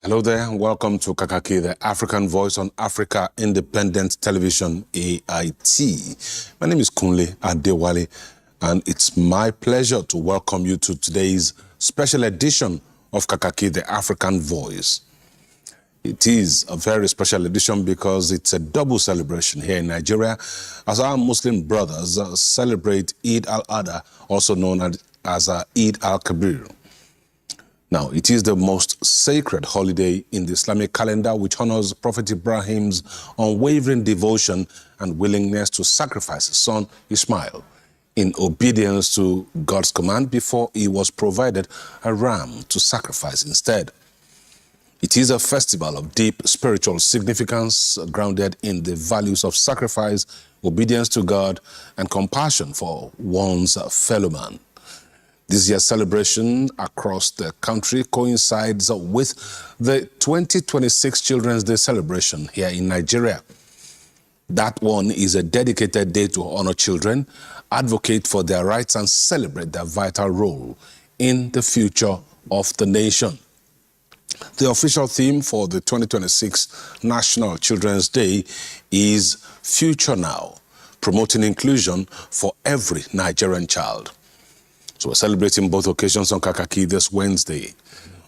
Hello there, and welcome to Kakaaki, the African Voice on Africa Independent Television, AIT. My name is Kunle Adewale, and it's my pleasure to welcome you to today's special edition of Kakaaki, the African Voice. It is a very special edition because it's a double celebration here in Nigeria as our Muslim brothers celebrate Eid al-Adha, also known as Eid al-Kabir. Now, it is the most sacred holiday in the Islamic calendar, which honors Prophet Ibrahim's unwavering devotion and willingness to sacrifice his son Ismail in obedience to God's command before he was provided a ram to sacrifice instead. It is a festival of deep spiritual significance grounded in the values of sacrifice, obedience to God, and compassion for one's fellow man. This year's celebration across the country coincides with the 2026 Children's Day celebration here in Nigeria. That one is a dedicated day to honor children, advocate for their rights, and celebrate their vital role in the future of the nation. The official theme for the 2026 National Children's Day is Future Now, promoting inclusion for every Nigerian child. So we're celebrating both occasions on Kakaaki this Wednesday.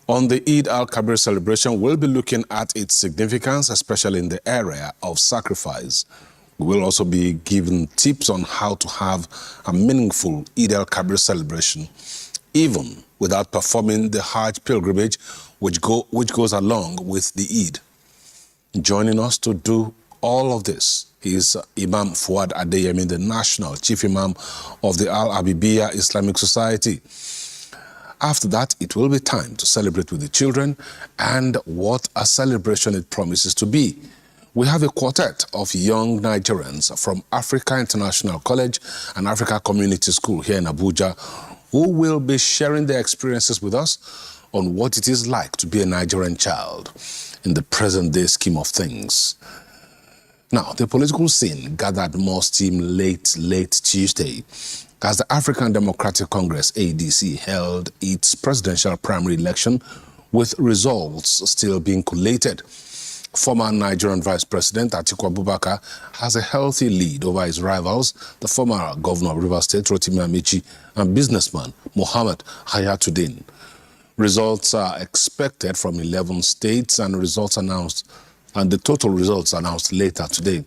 On the Eid al-Kabir celebration, we'll be looking at its significance, especially in the area of sacrifice. We will also be given tips on how to have a meaningful Eid al-Kabir celebration, even without performing the Hajj pilgrimage, which goes along with the Eid. Joining us to do all of this is Imam Fuad Adeyemi, the National Chief Imam of the Al-Habibiyya Islamic Society. After that, it will be time to celebrate with the children, and what a celebration it promises to be. We have a quartet of young Nigerians from Africa International College and Africa Community School here in Abuja who will be sharing their experiences with us on what it is like to be a Nigerian child in the present-day scheme of things. Now, the political scene gathered more steam late Tuesday as the African Democratic Congress, ADC, held its presidential primary election with results still being collated. Former Nigerian Vice President Atiku Abubakar has a healthy lead over his rivals, the former Governor of Rivers State, Rotimi Amici, and businessman Mohammed Hayatuddin. Results are expected from 11 states and the total results announced later today.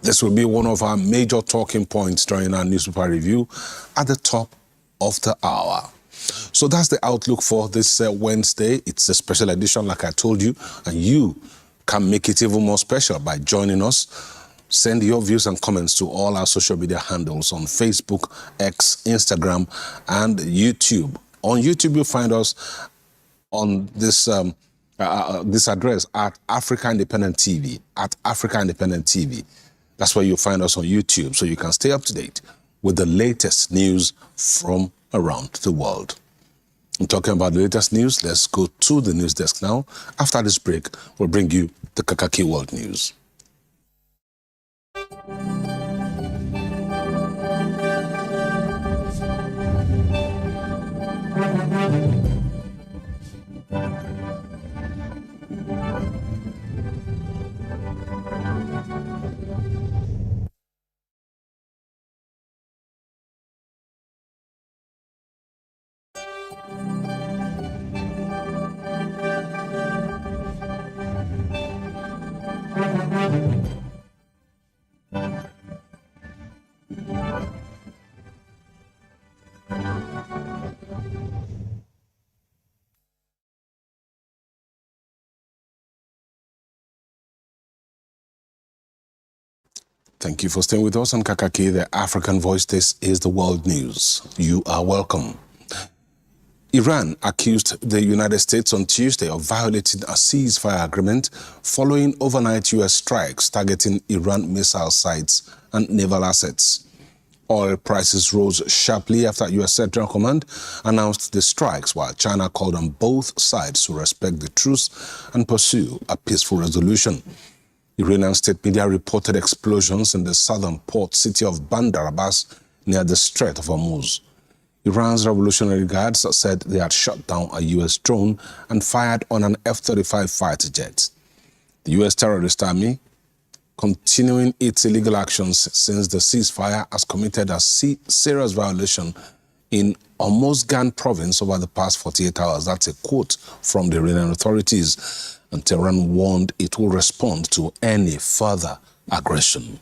This will be one of our major talking points during our newspaper review at the top of the hour. So that's the outlook for this Wednesday. It's a special edition, like I told you, and you can make it even more special by joining us. Send your views and comments to all our social media handles on Facebook, X, Instagram, and YouTube. On YouTube, you'll find us on this address at Africa Independent TV, at Africa Independent TV. That's where you'll find us on YouTube, so you can stay up to date with the latest news from around the world. I'm talking about the latest news. Let's go to the news desk now. After this break, we'll bring you the Kakaaki World News. Thank you for staying with us on Kakaaki, the African Voice. This is the world news. You are welcome. Iran accused the United States on Tuesday of violating a ceasefire agreement following overnight U.S. strikes targeting Iran missile sites and naval assets. Oil prices rose sharply after U.S. Central Command announced the strikes, while China called on both sides to respect the truce and pursue a peaceful resolution. Iranian state media reported explosions in the southern port city of Bandar Abbas near the Strait of Hormuz. Iran's Revolutionary Guards said they had shot down a U.S. drone and fired on an F-35 fighter jet. The U.S. terrorist army, continuing its illegal actions since the ceasefire, has committed a serious violation in Hormozgan province over the past 48 hours. That's a quote from the Iranian authorities. And Tehran warned it will respond to any further aggression.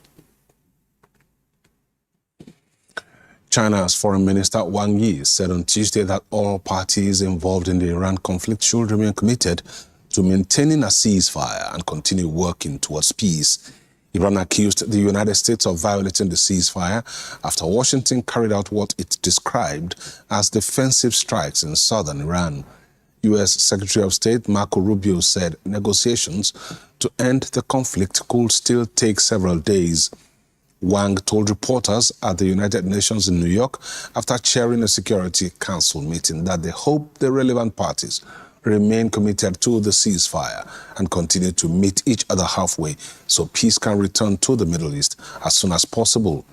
China's Foreign Minister Wang Yi said on Tuesday that all parties involved in the Iran conflict should remain committed to maintaining a ceasefire and continue working towards peace. Iran accused the United States of violating the ceasefire after Washington carried out what it described as defensive strikes in southern Iran. U.S. Secretary of State Marco Rubio said negotiations to end the conflict could still take several days. Wang told reporters at the United Nations in New York after chairing a Security Council meeting that they hope the relevant parties remain committed to the ceasefire and continue to meet each other halfway so peace can return to the Middle East as soon as possible.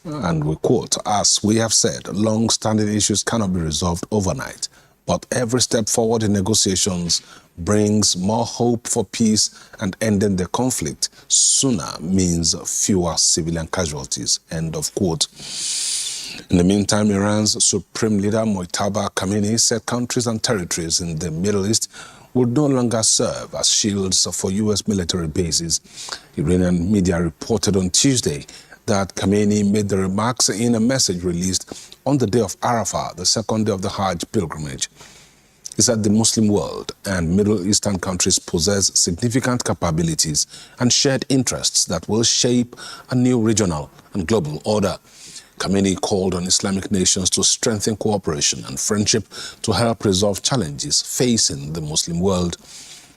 And we quote, "As we have said, long-standing issues cannot be resolved overnight. But every step forward in negotiations brings more hope for peace, and ending the conflict sooner means fewer civilian casualties." End of quote. In the meantime, Iran's Supreme Leader Mojtaba Khamenei said countries and territories in the Middle East would no longer serve as shields for U.S. military bases. Iranian media reported on Tuesday that Khamenei made the remarks in a message released on the day of Arafah, the second day of the Hajj pilgrimage. He said the Muslim world and Middle Eastern countries possess significant capabilities and shared interests that will shape a new regional and global order. Khamenei called on Islamic nations to strengthen cooperation and friendship to help resolve challenges facing the Muslim world.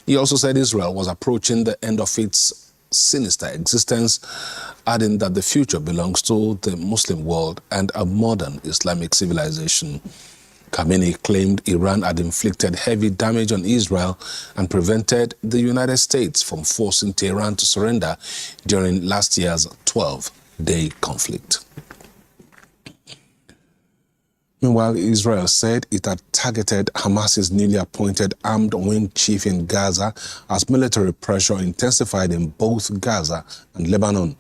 He also said Israel was approaching the end of its sinister existence, adding that the future belongs to the Muslim world and a modern Islamic civilization. Khamenei claimed Iran had inflicted heavy damage on Israel and prevented the United States from forcing Tehran to surrender during last year's 12-day conflict. Meanwhile, Israel said it had targeted Hamas's newly appointed armed wing chief in Gaza as military pressure intensified in both Gaza and Lebanon.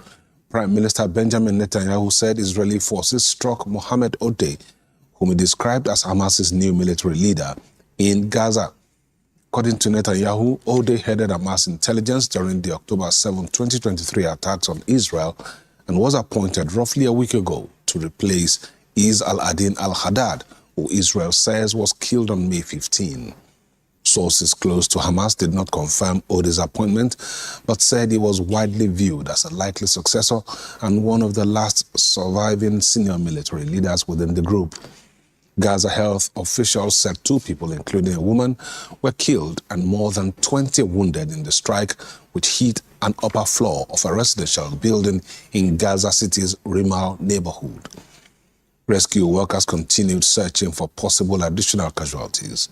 Prime Minister Benjamin Netanyahu said Israeli forces struck Mohammed Odeh, whom he described as Hamas's new military leader, in Gaza. According to Netanyahu, Odeh headed Hamas intelligence during the October 7, 2023 attacks on Israel and was appointed roughly a week ago to replace Is al-Adin al-Haddad, who Israel says was killed on May 15. Sources close to Hamas did not confirm Odeh's appointment, but said he was widely viewed as a likely successor and one of the last surviving senior military leaders within the group. Gaza health officials said 2 people, including a woman, were killed and more than 20 wounded in the strike, which hit an upper floor of a residential building in Gaza City's Rimal neighborhood. Rescue workers continued searching for possible additional casualties.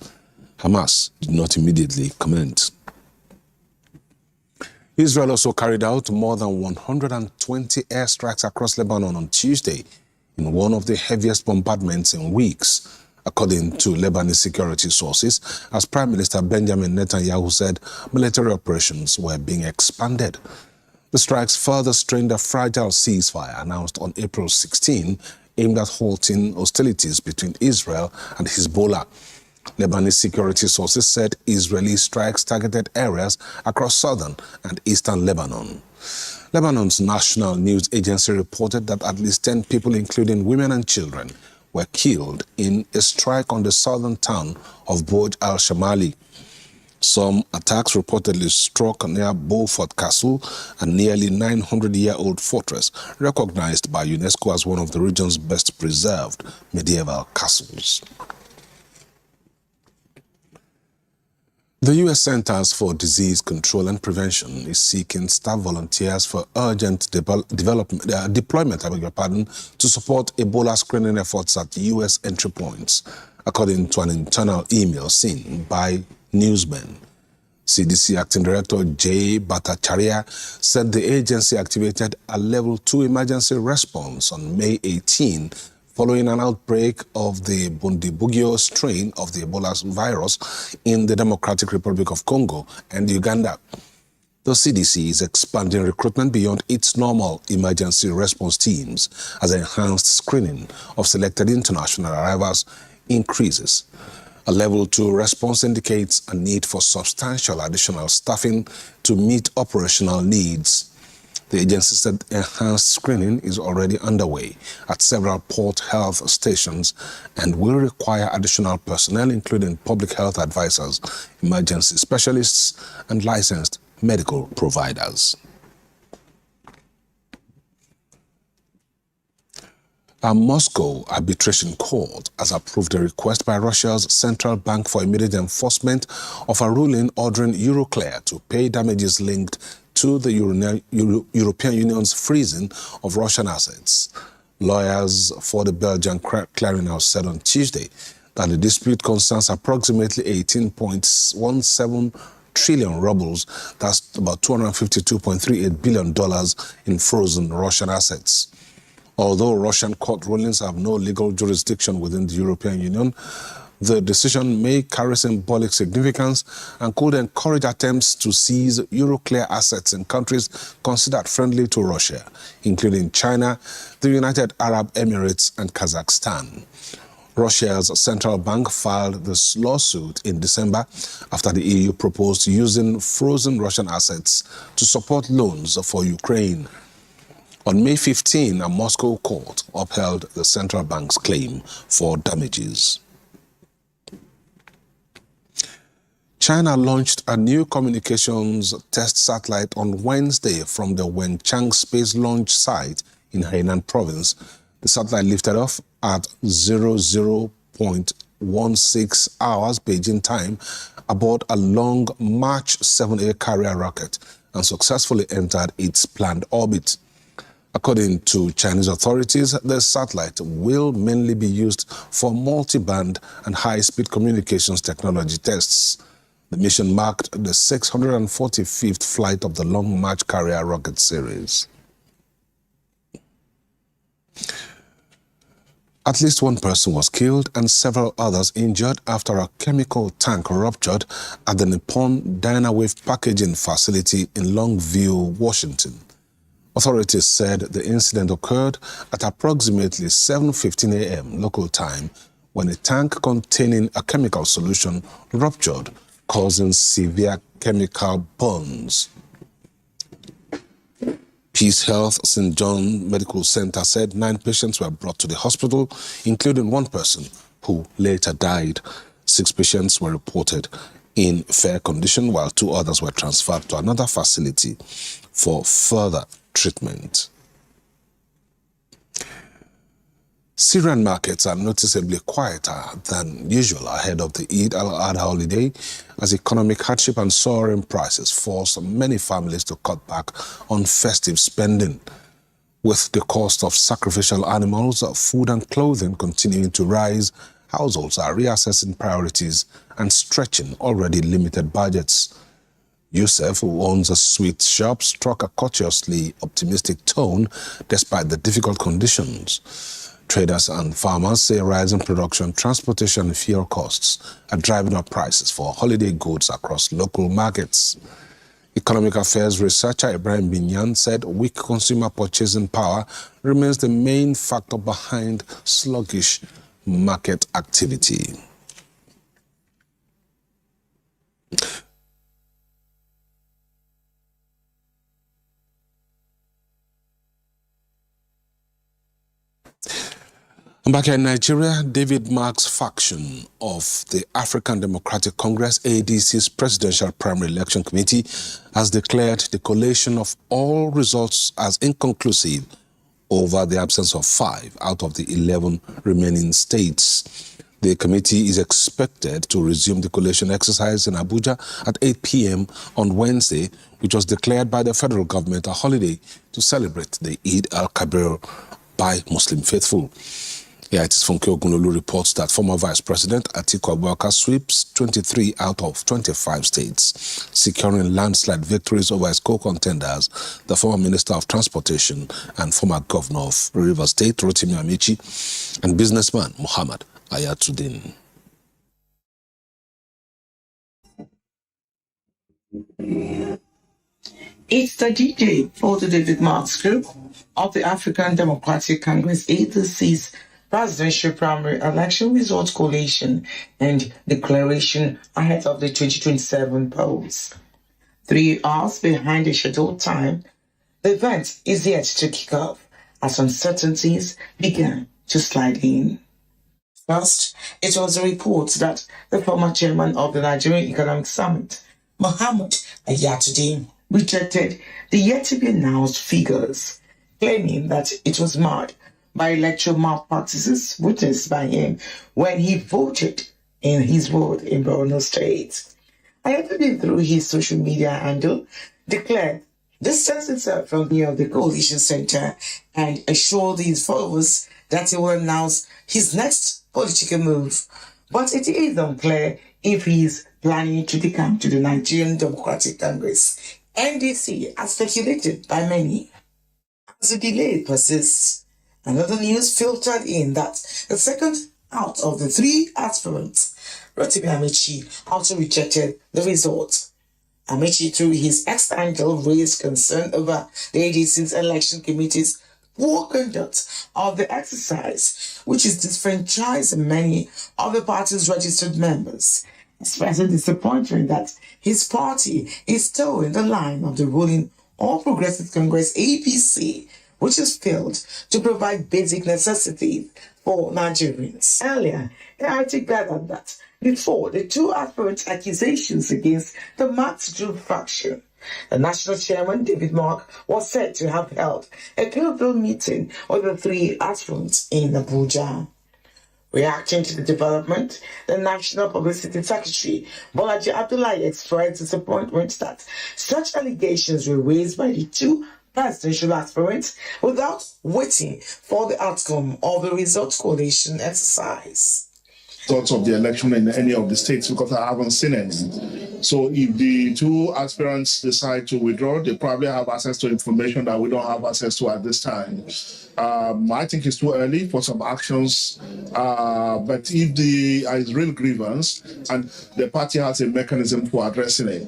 Hamas did not immediately comment. Israel also carried out more than 120 airstrikes across Lebanon on Tuesday, in one of the heaviest bombardments in weeks, according to Lebanese security sources, as Prime Minister Benjamin Netanyahu said military operations were being expanded. The strikes further strained a fragile ceasefire announced on April 16, aimed at halting hostilities between Israel and Hezbollah. Lebanese security sources said Israeli strikes targeted areas across southern and eastern Lebanon. Lebanon's national news agency reported that at least 10 people, including women and children, were killed in a strike on the southern town of Boj al-Shamali. Some attacks reportedly struck near Beaufort Castle, a nearly 900-year-old fortress recognized by UNESCO as one of the region's best preserved medieval castles. The U.S. Centers for Disease Control and Prevention is seeking staff volunteers for urgent deployment to support Ebola screening efforts at U.S. entry points, according to an internal email seen by newsmen. CDC Acting Director Jay Bhattacharya said the agency activated a Level 2 emergency response on May 18 following an outbreak of the Bundibugyo strain of the Ebola virus in the Democratic Republic of Congo and Uganda. The CDC is expanding recruitment beyond its normal emergency response teams as enhanced screening of selected international arrivals increases. A Level 2 response indicates a need for substantial additional staffing to meet operational needs. The agency said enhanced screening is already underway at several port health stations and will require additional personnel, including public health advisors, emergency specialists, and licensed medical providers. A Moscow arbitration court has approved a request by Russia's central bank for immediate enforcement of a ruling ordering Euroclear to pay damages linked to the European Union's freezing of Russian assets. Lawyers for the Belgian clearinghouse said on Tuesday that the dispute concerns approximately 18.17 trillion rubles, that's about $252.38 billion in frozen Russian assets. Although Russian court rulings have no legal jurisdiction within the European Union, the decision may carry symbolic significance and could encourage attempts to seize Euroclear assets in countries considered friendly to Russia, including China, the United Arab Emirates, and Kazakhstan. Russia's central bank filed this lawsuit in December after the EU proposed using frozen Russian assets to support loans for Ukraine. On May 15, a Moscow court upheld the central bank's claim for damages. China launched a new communications test satellite on Wednesday from the Wenchang Space Launch Site in Hainan Province. The satellite lifted off at 00.16 hours Beijing time aboard a long March 7A carrier rocket and successfully entered its planned orbit. According to Chinese authorities, the satellite will mainly be used for multi-band and high-speed communications technology tests. The mission marked the 645th flight of the Long March carrier rocket series. At least one person was killed and several others injured after a chemical tank ruptured at the Nippon Dynawave packaging facility in Longview, Washington. Authorities said the incident occurred at approximately 7:15 a.m. local time when a tank containing a chemical solution ruptured, causing severe chemical burns. Peace Health St. John Medical Center said 9 patients were brought to the hospital, including one person who later died. 6 patients were reported in fair condition, while 2 others were transferred to another facility for further treatment. Syrian markets are noticeably quieter than usual ahead of the Eid al-Adha holiday, as economic hardship and soaring prices force many families to cut back on festive spending. With the cost of sacrificial animals, food and clothing continuing to rise, households are reassessing priorities and stretching already limited budgets. Youssef, who owns a sweet shop, struck a cautiously optimistic tone despite the difficult conditions. Traders and farmers say rising production, transportation, and fuel costs are driving up prices for holiday goods across local markets. Economic affairs researcher Ibrahim Binyan said weak consumer purchasing power remains the main factor behind sluggish market activity. And back in Nigeria, David Mark's faction of the African Democratic Congress, ADC's Presidential Primary Election Committee, has declared the collation of all results as inconclusive over the absence of 5 out of the 11 remaining states. The committee is expected to resume the collation exercise in Abuja at 8 p.m. on Wednesday, which was declared by the federal government a holiday to celebrate the Eid al-Kabir by Muslim faithful. Here it is Funke Ogunlolu reports that former Vice President Atiku Abubakar sweeps 23 out of 25 states, securing landslide victories over his co-contenders, the former Minister of Transportation and former Governor of Rivers State, Rotimi Amici, and businessman Muhammad Ayatuddin. It's the DJ for the David Marks Group of the African Democratic Congress ADC's Presidential Primary Election Results Collation and Declaration ahead of the 2027 polls. 3 hours behind the scheduled time, the event is yet to kick off as uncertainties began to slide in. First, it was a report that the former chairman of the Nigerian Economic Summit, Muhammad Ayatuddin, rejected the yet-to-be-announced figures, claiming that it was marred by electoral malpractices witnessed by him when he voted in his ward in Borno State. Ayatuddin, through his social media handle, declared distance himself from the coalition center and assured his followers that he will announce his next political move. But it is unclear if he is planning to decamp to the Nigerian Democratic Congress, NDC, as speculated by many. As the delay persists, another news filtered in that the second out of the 3 aspirants, Rotimi Amici, also rejected the result. Amici, through his ex-handle, raised concern over the ADC's election committee's poor conduct of the exercise, which is disfranchising many of the party's registered members, expressing disappointment that his party is toeing the line of the ruling All Progressive Congress APC, which has failed to provide basic necessities for Nigerians. Earlier, the IT gathered that before the 2 aspirant accusations against the Marks Group faction, the national chairman, David Mark, was said to have held a global meeting with the 3 aspirants in Abuja. Reacting to the development, the National Publicity Secretary, Bolaji Abdullahi, expressed disappointment that such allegations were raised by the 2 presidential aspirants without waiting for the outcome of the results collation exercise. Results of the election in any of the states, because I haven't seen any. So if the 2 aspirants decide to withdraw, they probably have access to information that we don't have access to at this time. I think it's too early for some actions, but if there is real grievance and the party has a mechanism for addressing it.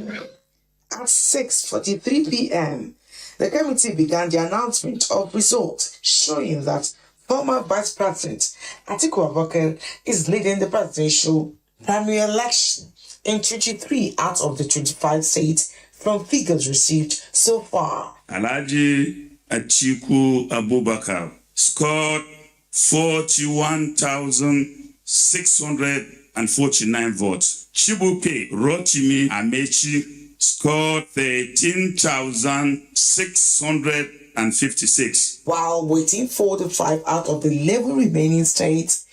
At 6:43 p.m., the committee began the announcement of results showing that former Vice President Atiku Abubakar is leading the presidential primary election in 23 out of the 25 states from figures received so far. Alhaji Atiku Abubakar scored 41,649 votes. Chibuke Rotimi Amechi scored 13,656. While waiting for the 5 out of the 11 remaining states,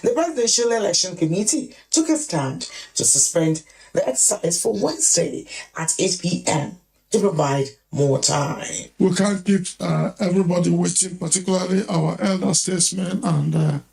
the Presidential Election Committee took a stand to suspend the exercise for Wednesday at 8 p.m. to provide more time. We can't keep everybody waiting, particularly our elder statesmen and the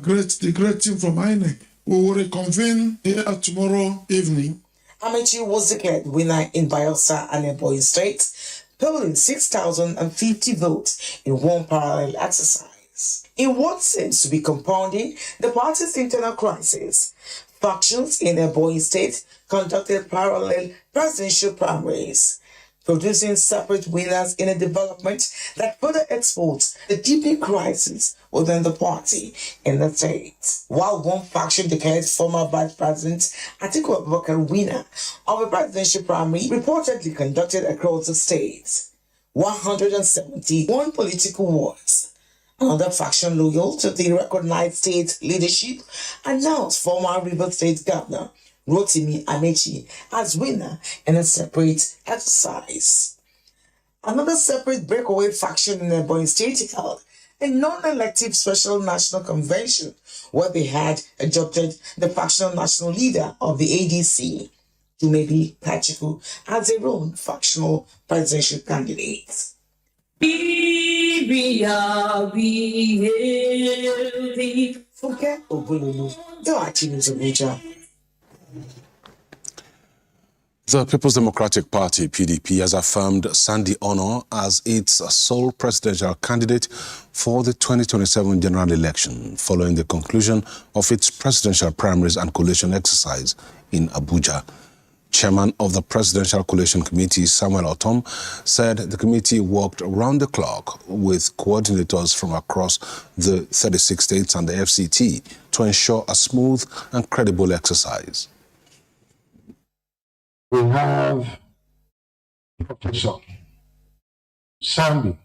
great team from INEC. We will reconvene here tomorrow evening. Amici was declared winner in Bayelsa and Ebonyi State, polling 6,050 votes in one parallel exercise. In what seems to be compounding the party's internal crisis, factions in Ebonyi State conducted parallel presidential primaries, producing separate winners in a development that further exposed the deepening crisis within the party in the state. While one faction declared former Vice President Atiku Abubakar winner of a presidential primary reportedly conducted across the state, 171 political wards Another faction loyal to the recognized state leadership announced former Rivers State Governor Rotimi Amechi as winner in a separate exercise. Another separate breakaway faction in Ebonyi State held a non-elective special national convention where they had adopted the factional national leader of the ADC, Jumebi Pachiku, as their own factional presidential candidate. Forget Ogululu. You are News Abuja. The People's Democratic Party, PDP, has affirmed Sandy Ono as its sole presidential candidate for the 2027 general election, following the conclusion of its presidential primaries and collation exercise in Abuja. Chairman of the Presidential Collation Committee, Samuel Otom, said the committee worked around the clock with coordinators from across the 36 states and the FCT to ensure a smooth and credible exercise. We have Professor Sandy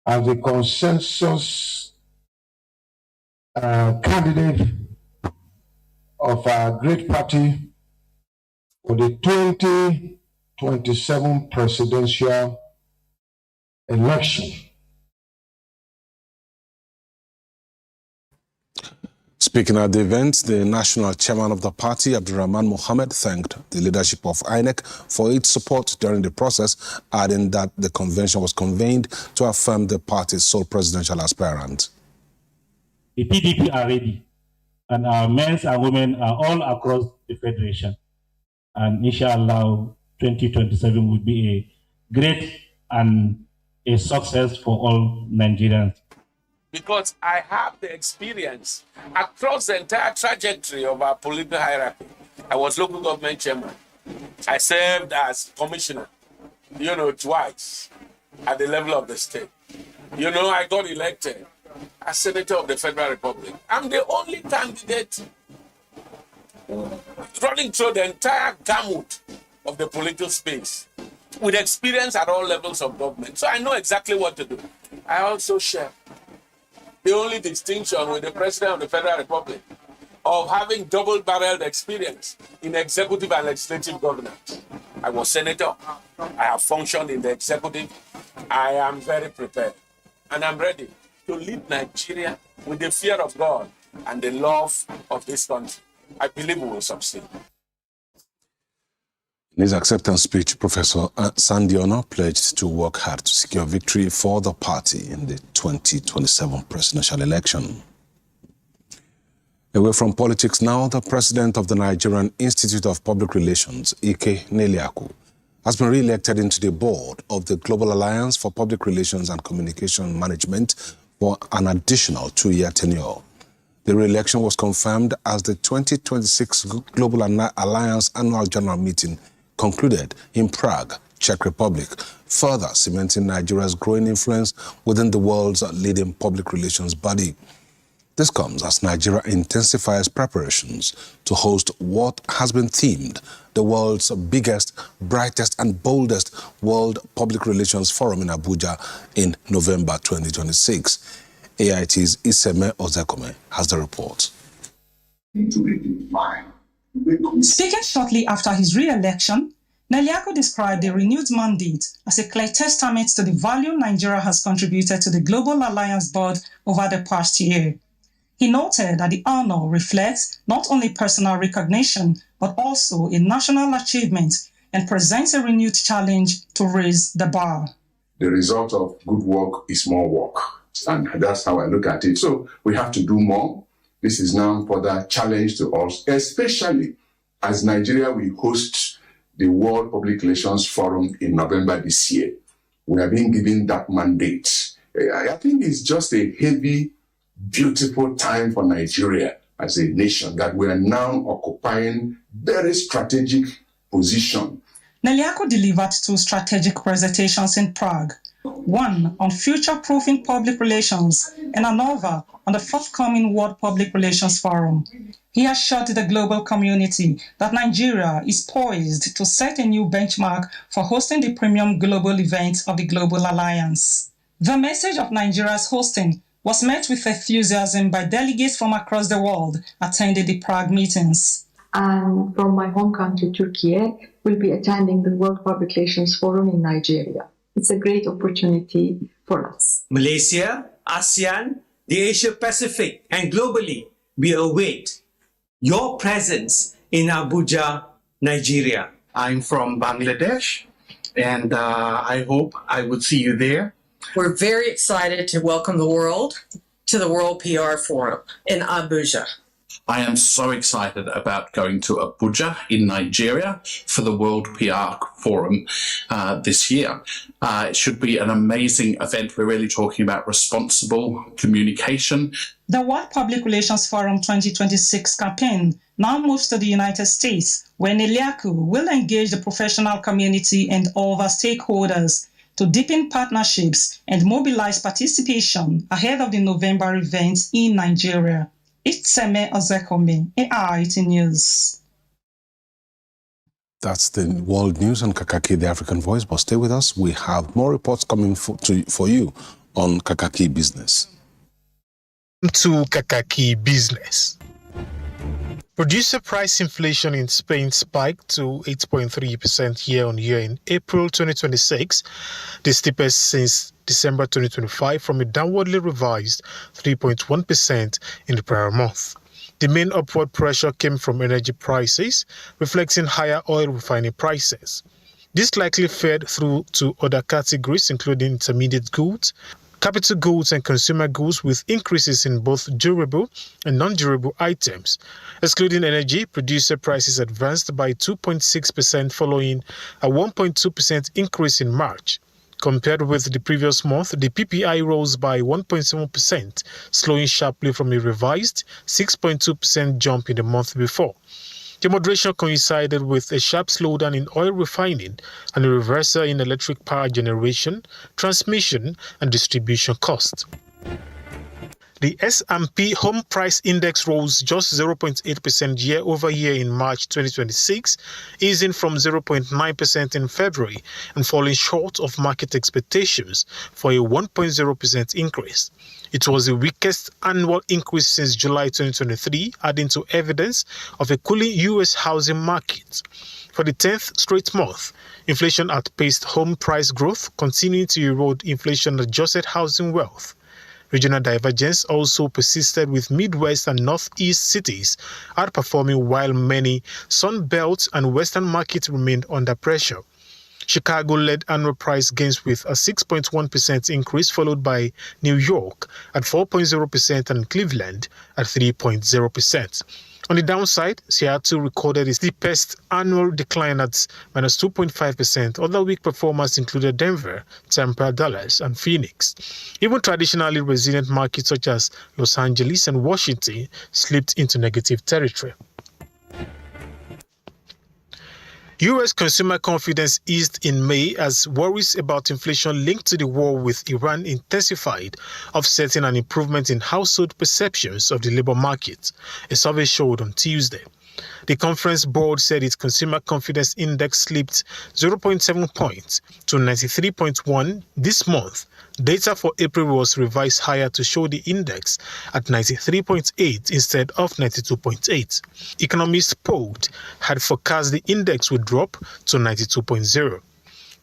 as a consensus candidate of our great party for the 2027 presidential election. Speaking at the event, the national chairman of the party, Abdurrahman Mohammed, thanked the leadership of INEC for its support during the process, adding that the convention was convened to affirm the party's sole presidential aspirant. The PDP are ready, and our men and women are all across the federation. And inshallah, 2027 will be a great and a success for all Nigerians. Because I have the experience across the entire trajectory of our political hierarchy. I was local government chairman. I served as commissioner, twice at the level of the state. I got elected as senator of the Federal Republic. I'm the only candidate running through the entire gamut of the political space with experience at all levels of government. So I know exactly what to do. I also share the only distinction with the President of the Federal Republic of having double-barreled experience in executive and legislative governance. I was senator. I have functioned in the executive. I am very prepared. And I'm ready to lead Nigeria with the fear of God and the love of this country. I believe we will succeed. In his acceptance speech, Professor Sandy Ono pledged to work hard to secure victory for the party in the 2027 presidential election. Away from politics now, the president of the Nigerian Institute of Public Relations, Ike Neliaku, has been re-elected into the board of the Global Alliance for Public Relations and Communication Management for an additional 2-year tenure. The re-election was confirmed as the 2026 Global Alliance Annual General Meeting concluded in Prague, Czech Republic, further cementing Nigeria's growing influence within the world's leading public relations body. This comes as Nigeria intensifies preparations to host what has been themed the world's biggest, brightest and boldest World Public Relations Forum in Abuja in November 2026. AIT's Iseme Ozekome has the report. Speaking shortly after his re-election, Neliaku described the renewed mandate as a clear testament to the value Nigeria has contributed to the Global Alliance Board over the past year. He noted that the honor reflects not only personal recognition, but also a national achievement and presents a renewed challenge to raise the bar. The result of good work is more work, and that's how I look at it. So we have to do more. This is now further challenge to us, especially as Nigeria will host the World Public Relations Forum in November this year. We are being given that mandate. I think it's just a heavy, beautiful time for Nigeria as a nation that we are now occupying very strategic position. Neliaku delivered 2 strategic presentations in Prague, one on future-proofing public relations and another on the forthcoming World Public Relations Forum. He assured the global community that Nigeria is poised to set a new benchmark for hosting the premium global event of the Global Alliance. The message of Nigeria's hosting was met with enthusiasm by delegates from across the world attending the Prague meetings. And from my home country, Turkey, will be attending the World Public Relations Forum in Nigeria. It's a great opportunity for us. Malaysia, ASEAN, the Asia Pacific, and globally, we await your presence in Abuja, Nigeria. I'm from Bangladesh, and I hope I would see you there. We're very excited to welcome the world to the World PR Forum in Abuja. I am so excited about going to Abuja in Nigeria for the World PR Forum this year. It should be an amazing event. We're really talking about responsible communication. The World Public Relations Forum 2026 campaign now moves to the United States, where Neliaku will engage the professional community and other stakeholders to deepen partnerships and mobilize participation ahead of the November events in Nigeria. It's Seme Ozekome, AIT News. That's the world news on Kakaaki, the African Voice. But stay with us. We have more reports coming for you on Kakaaki Business. To Kakaaki Business. Producer price inflation in Spain spiked to 8.3% year-on-year in April 2026, the steepest since December 2025, from a downwardly revised 3.1% in the prior month. The main upward pressure came from energy prices, reflecting higher oil refining prices. This likely fed through to other categories, including intermediate goods, capital goods and consumer goods, with increases in both durable and non-durable items. Excluding energy, producer prices advanced by 2.6% following a 1.2% increase in March. Compared with the previous month, the PPI rose by 1.7%, slowing sharply from a revised 6.2% jump in the month before. The moderation coincided with a sharp slowdown in oil refining and a reversal in electric power generation, transmission, and distribution costs. The S&P Home Price Index rose just 0.8% year-over-year in March 2026, easing from 0.9% in February and falling short of market expectations for a 1.0% increase. It was the weakest annual increase since July 2023, adding to evidence of a cooling U.S. housing market. For the 10th straight month, inflation outpaced home price growth, continuing to erode inflation-adjusted housing wealth. Regional divergence also persisted, with Midwest and Northeast cities outperforming while many Sun Belt and Western markets remained under pressure. Chicago led annual price gains with a 6.1% increase, followed by New York at 4.0% and Cleveland at 3.0%. On the downside, Seattle recorded its steepest annual decline at minus 2.5%. Other weak performers included Denver, Tampa, Dallas, and Phoenix. Even traditionally resilient markets such as Los Angeles and Washington slipped into negative territory. U.S. consumer confidence eased in May as worries about inflation linked to the war with Iran intensified, offsetting an improvement in household perceptions of the labor market, a survey showed on Tuesday. The conference board said its consumer confidence index slipped 0.7 points to 93.1 this month. Data for April was revised higher to show the index at 93.8 instead of 92.8. Economists polled had forecast the index would drop to 92.0.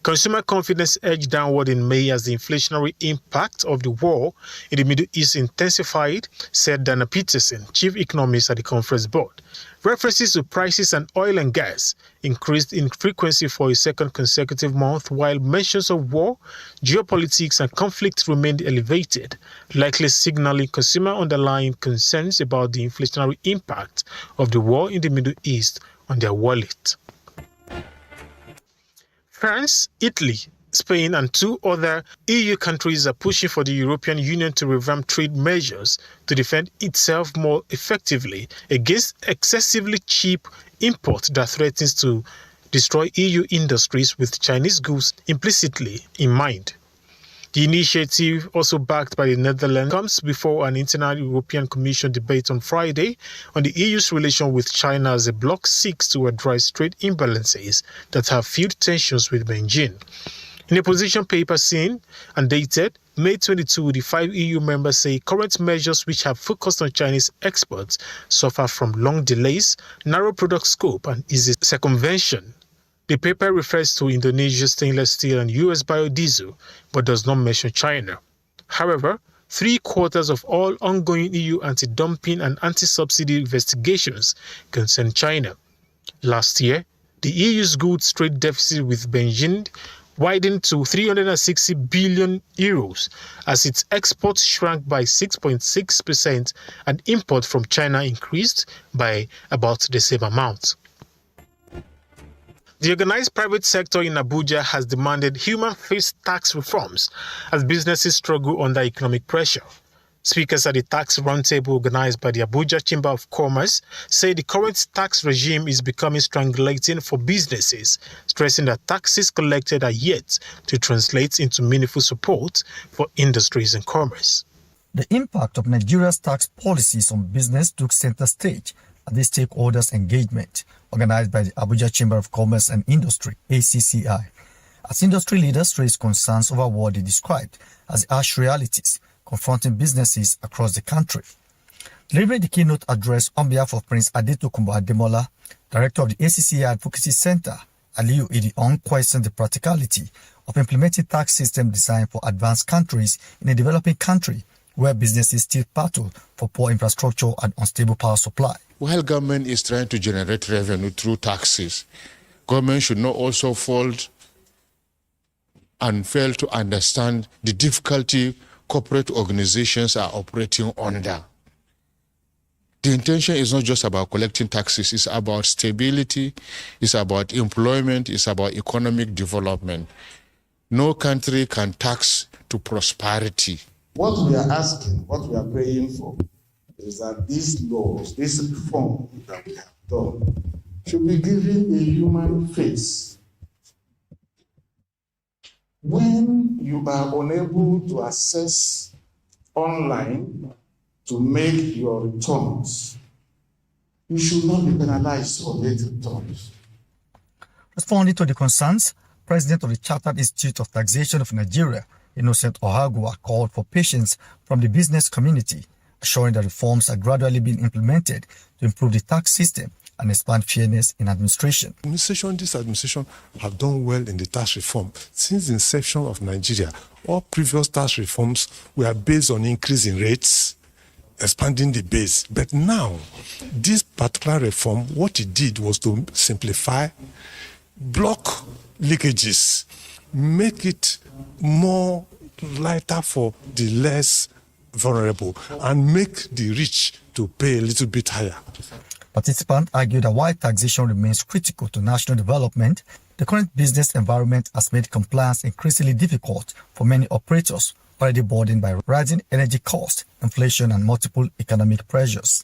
Consumer confidence edged downward in May as the inflationary impact of the war in the Middle East intensified, said Dana Peterson, chief economist at the conference board. References to prices and oil and gas increased in frequency for a second consecutive month, while mentions of war, geopolitics, and conflict remained elevated, likely signaling consumer underlying concerns about the inflationary impact of the war in the Middle East on their wallet. France, Italy, Spain, and 2 other EU countries are pushing for the European Union to revamp trade measures to defend itself more effectively against excessively cheap import that threatens to destroy EU industries, with Chinese goods implicitly in mind. The initiative, also backed by the Netherlands, comes before an internal European Commission debate on Friday on the EU's relation with China as the bloc seeks to address trade imbalances that have fueled tensions with Beijing. In a position paper seen and dated May 22, the 5 EU members say current measures which have focused on Chinese exports suffer from long delays, narrow product scope, and easy circumvention. The paper refers to Indonesia's stainless steel and US biodiesel, but does not mention China. However, 3/4 of all ongoing EU anti-dumping and anti-subsidy investigations concern China. Last year, the EU's goods trade deficit with Beijing widened to 360 billion euros as its exports shrank by 6.6% and import from China increased by about the same amount. The organized private sector in Abuja has demanded human-face tax reforms as businesses struggle under economic pressure. Speakers at the tax roundtable organized by the Abuja Chamber of Commerce say the current tax regime is becoming strangulating for businesses, stressing that taxes collected are yet to translate into meaningful support for industries and commerce. The impact of Nigeria's tax policies on business took center stage at the stakeholders' engagement organized by the Abuja Chamber of Commerce and Industry, ACCI, as industry leaders raised concerns over what they described as harsh realities confronting businesses across the country. Delivering the keynote address on behalf of Prince Adetokunbo Ademola, director of the ACCI Advocacy Center, Aliyu Idion questioned the practicality of implementing tax system designed for advanced countries in a developing country where businesses still battle for poor infrastructure and unstable power supply. While government is trying to generate revenue through taxes, government should not also fault and fail to understand the difficulty corporate organizations are operating under. The intention is not just about collecting taxes, it's about stability, it's about employment, it's about economic development. No country can tax to prosperity. What we are asking, what we are praying for, is that these laws, this reform that we have done, should be given a human face. When you are unable to access online to make your returns, you should not be penalized for late returns. Responding to the concerns, President of the Chartered Institute of Taxation of Nigeria, Innocent Ohagua, called for patience from the business community, assuring that reforms are gradually being implemented to improve the tax system and expand fairness in administration. This administration have done well in the tax reform. Since the inception of Nigeria, all previous tax reforms were based on increasing rates, expanding the base. But now, this particular reform, what it did was to simplify, block leakages, make it more lighter for the less vulnerable, and make the rich to pay a little bit higher. Participants argued that while taxation remains critical to national development, the current business environment has made compliance increasingly difficult for many operators already burdened by rising energy costs, inflation, and multiple economic pressures.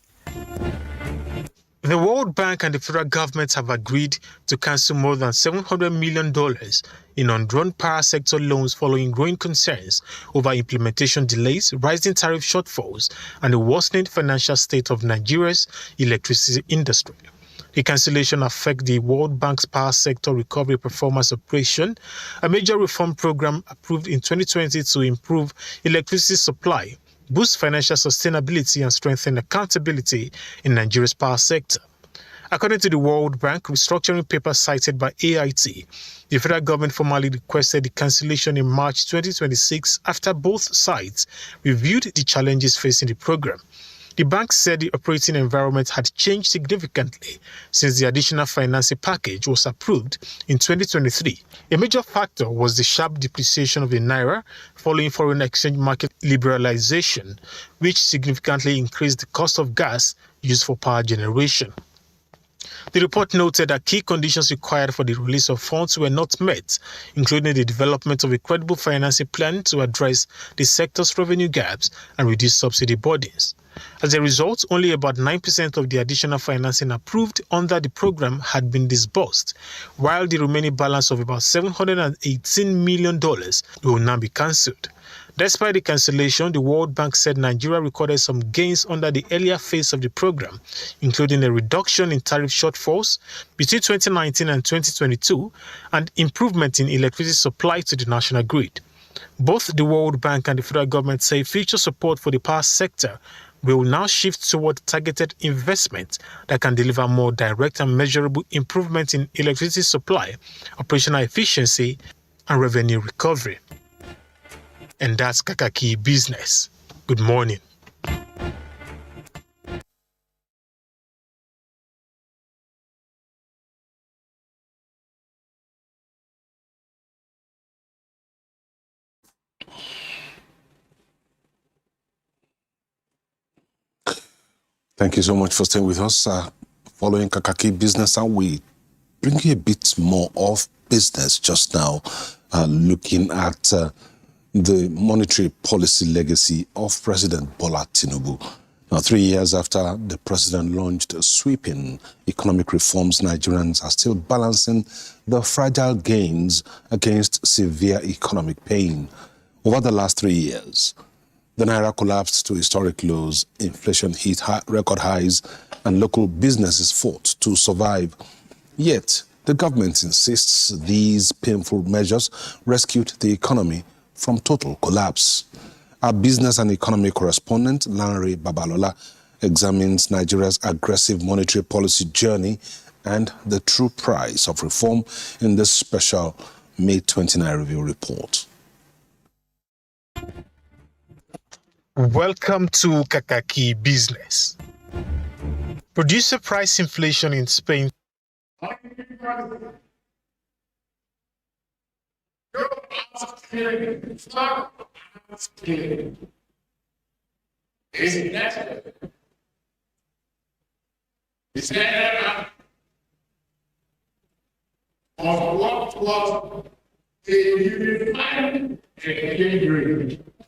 The World Bank and the federal government have agreed to cancel more than $700 million in undrawn power sector loans following growing concerns over implementation delays, rising tariff shortfalls, and the worsening financial state of Nigeria's electricity industry. The cancellation affects the World Bank's Power Sector Recovery Performance Operation, a major reform program approved in 2020 to improve electricity supply, boost financial sustainability, and strengthen accountability in Nigeria's power sector. According to the World Bank restructuring paper cited by AIT, the federal government formally requested the cancellation in March 2026 after both sides reviewed the challenges facing the program. The bank said the operating environment had changed significantly since the additional financing package was approved in 2023. A major factor was the sharp depreciation of the naira following foreign exchange market liberalization, which significantly increased the cost of gas used for power generation. The report noted that key conditions required for the release of funds were not met, including the development of a credible financing plan to address the sector's revenue gaps and reduce subsidy burdens. As a result, only about 9% of the additional financing approved under the program had been disbursed, while the remaining balance of about $718 million will now be cancelled. Despite the cancellation, the World Bank said Nigeria recorded some gains under the earlier phase of the program, including a reduction in tariff shortfalls between 2019 and 2022 and improvement in electricity supply to the national grid. Both the World Bank and the federal government say future support for the power sector will now shift toward targeted investment that can deliver more direct and measurable improvement in electricity supply, operational efficiency, and revenue recovery. And that's Kakaaki Business. Good morning. Thank you so much for staying with us. Following Kakaaki Business, and we bring you a bit more of business just now, looking at the monetary policy legacy of President Bola Tinubu. Now, 3 years after the president launched sweeping economic reforms, Nigerians are still balancing the fragile gains against severe economic pain. Over the last 3 years, the Naira collapsed to historic lows, inflation hit record highs, and local businesses fought to survive. Yet, the government insists these painful measures rescued the economy from total collapse. Our business and economy correspondent, Lanre Babalola, examines Nigeria's aggressive monetary policy journey and the true price of reform in this special May 29 review report. Welcome to Kakaaki Business. Producer price inflation in Spain.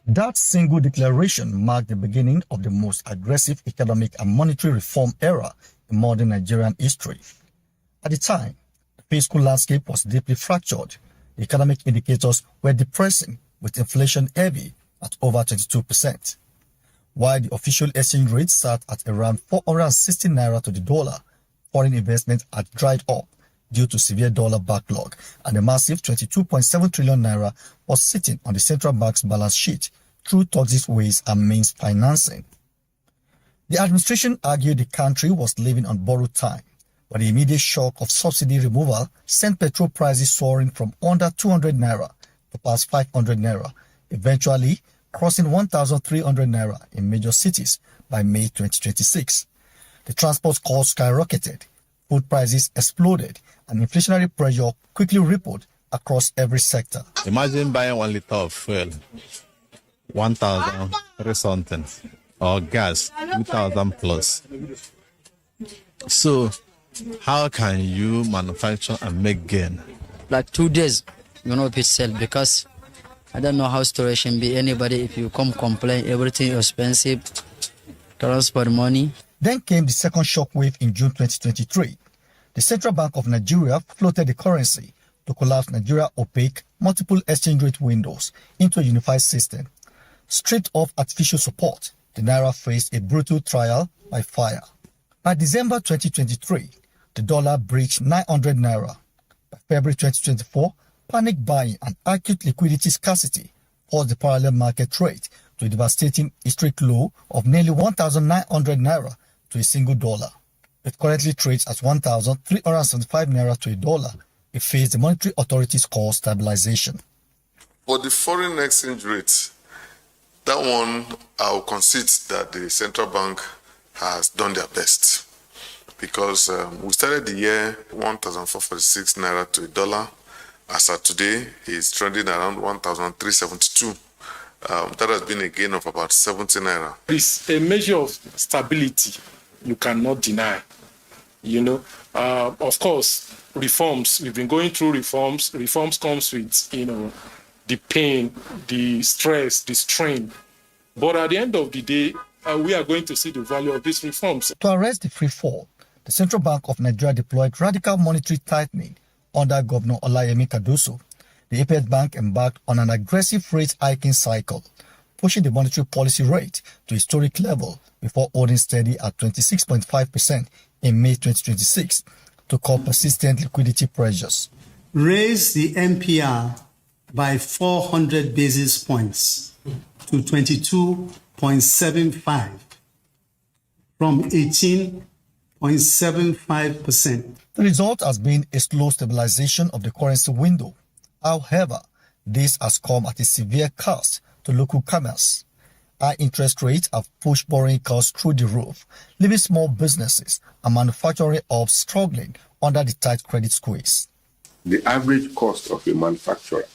That single declaration marked the beginning of the most aggressive economic and monetary reform era in modern Nigerian history. At the time, the fiscal landscape was deeply fractured. The economic indicators were depressing, with inflation heavy at over 22%. While the official exchange rate sat at around 460 naira to the dollar, foreign investment had dried up due to severe dollar backlog, and a massive 22.7 trillion naira was sitting on the central bank's balance sheet through toxic ways and means financing. The administration argued the country was living on borrowed time, but the immediate shock of subsidy removal sent petrol prices soaring from under 200 naira to past 500 naira, eventually crossing 1,300 naira in major cities by May 2026. The transport costs skyrocketed, food prices exploded, and inflationary pressure quickly rippled across every sector. Imagine buying 1 liter of fuel, 1,003 something, or gas, 2,000 plus. So, how can you manufacture and make gain? Like 2 days, you know, if it's sell, because I don't know how storage can be. Anybody, if you come complain, everything expensive, transport money. Then came the second shockwave in June 2023. The Central Bank of Nigeria floated the currency to collapse Nigeria's opaque multiple exchange rate windows into a unified system. Stripped of artificial support, the Naira faced a brutal trial by fire. By December 2023, the dollar breached 900 Naira. By February 2024, panic buying and acute liquidity scarcity forced the parallel market rate to a devastating historic low of nearly 1,900 Naira to a single dollar. It currently trades at 1,375 Naira to a dollar. It faced the Monetary Authority's call stabilization. For the foreign exchange rate, that one, I'll concede that the central bank has done their best, because we started the year 1,446 Naira to a dollar. As of today, it's trending around 1,372. That has been a gain of about 70 Naira. It's a measure of stability you cannot deny. You know, of course, reforms, we've been going through reforms. Reforms comes with, you know, the pain, the stress, the strain. But at the end of the day, we are going to see the value of these reforms. To arrest the free fall, the Central Bank of Nigeria deployed radical monetary tightening under Governor Olayemi Cardoso. the Apex Bank embarked on an aggressive rate hiking cycle, pushing the monetary policy rate to historic level before holding steady at 26.5% in May 2026 to curb persistent liquidity pressures. Raise the MPR by 400 basis points to 22.75 from 18.75%. The result has been a slow stabilization of the currency window. However, this has come at a severe cost to local commerce. High interest rates have pushed borrowing costs through the roof, leaving small businesses and manufacturing hubs struggling under the tight credit squeeze. The average cost of a manufacturer,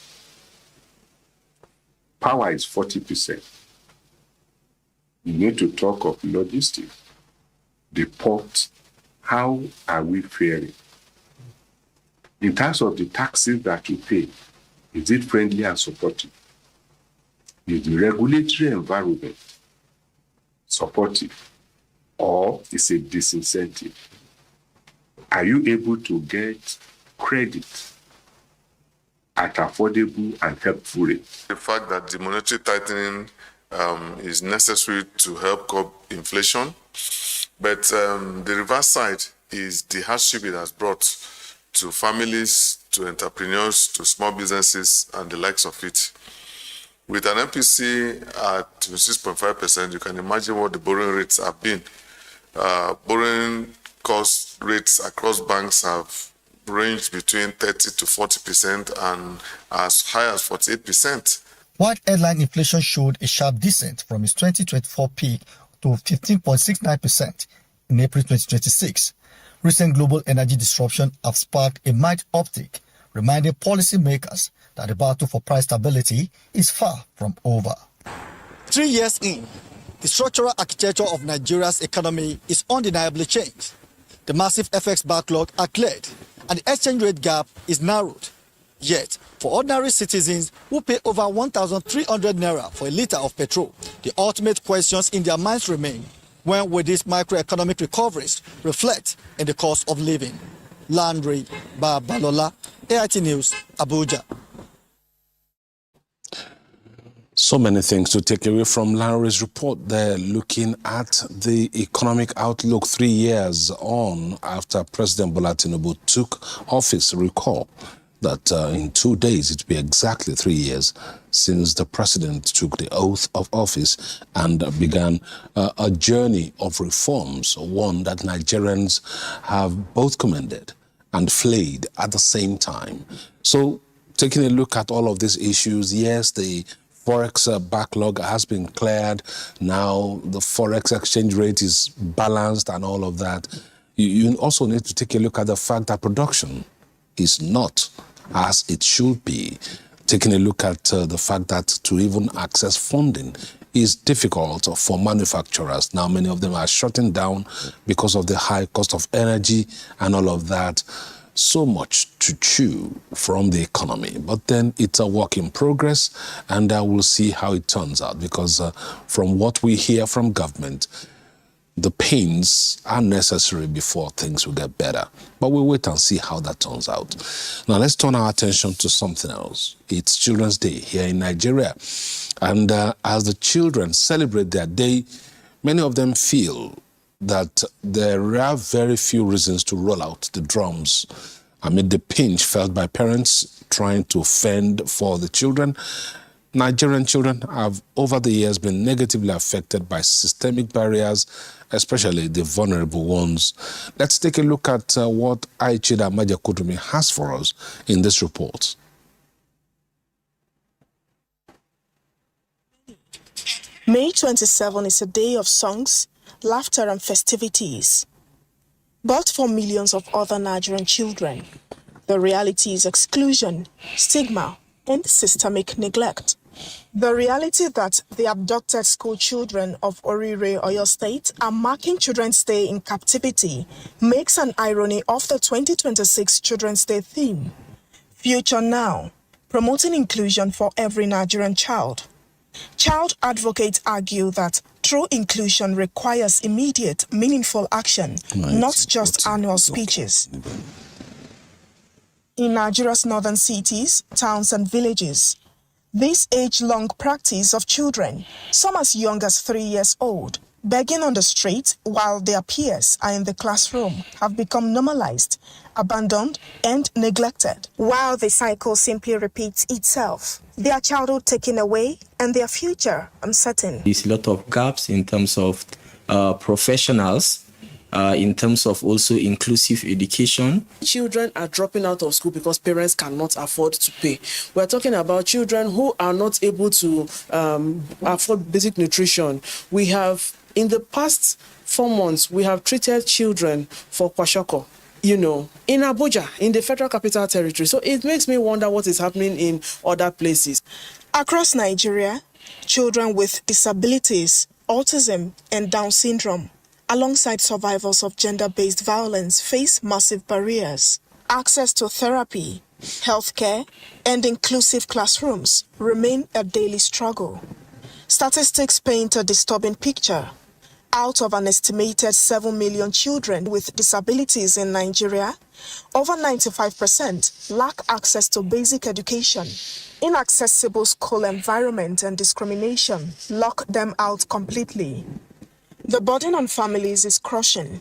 power is 40%. You need to talk of logistics, the port. How are we faring? In terms of the taxes that we pay, is it friendly and supportive? Is the regulatory environment supportive, or is it disincentive? Are you able to get credit at affordable and helpful rates? The fact that the monetary tightening is necessary to help curb inflation, but the reverse side is the hardship it has brought to families, to entrepreneurs, to small businesses, and the likes of it. With an MPC at 6.5%, you can imagine what the borrowing rates have been. Borrowing cost rates across banks have ranged between 30 to 40% and as high as 48%. While headline inflation showed a sharp descent from its 2024 peak to 15.69% in April 2026, recent global energy disruption have sparked a mild uptick, reminding policymakers that the battle for price stability is far from over. 3 years in, the structural architecture of Nigeria's economy is undeniably changed. The massive FX backlog are cleared, and the exchange rate gap is narrowed. Yet, for ordinary citizens who pay over 1,300 naira for a litre of petrol, the ultimate questions in their minds remain: when will these microeconomic recoveries reflect in the cost of living? Landry Babalola, AIT News, Abuja. So many things to take away from Larry's report there, looking at the economic outlook 3 years on after President Bola Tinubu took office. Recall that in 2 days, it will be exactly 3 years since the president took the oath of office and began a journey of reforms, one that Nigerians have both commended and flayed at the same time. So taking a look at all of these issues, yes, the Forex backlog has been cleared. Now the Forex exchange rate is balanced and all of that. You also need to take a look at the fact that production is not as it should be. Taking a look at the fact that to even access funding is difficult for manufacturers. Now many of them are shutting down because of the high cost of energy and all of that. So much to chew from the economy, but then it's a work in progress, and we'll see how it turns out, because from what we hear from government, the pains are necessary before things will get better. But we'll wait and see how that turns out. Now let's turn our attention to something else. It's Children's Day here in Nigeria, and as the children celebrate their day, many of them feel that there are very few reasons to roll out the drums amid the pinch felt by parents trying to fend for the children. Nigerian children have over the years been negatively affected by systemic barriers, especially the vulnerable ones. Let's take a look at what Aichida Majakudumi has for us in this report. May 27 is a day of songs, laughter and festivities. But for millions of other Nigerian children, the reality is exclusion, stigma, and systemic neglect. The reality that the abducted school children of Orire, Oyo State are marking Children's Day in captivity makes an irony of the 2026 Children's Day theme, Future Now, promoting inclusion for every Nigerian child. Child advocates argue that true inclusion requires immediate, meaningful action, not just annual speeches. in Nigeria's northern cities, towns and villages. This age-long practice of children, some as young as 3 years old, begging on the street while their peers are in the classroom, have become normalized, abandoned and neglected. While the cycle simply repeats itself, their childhood taken away and their future uncertain. There's a lot of gaps in terms of professionals, in terms of also inclusive education. Children are dropping out of school because parents cannot afford to pay. We're talking about children who are not able to afford basic nutrition. We have, in the past 4 months, we have treated children for kwashoko, in Abuja, in the Federal Capital Territory. So it makes me wonder what is happening in other places. Across Nigeria, children with disabilities, autism and Down syndrome, alongside survivors of gender-based violence, face massive barriers. Access to therapy, healthcare, and inclusive classrooms remain a daily struggle. Statistics paint a disturbing picture. Out of an estimated 7 million children with disabilities in Nigeria, over 95% lack access to basic education. Inaccessible school environment and discrimination lock them out completely. The burden on families is crushing.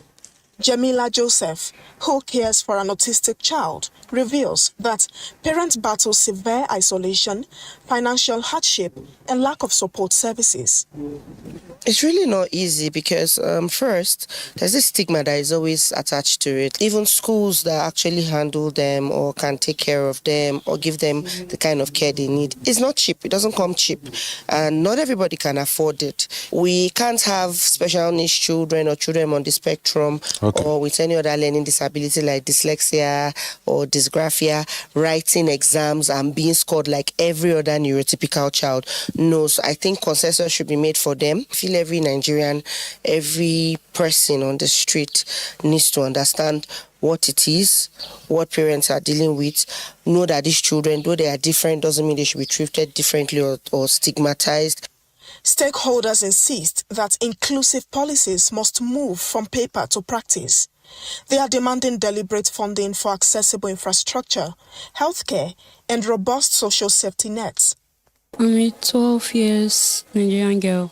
Jamila Joseph, who cares for an autistic child, reveals that parents battle severe isolation, financial hardship, and lack of support services. It's really not easy because first, there's this stigma that is always attached to it. Even schools that actually handle them or can take care of them or give them the kind of care they need, it's not cheap. It doesn't come cheap. And not everybody can afford it. We can't have special needs children or children on the spectrum or with any other learning disability like dyslexia or dysgraphia, writing exams and being scored like every other neurotypical child. No, so I think consensus should be made for them. I feel every Nigerian, every person on the street needs to understand what it is, what parents are dealing with, know that these children, though they are different, doesn't mean they should be treated differently or stigmatized. Stakeholders insist that inclusive policies must move from paper to practice. They are demanding deliberate funding for accessible infrastructure, healthcare, and robust social safety nets. I'm a 12 years Nigerian girl.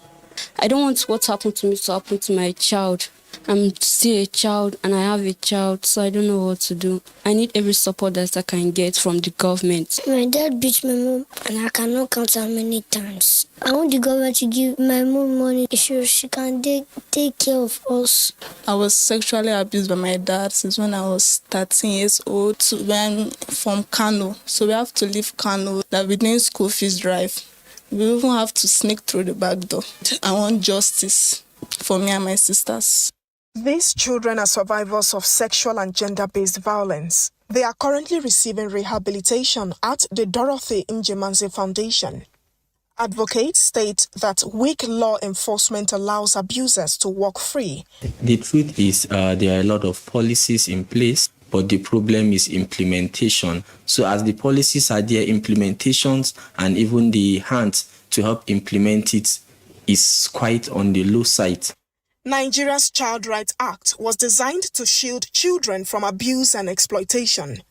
I don't want what happened to me to happen to my child. I'm still a child and I have a child, so I don't know what to do. I need every support that I can get from the government. My dad beat my mom and I cannot count how many times. I want the government to give my mom money so she can take care of us. I was sexually abused by my dad since when I was 13 years old when from Kano. So we have to leave Kano. That we're doing school fees drive. We even have to sneak through the back door. I want justice for me and my sisters. These children are survivors of sexual and gender-based violence. They are currently receiving rehabilitation at the Dorothy Njemanze Foundation. Advocates state that weak law enforcement allows abusers to walk free. The truth is there are a lot of policies in place, but the problem is implementation. So as the policies are there, implementations and even the hands to help implement it is quite on the low side. Nigeria's Child Rights Act was designed to shield children from abuse and exploitation.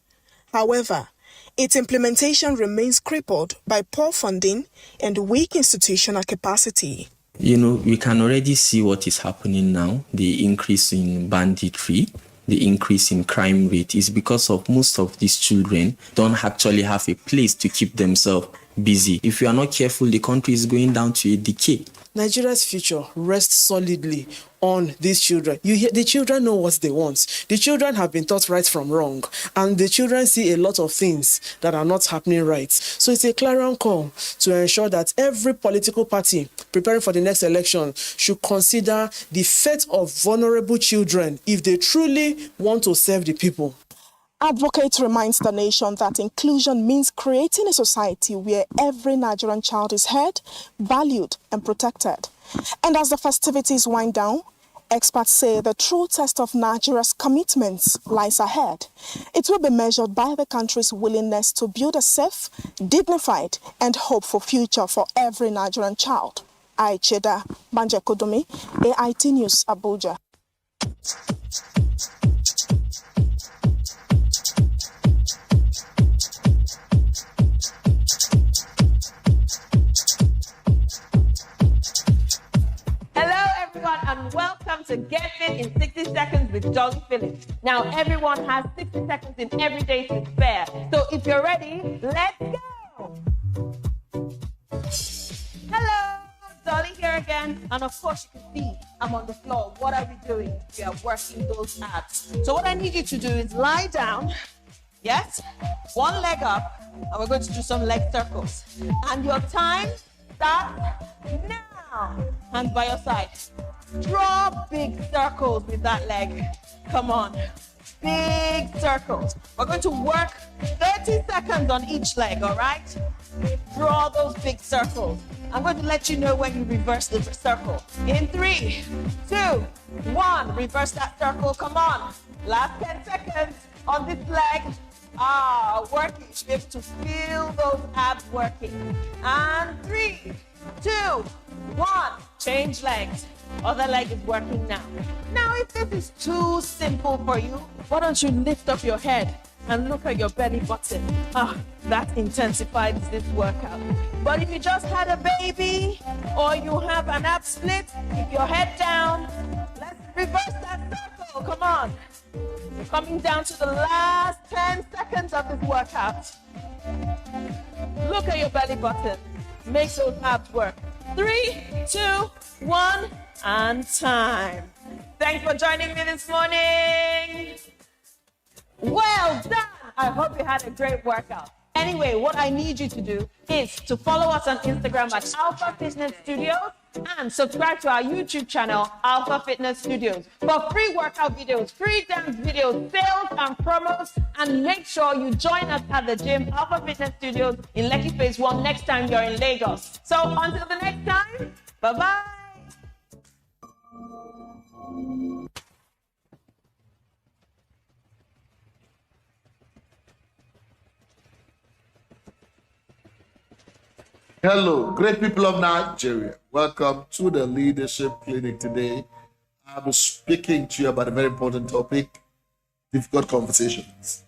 However, its implementation remains crippled by poor funding and weak institutional capacity. We can already see what is happening now. The increase in banditry, the increase in crime rate is because of most of these children don't actually have a place to keep themselves busy. If you are not careful, the country is going down to a decay. Nigeria's future rests solidly on these children. The children know what they want. The children have been taught right from wrong, and the children see a lot of things that are not happening right. So it's a clarion call to ensure that every political party preparing for the next election should consider the fate of vulnerable children if they truly want to serve the people. Advocate reminds the nation that inclusion means creating a society where every Nigerian child is heard, valued, and protected. And as the festivities wind down, experts say the true test of Nigeria's commitments lies ahead. It will be measured by the country's willingness to build a safe, dignified, and hopeful future for every Nigerian child. Aicheda Banjekodomi, AIT News, Abuja. with Jolly Phillips. Now, everyone has 60 seconds in every day to spare. So if you're ready, let's go. Hello, Dolly here again. And of course, you can see I'm on the floor. What are we doing? We are working those abs. So what I need you to do is lie down. Yes, one leg up, and we're going to do some leg circles. And your time starts now. Hands by your side. Draw big circles with that leg. Come on, big circles. We're going to work 30 seconds on each leg, all right? Draw those big circles. I'm going to let you know when you reverse the circle. In 3, 2, 1, reverse that circle, come on. Last 10 seconds on this leg. Working. You should be able to feel those abs working. And 3, 2, 1. Change legs. Other leg is working now. Now, if this is too simple for you, why don't you lift up your head and look at your belly button? That intensifies this workout. But if you just had a baby or you have an ab split, keep your head down. Let's reverse that circle. Come on. We're coming down to the last 10 seconds of this workout. Look at your belly button. Make those abs work. 3, 2, 1, and time. Thanks for joining me this morning. Well done. I hope you had a great workout. Anyway, what I need you to do is to follow us on Instagram at Alpha Fitness Studios and subscribe to our YouTube channel, Alpha Fitness Studios, for free workout videos, free dance videos, sales and promos, and make sure you join us at the gym, Alpha Fitness Studios in Lekki Phase 1 next time you're in Lagos. So until the next time, bye-bye. Hello, great people of Nigeria. Welcome to the Leadership Clinic today. I'm speaking to you about a very important topic, difficult conversations.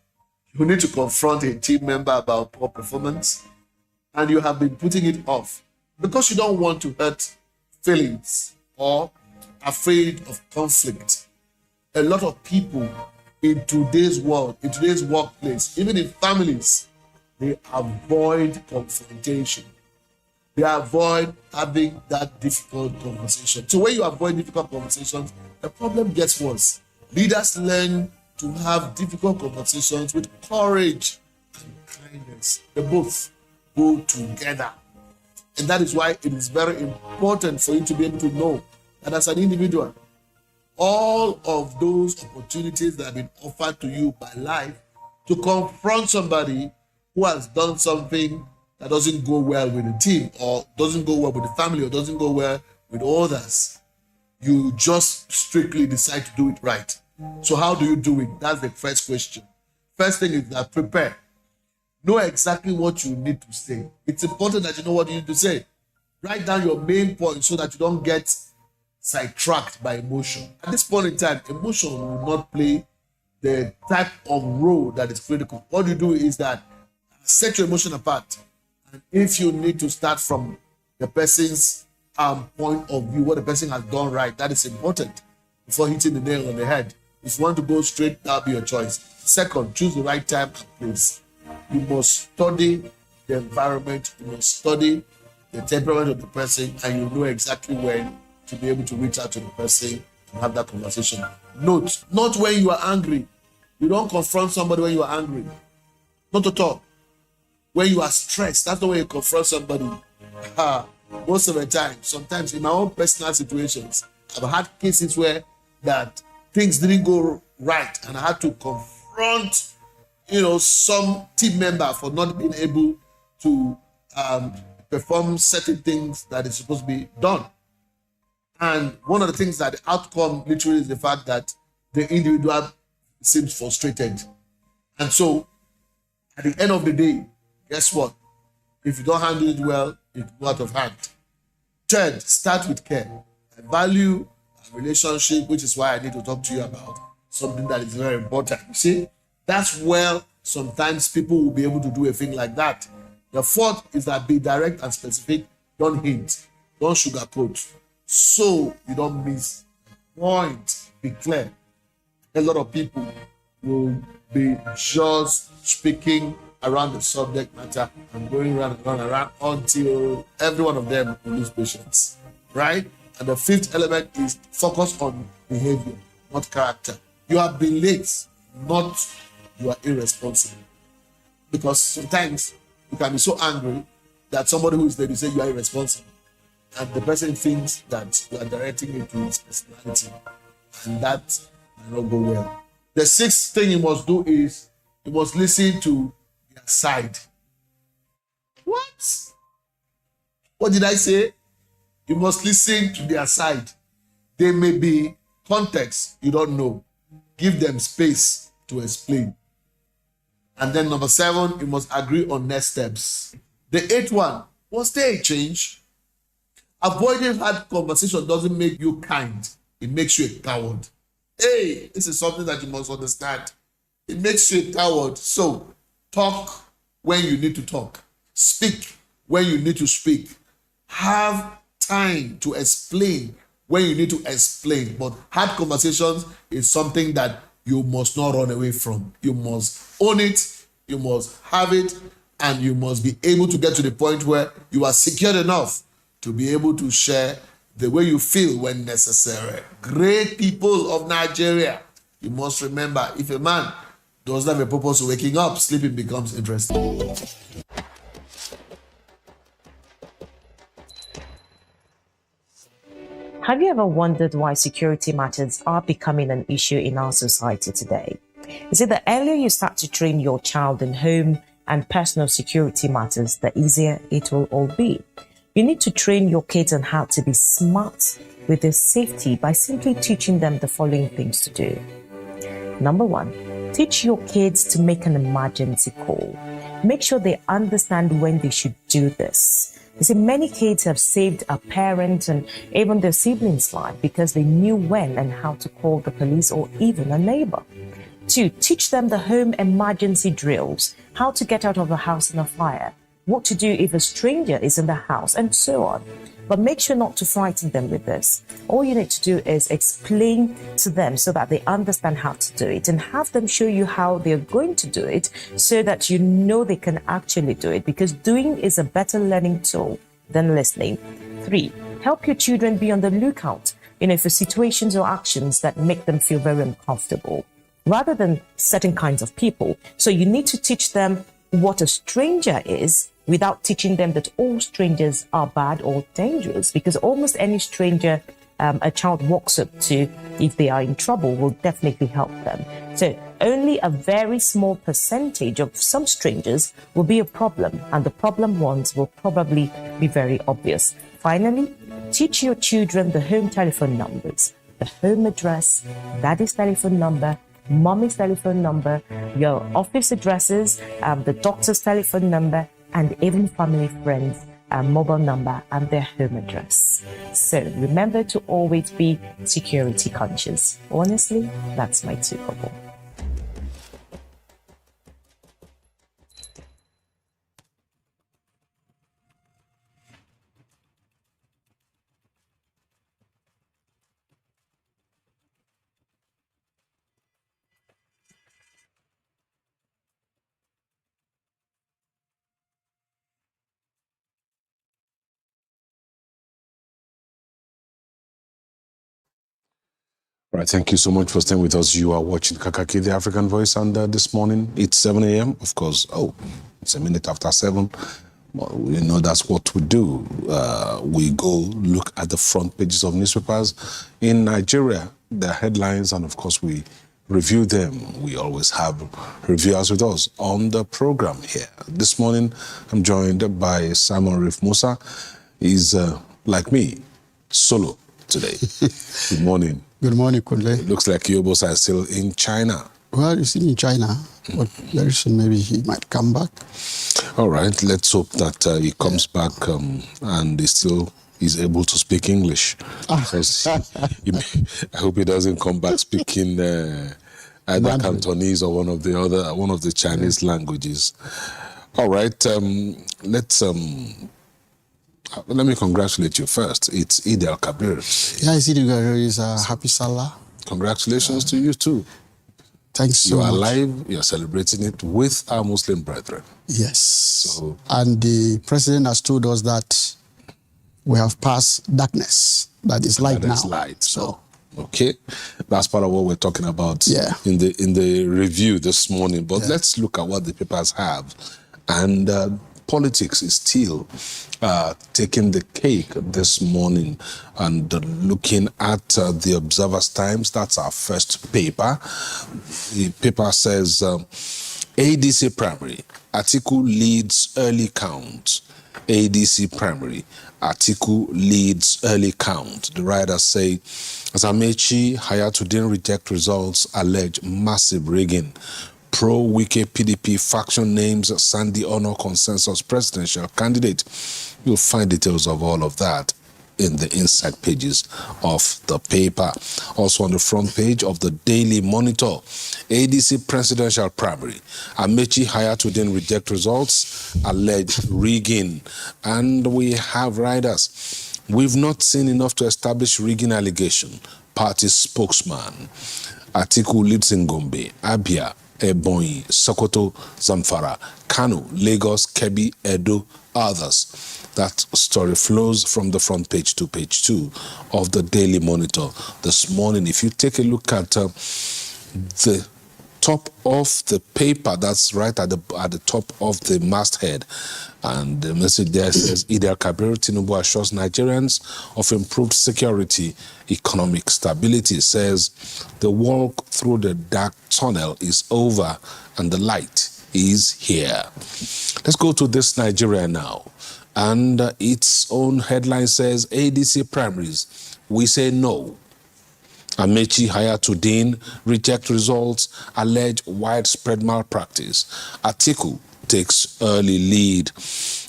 You need to confront a team member about poor performance, and you have been putting it off because you don't want to hurt feelings or afraid of conflict. A lot of people in today's world, in today's workplace, even in families, they avoid confrontation. They avoid having that difficult conversation. So when you avoid difficult conversations, the problem gets worse. Leaders learn to have difficult conversations with courage and kindness. They both go together. And that is why it is very important for you to be able to know that as an individual, all of those opportunities that have been offered to you by life to confront somebody who has done something that doesn't go well with the team or doesn't go well with the family or doesn't go well with others, you just strictly decide to do it right. So how do you do it? That's the first question. First thing is that prepare. Know exactly what you need to say. It's important that you know what you need to say. Write down your main points so that you don't get sidetracked by emotion. At this point in time, emotion will not play the type of role that is critical. What you do is that set your emotion apart. And if you need to start from the person's point of view, what the person has done right, that is important before hitting the nail on the head. If you want to go straight, that'll be your choice. Second, choose the right time and place. You must study the environment, you must study the temperament of the person, and you know exactly when to be able to reach out to the person and have that conversation. Note, not when you are angry. You don't confront somebody when you are angry. Not at all. When you are stressed, that's the way you confront somebody. Most of the time, sometimes in my own personal situations, I've had cases where that things didn't go right, and I had to confront, some team member for not being able to perform certain things that is supposed to be done. And one of the things that the outcome literally is the fact that the individual seems frustrated. And so, at the end of the day, guess what? If you don't handle it well, it will go out of hand. Third, start with care. I value a relationship, which is why I need to talk to you about something that is very important. You see, that's where sometimes people will be able to do a thing like that. The fourth is that be direct and specific. Don't hint. Don't sugarcoat. So you don't miss the point. Be clear. a lot of people will be just speaking around the subject matter and going round and round and round until every one of them will lose patience, right? And the fifth element is focus on behavior, not character. You have been late, not you are irresponsible. Because sometimes you can be so angry that somebody who is there, you say you are irresponsible. And the person thinks that you are directing it to his personality. And that will not go well. The sixth thing you must do is you must listen to their side. What? What did I say? You must listen to their side. There may be context you don't know. Give them space to explain. And then number 7, you must agree on next steps. The 8th one, was there a change? Avoiding hard conversation doesn't make you kind. It makes you a coward. Hey, this is something that you must understand. It makes you a coward. So, talk when you need to talk. Speak when you need to speak. Have time to explain when you need to explain. But hard conversations is something that you must not run away from. You must own it, you must have it, and you must be able to get to the point where you are secure enough to be able to share the way you feel when necessary. Great people of Nigeria, you must remember, if a man doesn't have a purpose of waking up, sleeping becomes interesting. Have you ever wondered why security matters are becoming an issue in our society today? Is it the earlier you start to train your child in home and personal security matters, the easier it will all be? You need to train your kids on how to be smart with their safety by simply teaching them the following things to do. Number 1, teach your kids to make an emergency call. Make sure they understand when they should do this. You see, many kids have saved a parent and even their siblings' life because they knew when and how to call the police or even a neighbor. 2, teach them the home emergency drills, how to get out of the house in a fire, what to do if a stranger is in the house, and so on. But make sure not to frighten them with this. All you need to do is explain to them so that they understand how to do it and have them show you how they're going to do it so that you know they can actually do it, because doing is a better learning tool than listening. 3, help your children be on the lookout, for situations or actions that make them feel very uncomfortable, rather than certain kinds of people. So you need to teach them what a stranger is without teaching them that all strangers are bad or dangerous, because almost any stranger a child walks up to, if they are in trouble, will definitely help them. So only a very small percentage of some strangers will be a problem, and the problem ones will probably be very obvious. Finally, teach your children the home telephone numbers, the home address, daddy's telephone number, mommy's telephone number, your office addresses, the doctor's telephone number, and even family friends' mobile number and their home address. So remember to always be security conscious. Honestly, that's my 2 kobo. Right, thank you so much for staying with us. You are watching Kakaaki, the African Voice, and this morning it's 7 a.m. Of course, it's a minute after 7. Well, that's what we do. We go look at the front pages of newspapers in Nigeria, the headlines, and of course we review them. We always have reviewers with us on the program here. This morning, I'm joined by Simon Reef Musa. He's, like me, solo today. Good morning. Good morning, Kunle. It looks like Yobos are still in China. Well, he's still in China, but very soon maybe he might come back. All right, let's hope that he comes back and he still is able to speak English. Because I hope he doesn't come back speaking either Cantonese or one of the Chinese languages. All right, let me congratulate you first. It's Eid al-Kabir. Yeah, it's Eid al-Kabir. It's a happy Salah. Congratulations to you too. Thanks so You are much. alive, you are celebrating it with our Muslim brethren. Yes. So, and the president has told us that we have passed darkness, that is light that now. is light. So, okay, that's part of what we're talking about Yeah. in the review this morning. But let's look at what the papers have. And politics is still taking the cake this morning. And looking at the Observer's Times, that's our first paper. The paper says ADC primary, Atiku leads early count. ADC primary, Atiku leads early count. The writers say, as Amechi Hayatuddin reject results, allege massive rigging. Pro-Wike PDP faction names Sandy Honor consensus presidential candidate. You'll find details of all of that in the inside pages of the paper. Also on the front page of the Daily Monitor, ADC presidential primary, Amechi Hayatuddin reject results, alleged rigging. And we have riders. We've not seen enough to establish rigging allegation. Party spokesman. Atiku leads in Gombe, Abia, Ebonyi, Sokoto, Zamfara, Kano, Lagos, Kebbi, Edo, others. That story flows from the front page to page 2 of the Daily Monitor this morning. If you take a look at the top of the paper, that's right at the top of the masthead, and the message there says, Idar Kabir Tinubu assures Nigerians of improved security, economic stability. It says the walk through the dark tunnel is over and the light is here. Let's go to this Nigeria now. And its own headline says, ADC primaries, we say no. Amechi Hayatuddin reject results, allege widespread malpractice. Atiku takes early lead.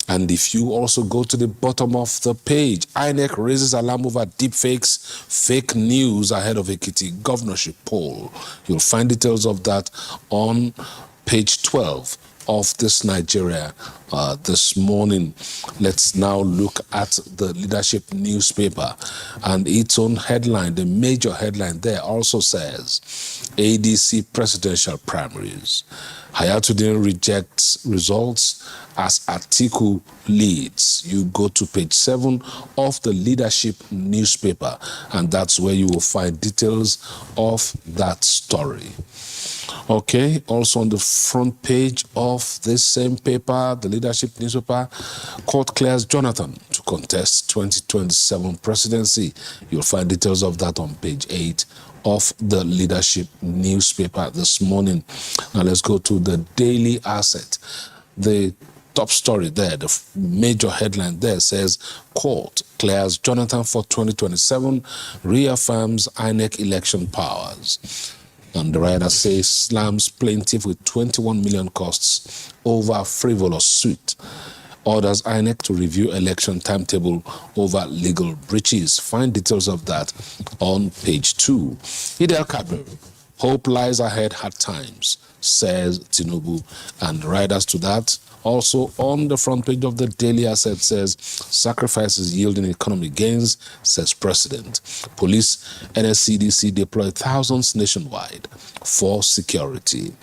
And if you also go to the bottom of the page, INEC raises alarm over deepfakes, fake news ahead of Ekiti governorship poll. You'll find details of that on page 12 of this Nigeria this morning. Let's now look at the Leadership newspaper and its own headline. The major headline there also says ADC presidential primaries. Hayatuddin rejects results as Atiku leads. You go to page 7 of the Leadership newspaper, and that's where you will find details of that story. Okay, also on the front page of this same paper, the Leadership newspaper, court clears Jonathan to contest 2027 presidency. You'll find details of that on page 8 of the Leadership newspaper this morning. Now let's go to the Daily Asset. The top story there, the major headline there says, court clears Jonathan for 2027, reaffirms INEC election powers. And the writer says, slams plaintiff with 21 million costs over frivolous suit. Orders INEC to review election timetable over legal breaches. Find details of that on page 2. Idar Kabir, hope lies ahead hard times, says Tinubu. And riders to that, also on the front page of the Daily Asset says, sacrifices yielding economic gains, says President. Police, NSCDC deploy thousands nationwide for security.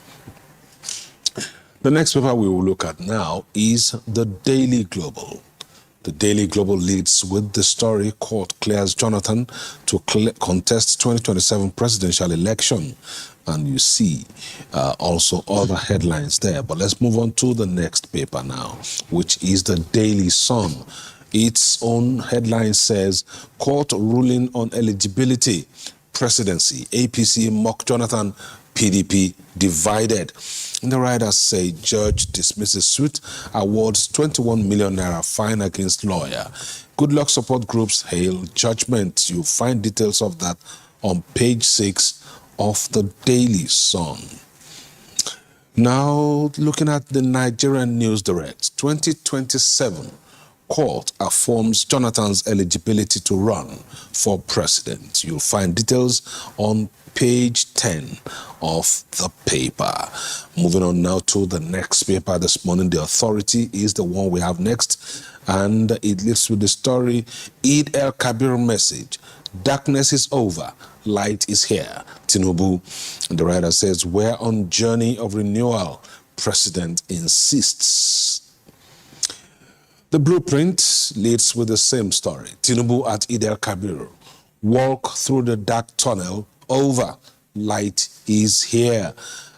The next paper we will look at now is the Daily Global. The Daily Global leads with the story, court clears Jonathan to contest 2027 presidential election. And you see also other headlines there. But let's move on to the next paper now, which is the Daily Sun. Its own headline says, court ruling on eligibility, presidency, APC mock Jonathan, PDP divided. And the writers say judge dismisses suit, awards 21 million naira fine against lawyer. Good luck support groups hail judgment. You'll find details of that on page 6 of the Daily Sun. Now, looking at the Nigerian News Direct, 2027, court affirms Jonathan's eligibility to run for president. You'll find details on page 10 of the paper. Moving on now to the next paper this morning. The Authority is the one we have next, and it leads with the story, Eid el-Kabir message, Darkness is over, light is here. Tinubu, and the writer says, we're on journey of renewal, president insists. The blueprint leads with the same story. Tinubu at Eid el-Kabir. Walk through the dark tunnel, over, light is here.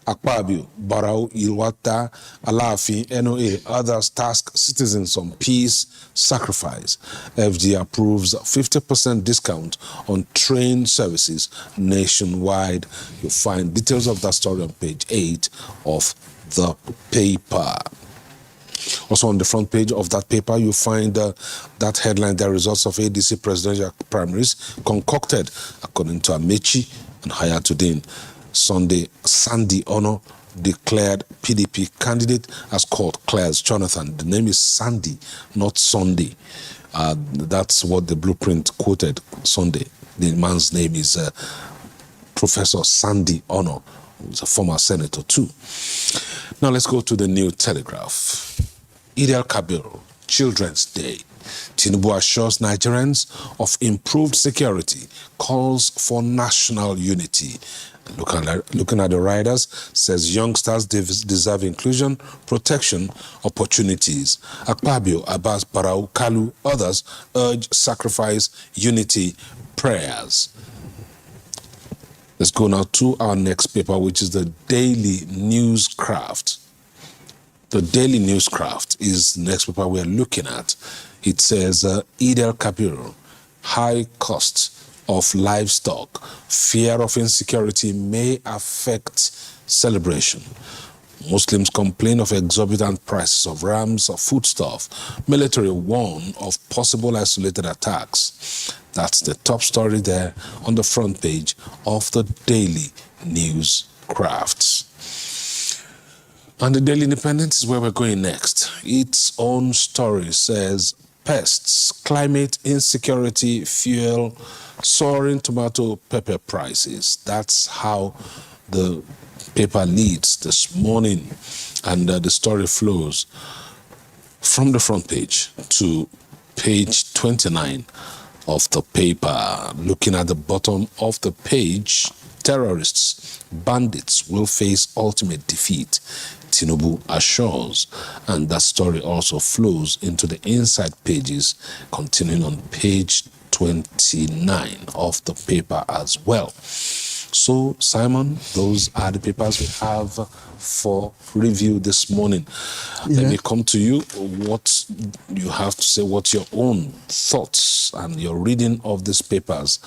Akpabio, Barau, Ilwata, Alafi, NOA, others task citizens on peace, sacrifice. FD approves 50% discount on train services nationwide. You'll find details of that story on page 8 of the paper. Also on the front page of that paper, you find that headline, the results of ADC presidential primaries concocted, according to Amechi and Hayatuddin. Sunday, Sandy Ono declared PDP candidate as called Claire's Jonathan. The name is Sandy, not Sunday. That's what the blueprint quoted, Sunday. The man's name is Professor Sandy Ono, who's a former senator too. Now let's go to the New Telegraph. Eid el-Kabir, Children's Day. Tinubu assures Nigerians of improved security, calls for national unity. Looking at the riders, says youngsters deserve inclusion, protection, opportunities. Akpabio, Abbas, Barau, Kalu, others urge sacrifice, unity, prayers. Let's go now to our next paper, which is the Daily Newscraft. The Daily Newscraft is the next paper we're looking at. It says, Eid el-Kabir, high cost of livestock, fear of insecurity may affect celebration. Muslims complain of exorbitant prices of rams or foodstuff. Military warn of possible isolated attacks. That's the top story there on the front page of the Daily Newscraft. And the Daily Independent is where we're going next. Its own story says, pests, climate insecurity, fuel, soaring tomato pepper prices. That's how the paper leads this morning. And the story flows from the front page to page 29 of the paper. Looking at the bottom of the page, terrorists, bandits will face ultimate defeat, Tinubu assures. And that story also flows into the inside pages, continuing on page 29 of the paper as well. So, Simon, those are the papers we have for review this morning. Yeah. Let me come to you. What you have to say, what your own thoughts and your reading of these papers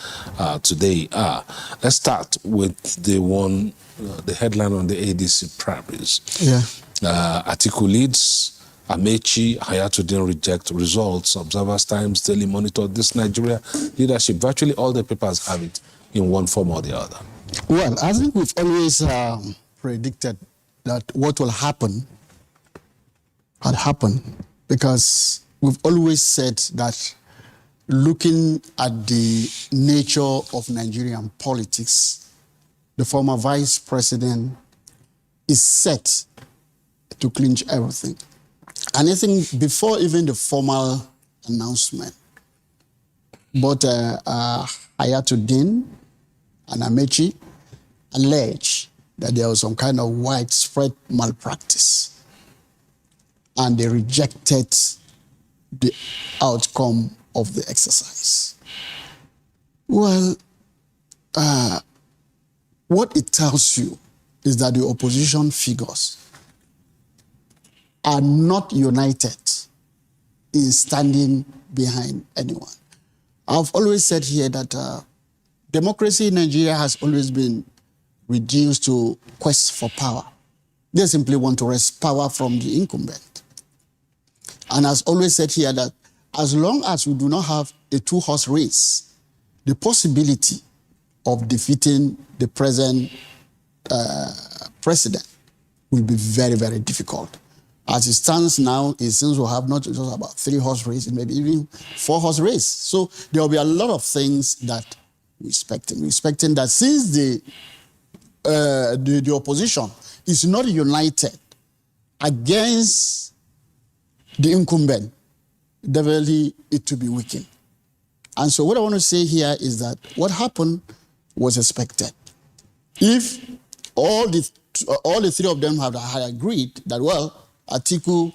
today are. Let's start with the one, the headline on the ADC primaries. Yeah. Article leads, Amechi, Hayatuddin reject results. Observers Times, Daily Monitor, this Nigeria leadership. Virtually all the papers have it in one form or the other. Well, I think we've always predicted that what will happen had happened, because we've always said that looking at the nature of Nigerian politics, the former vice president is set to clinch everything. And I think before even the formal announcement, both Hayatuddin and Amechi allege that there was some kind of widespread malpractice, and they rejected the outcome of the exercise. Well, what it tells you is that the opposition figures are not united in standing behind anyone. I've always said here that democracy in Nigeria has always been reduced to quest for power. They simply want to wrest power from the incumbent. And I've always said here that as long as we do not have a two-horse race, the possibility of defeating the present president will be very, very difficult. As it stands now, it seems we'll have not just about 3-horse race, maybe even 4-horse race. So there will be a lot of things that we're expecting. We're expecting that since the opposition is not united against the incumbent, definitely it to be weakened. And so what I want to say here is that what happened was expected. If all the three of them had agreed that, well, Atiku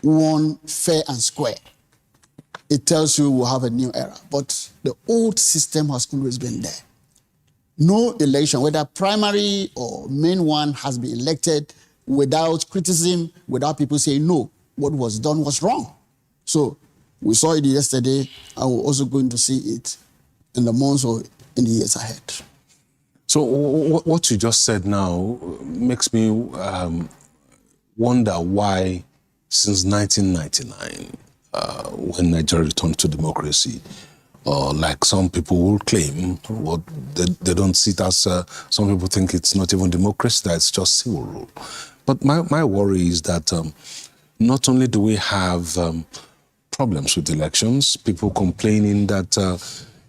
won fair and square, it tells you we'll have a new era. But the old system has always been there. No election, whether primary or main one, has been elected without criticism, without people saying, no, what was done was wrong. So we saw it yesterday, and we're also going to see it in the months or in the years ahead. So what you just said now makes me wonder why, since 1999, when Nigeria returned to democracy, like some people will claim, they don't see it as, some people think it's not even democracy, that it's just civil rule. But my worry is that not only do we have problems with elections, people complaining that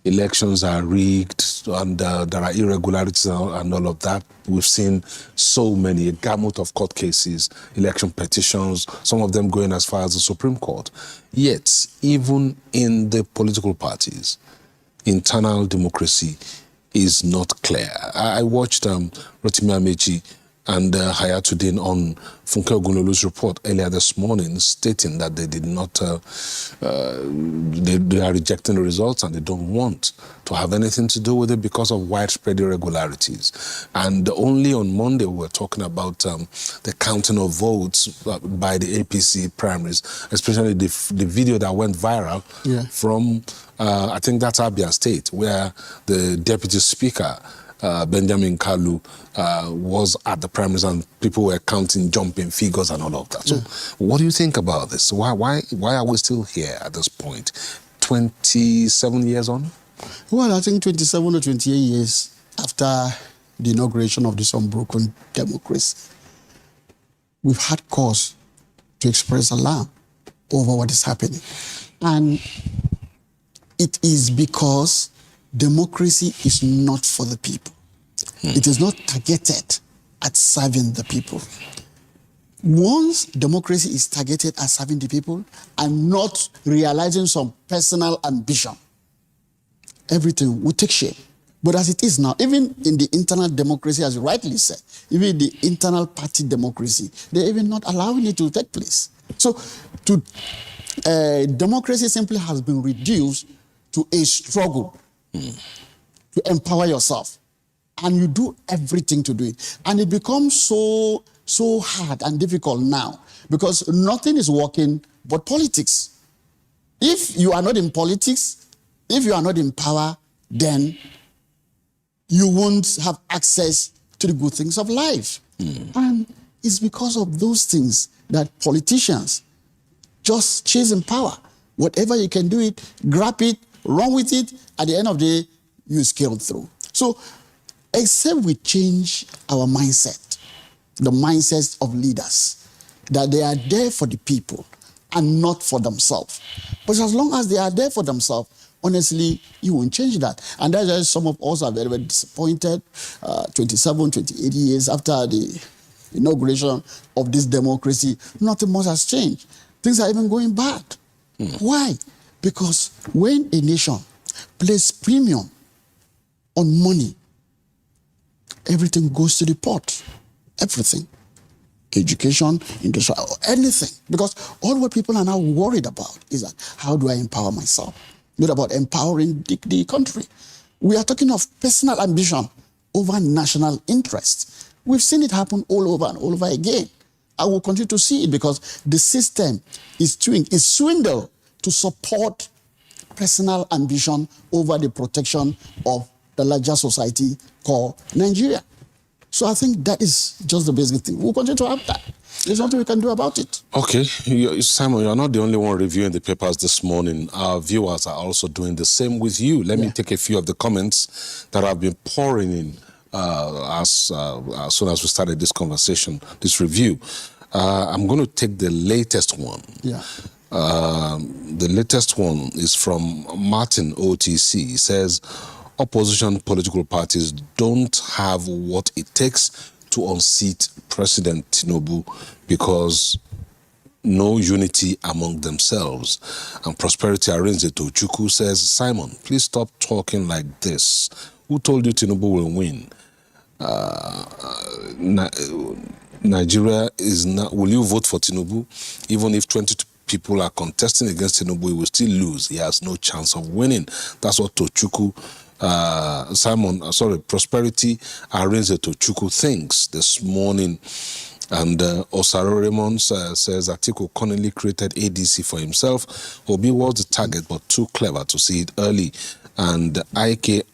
elections are rigged and there are irregularities and all of that. We've seen so many, a gamut of court cases, election petitions, some of them going as far as the Supreme Court. Yet, even in the political parties, internal democracy is not clear. I watched Rotimi Amechi and Hayatuddin on Funke Ogunlolu's report earlier this morning, stating that they did not, they are rejecting the results and they don't want to have anything to do with it because of widespread irregularities. And only on Monday we were talking about the counting of votes by the APC primaries, especially the video that went viral from, I think that's Abia State, where the deputy speaker, Benjamin Kalu, was at the primaries and people were counting jumping figures and all of that. So what do you think about this? Why are we still here at this point, 27 years on? Well, I think 27 or 28 years after the inauguration of this unbroken democracy, we've had cause to express alarm over what is happening. And it is because democracy is not for the people. It is not targeted at serving the people. Once democracy is targeted at serving the people and not realizing some personal ambition, everything will take shape. But as it is now, even in the internal democracy, as you rightly said, even the internal party democracy, they're even not allowing it to take place. So democracy simply has been reduced to a struggle to empower yourself. And you do everything to do it. And it becomes so hard and difficult now because nothing is working but politics. If you are not in politics, if you are not in power, then you won't have access to the good things of life. And it's because of those things that politicians just chasing power. Whatever you can do it, grab it, run with it, at the end of the day, you scale through. So, except we change our mindset, the mindsets of leaders, that they are there for the people and not for themselves. But as long as they are there for themselves, honestly, you won't change that. And that's why some of us are very, very disappointed, 27, 28 years after the inauguration of this democracy, nothing much has changed. Things are even going bad. Why? Because when a nation places premium on money, everything goes to the pot. Everything. Education, industry, anything. Because all what people are now worried about is that, how do I empower myself? Not about empowering the country. We are talking of personal ambition over national interest. We've seen it happen all over and all over again. I will continue to see it because the system is swindled to support personal ambition over the protection of the larger society called Nigeria. So I think that is just the basic thing. We'll continue to have that. There's nothing we can do about it. Okay, Simon, you're not the only one reviewing the papers this morning. Our viewers are also doing the same with you. Let me take a few of the comments that have been pouring in as soon as we started this conversation, this review. I'm going to take the latest one. The latest one is from Martin OTC. He says, opposition political parties don't have what it takes to unseat President Tinubu because no unity among themselves. And Prosperity Arinze Tochukwu says, Simon, please stop talking like this. Who told you Tinubu will win? Nigeria is not. Will you vote for Tinubu? Even if 22 people are contesting against Tinubu, he will still lose. He has no chance of winning. That's what Tochukwu, Prosperity Arinze Tochukwu thinks this morning. And Osaro Raymond says Atiku cunningly created ADC for himself. Obi was the target, but too clever to see it early. And Ike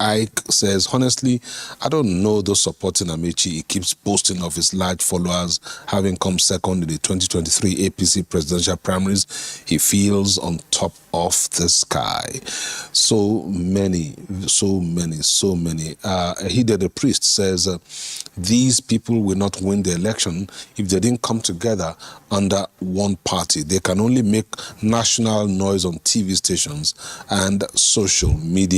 says, honestly, I don't know those supporting Amechi. He keeps boasting of his large followers, having come second in the 2023 APC presidential primaries. He feels on top of the sky. So many. Hide the priest says, these people will not win the election if they didn't come together under one party. They can only make national noise on TV stations and social media.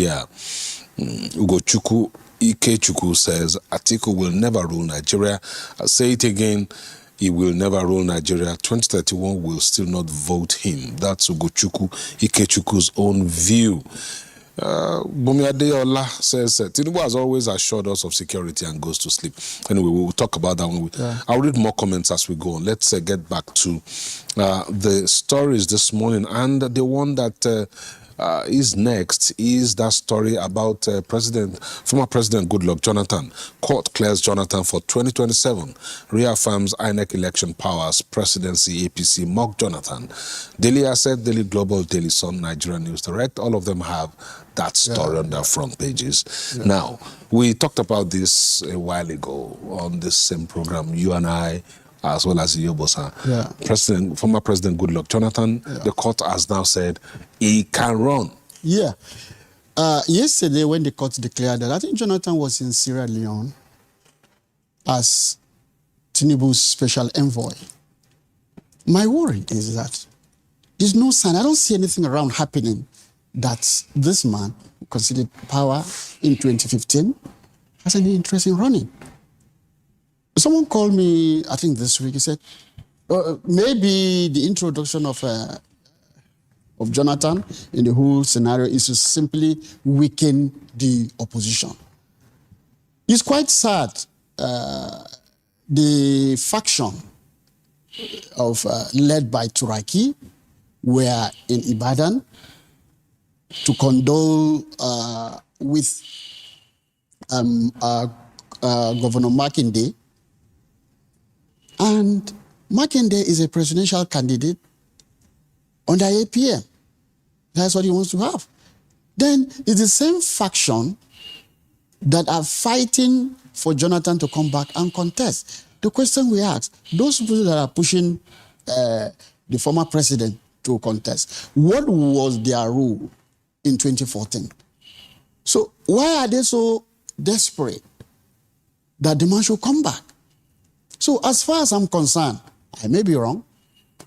Ugochukwu Ikechukwu says, Atiku will never rule Nigeria. I'll say it again, he will never rule Nigeria. 2031 will still not vote him. That's Ugochukwu Ikechukwu's own view. Bumi Adeola says, Tinubu has always assured us of security and goes to sleep. Anyway, we will talk about that when I'll read more comments as we go on. Let's get back to the stories this morning. And the one that is next is that story about former President Goodluck Jonathan. Court clears Jonathan for 2027, reaffirms INEC election powers, presidency, APC, mock Jonathan. Daily Asset, Daily Global, Daily Sun, Nigerian News Direct, all of them have that story on their front pages. Now, we talked about this a while ago on this same program, you and I, as well as Yobosa. Former President Goodluck Jonathan, the court has now said he can run. Yesterday, when the court declared that, I think Jonathan was in Sierra Leone as Tinubu's special envoy. My worry is that there's no sign, I don't see anything around happening that this man, who conceded power in 2015, has any interest in running. Someone called me, I think this week, he said, maybe the introduction of Jonathan in the whole scenario is to simply weaken the opposition. It's quite sad. The faction led by Turaki were in Ibadan to condole with Governor Makinde. And Makinde is a presidential candidate under APM. That's what he wants to have. Then it's the same faction that are fighting for Jonathan to come back and contest. The question we ask, those people that are pushing the former president to contest, what was their role in 2014? So why are they so desperate that the man should come back? So as far as I'm concerned, I may be wrong.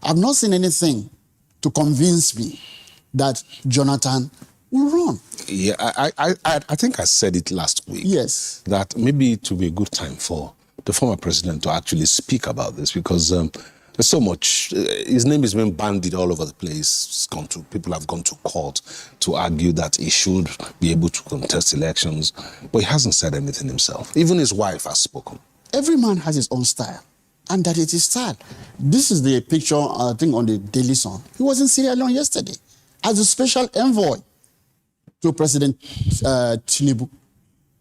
I've not seen anything to convince me that Jonathan will run. Yeah, I think I said it last week. Yes. That maybe it will be a good time for the former president to actually speak about this, because there's so much. His name is being bandied all over the place. People have gone to court to argue that he should be able to contest elections, but he hasn't said anything himself. Even his wife has spoken. Every man has his own style, and that it is sad. This is the picture, I think, on the Daily Sun. He was in Sierra Leone yesterday as a special envoy to President Tinubu.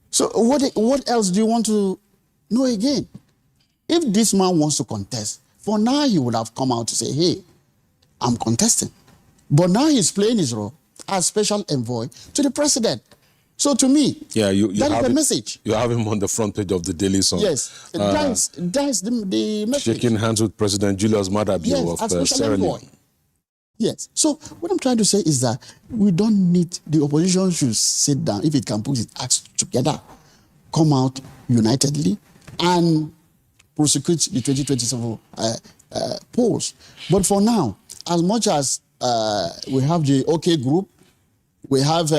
So what else do you want to know again? If this man wants to contest, for now he would have come out to say, hey, I'm contesting. But now he's playing his role as special envoy to the president. So to me, that is the message. You have him on the front page of the Daily Sun. Yes, that's the message. Shaking hands with President Julius Maada Bio of Sierra Leone. Yes. So what I'm trying to say is that we don't need, the opposition should sit down, if it can put its acts together, come out unitedly and prosecute the 2027 polls. But for now, as much as we have the OK group, we have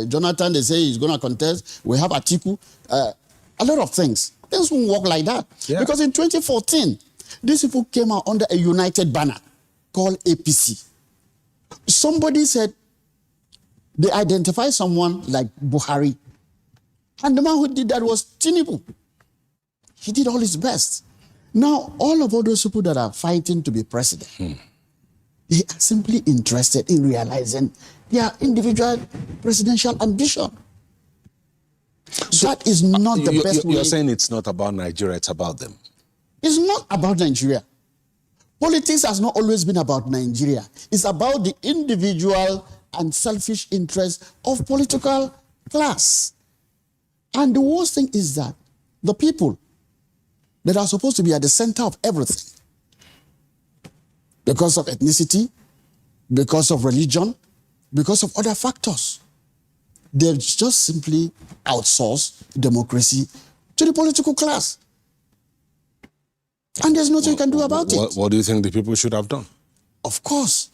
Jonathan, they say he's going to contest, we have Atiku, a lot of things. Things won't work like that. Yeah. Because in 2014, these people came out under a united banner. called APC. Somebody said they identify someone like Buhari. And the man who did that was Tinubu. He did all his best. Now, all those people that are fighting to be president, they are simply interested in realizing their individual presidential ambition. So that is not the best way. You're saying it's not about Nigeria, it's about them. It's not about Nigeria. Politics has not always been about Nigeria. It's about the individual and selfish interests of political class. And the worst thing is that the people that are supposed to be at the center of everything, because of ethnicity, because of religion, because of other factors, they've just simply outsourced democracy to the political class. And there's nothing you can do about it. What do you think the people should have done? Of course.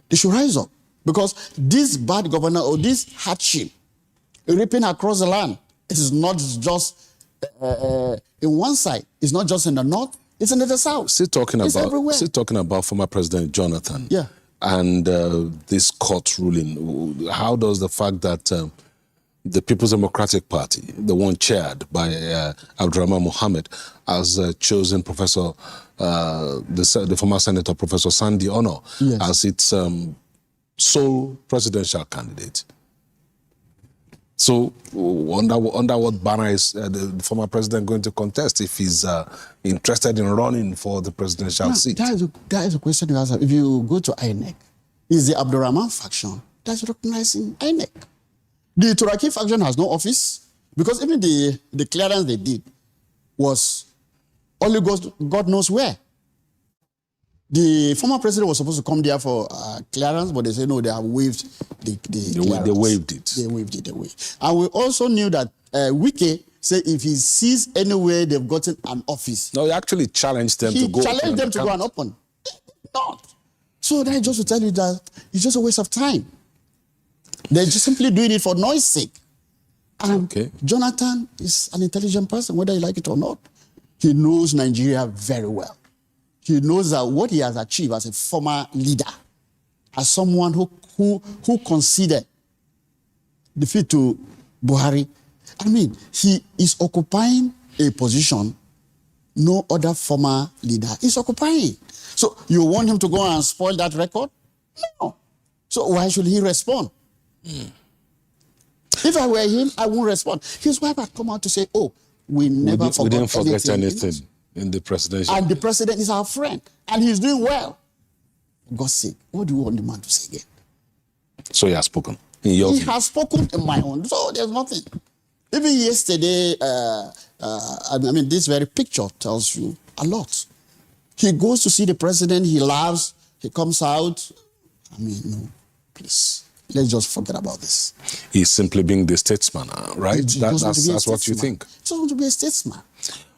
They should rise up. Because this bad governor or this hardship ripping across the land is not just in one side. It's not just in the north. It's in the south. Still talking about former President Jonathan. Yeah. And this court ruling. How does the fact that the People's Democratic Party, the one chaired by Abdurrahman Mohammed, has chosen Professor, the former Senator Professor Sandy Ono, as its sole presidential candidate? So, under what banner is the former president going to contest if he's interested in running for the presidential seat? That is a question you ask. If you go to INEC, is the Abdurrahman faction that's recognizing INEC? The Turaki faction has no office because even the clearance they did was only God knows where. The former president was supposed to come there for clearance, but they said no, they have waived the clearance. They waived it. They waived it. And we also knew that Wike said if he sees anywhere they've gotten an office. No, he actually challenged them to go. He challenged them to go and open. Not. So that just to tell you that it's just a waste of time. They're just simply doing it for noise sake. And Jonathan is an intelligent person, whether you like it or not. He knows Nigeria very well. He knows that what he has achieved as a former leader, as someone who conceded defeat to Buhari. I mean, he is occupying a position no other former leader is occupying. So you want him to go and spoil that record? No. So why should he respond? If I were him, I wouldn't respond. His wife had come out to say, oh, we didn't forget anything in the presidential. And the president is our friend. And he's doing well. For God's sake, what do you want the man to say again? So he has spoken. He has spoken in my own. So there's nothing. Even yesterday, this very picture tells you a lot. He goes to see the president, he laughs, he comes out. No, please. Let's just forget about this. He's simply being the statesman, right? That's what you think. He just wants to be a statesman.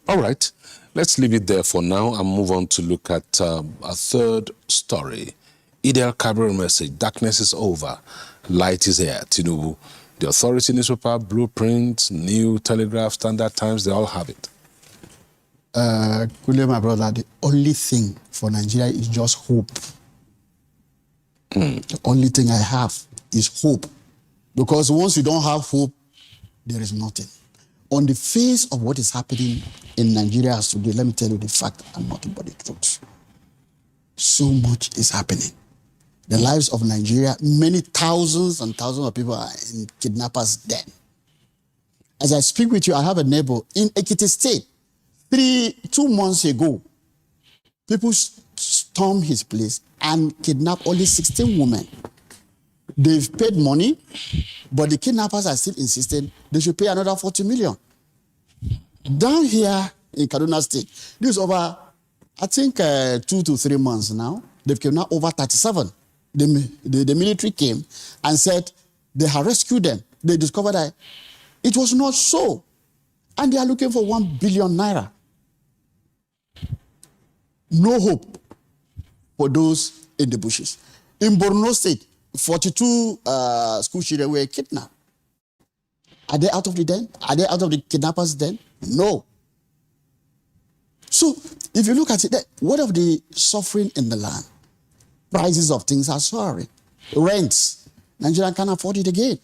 All right. Let's leave it there for now and move on to look at a third story. Eid al-Kabir message, darkness is over, light is here. Tinubu, the Authority newspaper, Blueprint, New Telegraph, Standard Times, they all have it. Kule, my brother, the only thing for Nigeria is just hope. The only thing I have is hope. Because once you don't have hope, there is nothing. On the face of what is happening in Nigeria as today, let me tell you the fact and nothing but the truth. So much is happening. The lives of Nigeria, many thousands and thousands of people are in kidnappers' den. As I speak with you, I have a neighbor in Ekiti State. 2 months ago, people stormed his place and kidnapped only 16 women. They've paid money, but the kidnappers are still insisting they should pay another 40 million. Down here in Kaduna State, this is over, I think, 2 to 3 months now. They've kidnapped over 37. The military came and said they have rescued them. They discovered that it was not so. And they are looking for 1 billion naira. No hope for those in the bushes. In Borno State, 42 school children were kidnapped. Are they out of the den? Are they out of the kidnappers' den? No. So, if you look at it, what of the suffering in the land? prices of things are soaring. Rents, Nigeria can't afford it again.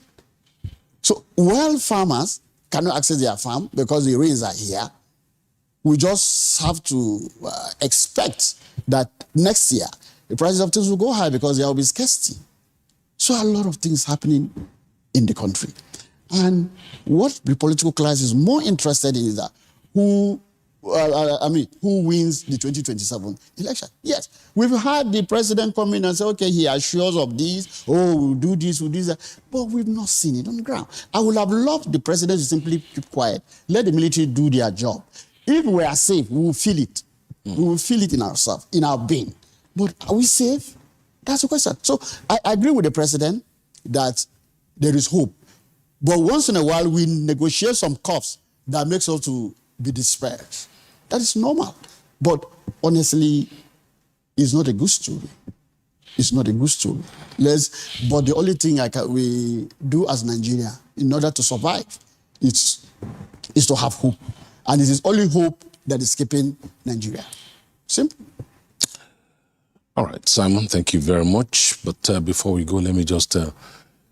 So while farmers cannot access their farm because the rains are here, we just have to expect that next year the prices of things will go high because there will be scarcity. So a lot of things happening in the country. And what the political class is more interested in is that who wins the 2027 election. Yes, we've had the president come in and say, okay, he assures of this, we'll do this, we'll do that, but we've not seen it on the ground. I would have loved the president to simply keep quiet, let the military do their job. If we are safe, we will feel it. We will feel it in ourselves, in our being. But are we safe? That's the question. So I agree with the president that there is hope. But once in a while, we negotiate some costs that makes us to be dispersed. That is normal. But honestly, it's not a good story. It's not a good story. But the only thing we do as Nigeria in order to survive is to have hope. And it is only hope that is keeping Nigeria. Simple. All right, Simon, thank you very much. But before we go, let me just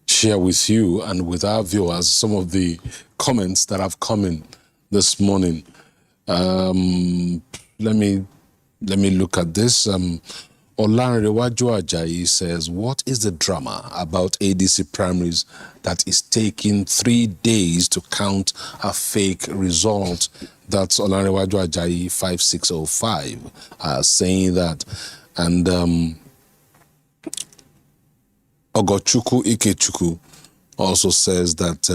share with you and with our viewers some of the comments that have come in this morning. Let me look at this. Olanrewaju Ajayi says, what is the drama about ADC primaries that is taking 3 days to count a fake result? That's Olanrewaju Ajayi 5605 saying that. And Ogochukwu Ikechukwu also says that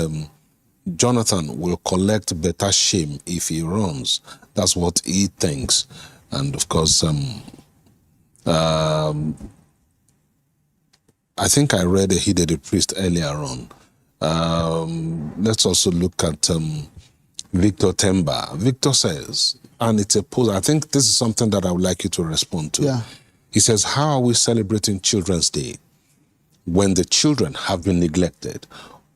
Jonathan will collect better shame if he runs. That's what he thinks. And of course, I think I read He Did a Priest earlier on. Let's also look at Victor Temba. Victor says, and it's a post, I think this is something that I would like you to respond to. Yeah. He says, how are we celebrating Children's Day when the children have been neglected?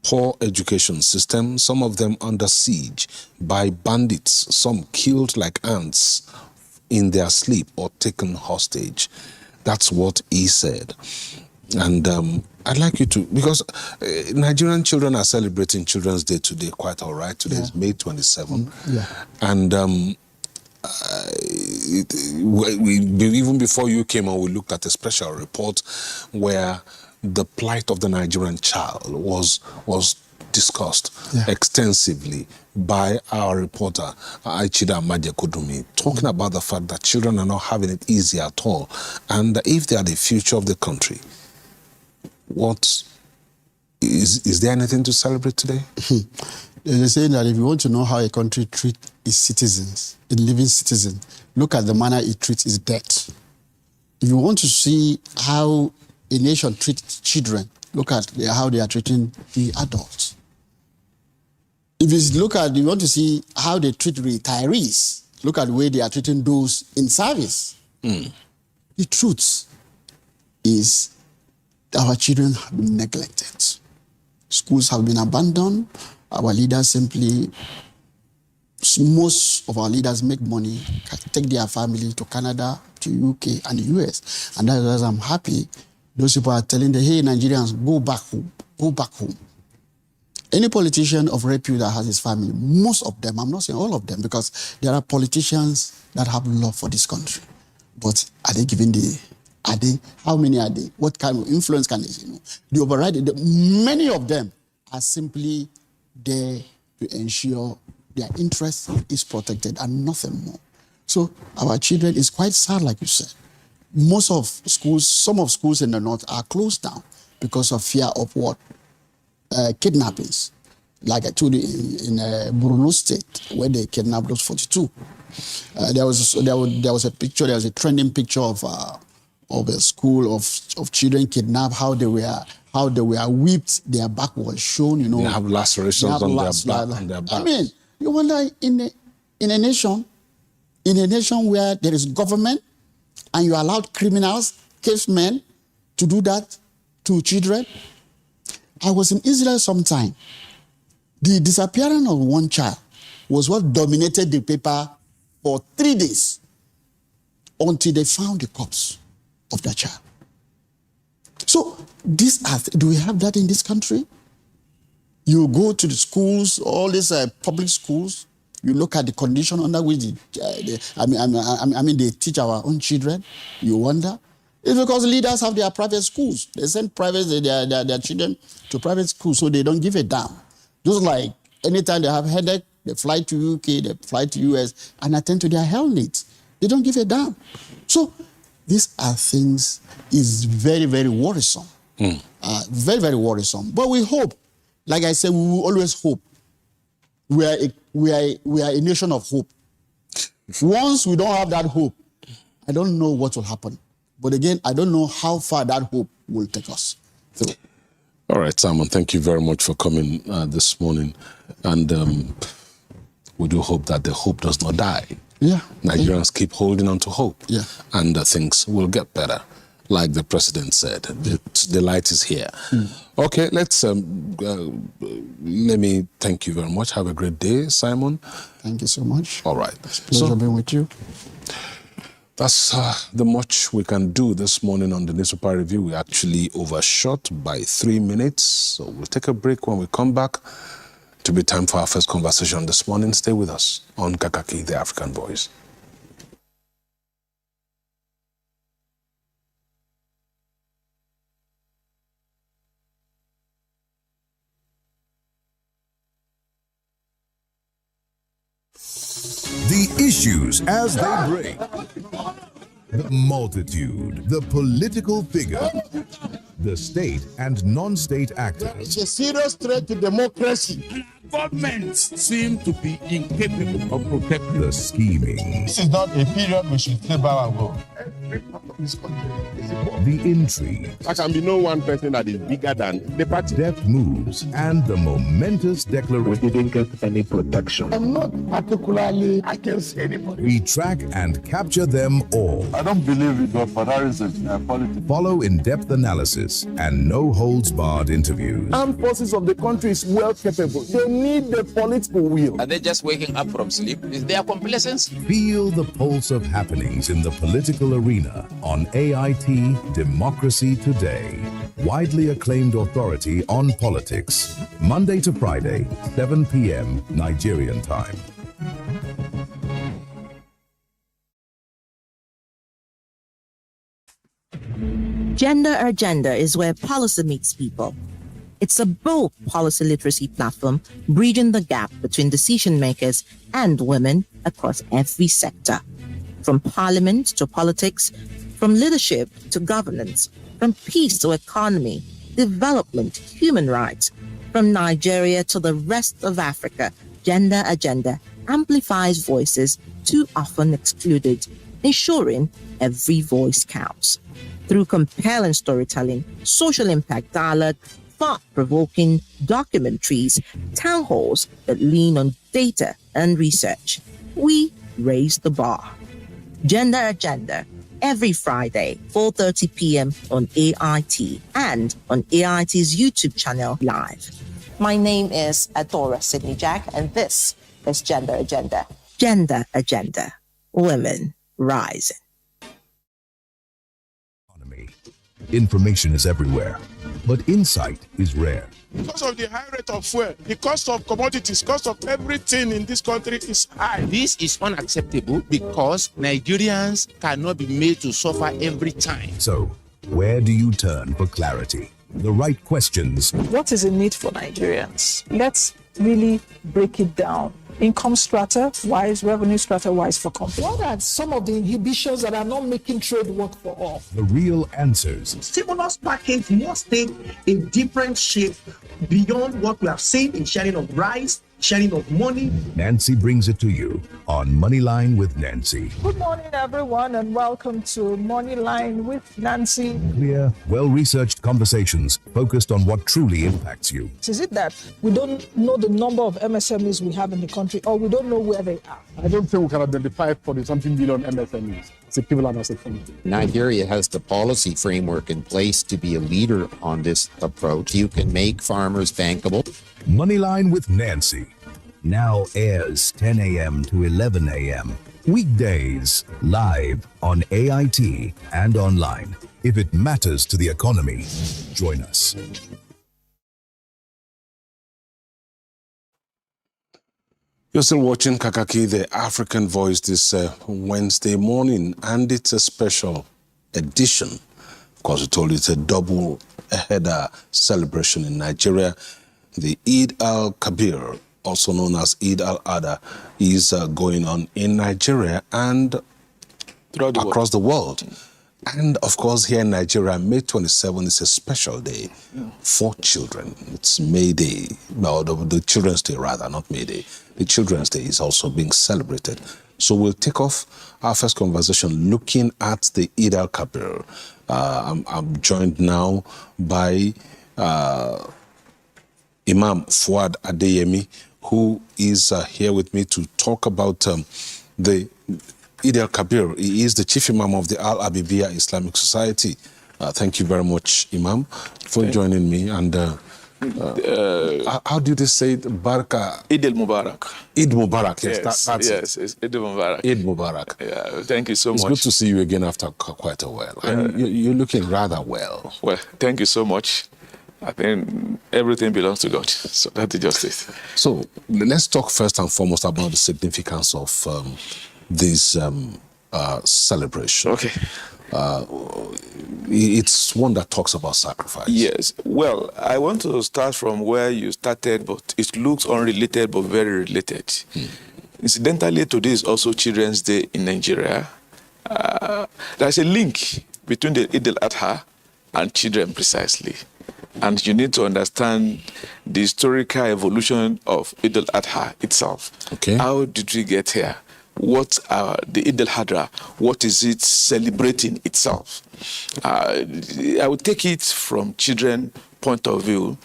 Poor education system, some of them under siege by bandits, some killed like ants in their sleep or taken hostage. That's what he said. And I'd like you to, because Nigerian children are celebrating Children's Day today quite all right. Today is May 27. Yeah. And even before you came on, we looked at a special report where the plight of the Nigerian child was discussed extensively by our reporter, Aichida Madia talking about the fact that children are not having it easy at all. And if they are the future of the country, what is there anything to celebrate today? They're saying that if you want to know how a country treats its citizens, its living citizen, look at the manner it treats its debt. If you want to see how a nation treats children, look at how they are treating the adults. If you want to see how they treat retirees, look at the way they are treating those in service. The truth is our children have been neglected. Schools have been abandoned. Our leaders most of our leaders make money, take their family to Canada, to UK and the US. And that's why I'm happy. Those people are telling them, hey, Nigerians, go back home, go back home. Any politician of repute that has his family, most of them, I'm not saying all of them, because there are politicians that have love for this country. But are they giving how many are they? What kind of influence can they, the overriding, many of them are simply there to ensure their interest is protected and nothing more. So our children is quite sad, like you said. Most of schools, some of schools in the north are closed down because of fear of what? Kidnappings. Like I told you in Borno State, where they kidnapped those 42. There was a picture, there was a trending picture of a school of children kidnapped, how they were whipped, their back was shown, They have lacerations on their back. I mean, you wonder in a nation where there is government and you allowed criminals, cavemen to do that to children. I was in Israel sometime. The disappearance of one child was what dominated the paper for 3 days until they found the corpse of that child. So do we have that in this country? You go to the schools, all these public schools, you look at the condition under which they teach our own children, you wonder. It's because leaders have their private schools. They send their children to private schools so they don't give a damn. Just like anytime they have headache, they fly to UK, they fly to US and attend to their health needs. They don't give a damn. So these are things is very, very worrisome. Very, very worrisome. But we hope, like I said, we will always hope. We are a nation of hope. Once we don't have that hope, I don't know what will happen. But again, I don't know how far that hope will take us through. All right, Simon, thank you very much for coming this morning. And we do hope that the hope does not die. Yeah. Nigerians keep holding on to hope. Yeah. And things will get better. Like the president said, the light is here. Okay, let's let me thank you very much. Have a great day, Simon. Thank you so much. All right. It's a pleasure being with you. That's the much we can do this morning on the Newspaper Review. We actually overshot by 3 minutes. So we'll take a break. When we come back, to be time for our first conversation this morning. Stay with us on Kakaaki, the African Voice. The issues as they break, the multitude, the political figure, the state and non-state actors. It's a serious threat to democracy. Governments seem to be incapable of protecting the scheming. This is not a period we should stay by and go. The intrigue. There can be no one person that is bigger than the party. Deft moves and the momentous declaration. We didn't get any protection. I'm not particularly against anybody. We track and capture them all. I don't believe in godfatherism politics. Follow in-depth analysis and no-holds-barred interviews. Armed forces of the country is well capable. They need the political will. Are they just waking up from sleep? Is there complacency? Feel the pulse of happenings in the political arena on AIT Democracy Today. Widely acclaimed authority on politics. Monday to Friday, 7 p.m. Nigerian time. Gender Agenda is where policy meets people. It's a bold policy literacy platform bridging the gap between decision makers and women across every sector. From parliament to politics, from leadership to governance, from peace to economy, development, human rights, from Nigeria to the rest of Africa, Gender Agenda amplifies voices too often excluded, ensuring every voice counts. Through compelling storytelling, social impact dialogue, thought-provoking documentaries, town halls that lean on data and research, we raise the bar. Gender Agenda, every Friday, 4:30 p.m. on AIT and on AIT's YouTube channel live. My name is Adora Sidney Jack, and this is Gender Agenda. Gender Agenda. Women rising. Information is everywhere, but insight is rare. Because of the high rate of fuel, the cost of commodities, cost of everything in this country is high. This is unacceptable because Nigerians cannot be made to suffer every time. So, where do you turn for clarity? The right questions. What is in need for Nigerians? Let's really break it down. Income strata wise, revenue strata wise for companies. What are some of the inhibitions that are not making trade work for all? The real answers. Stimulus package must take a different shape beyond what we have seen in sharing of rice, sharing of money. Nancy brings it to you on Moneyline with Nancy. Good morning, everyone, and welcome to Moneyline with Nancy. Clear, well-researched conversations focused on what truly impacts you. Is it that we don't know the number of MSMEs we have in the country, or we don't know where they are? I don't think we can identify 40-something billion MSMEs. It's equivalent as a country. Nigeria has the policy framework in place to be a leader on this approach. You can make farmers bankable. Moneyline with Nancy now airs 10 a.m. to 11 a.m. Weekdays live on AIT and online. If it matters to the economy, join us. You're still watching Kakaaki, the African Voice, this Wednesday morning, and it's a special edition. Of course, we told you it's a double-header celebration in Nigeria. The Eid al-Kabir, also known as Eid al-Adha, is going on in Nigeria and across the world. And of course, here in Nigeria, May 27 is a special day for children. It's May Day, well, the Children's Day rather, not May Day. The Children's Day is also being celebrated. So we'll take off our first conversation looking at the Eid al-Kabir. I'm joined now by Imam Fuad Adeyemi, who is here with me to talk about the Eid al-Kabir. He is the chief imam of the Al-Abibiyya Islamic Society. Thank you very much, Imam, for joining me. And how do you say it? Baraka? Eid al-Mubarak. Eid Mubarak, yes, that's yes, it's Eid al-Mubarak. Eid Mubarak. Yeah, thank you so much. It's good to see you again after quite a while. And you're looking rather well. Well, thank you so much. I think everything belongs to God. So that's just it. So let's talk first and foremost about the significance of this celebration. Okay. It's one that talks about sacrifice. Yes. Well, I want to start from where you started, but it looks unrelated but very related. Incidentally, today is also Children's Day in Nigeria. There's a link between the Eid al-Adha and children precisely. And you need to understand the historical evolution of Eid al-Adha itself. Okay. How did we get here? What are the Eid al-Adha? What is it celebrating itself? I will take it from children point of view.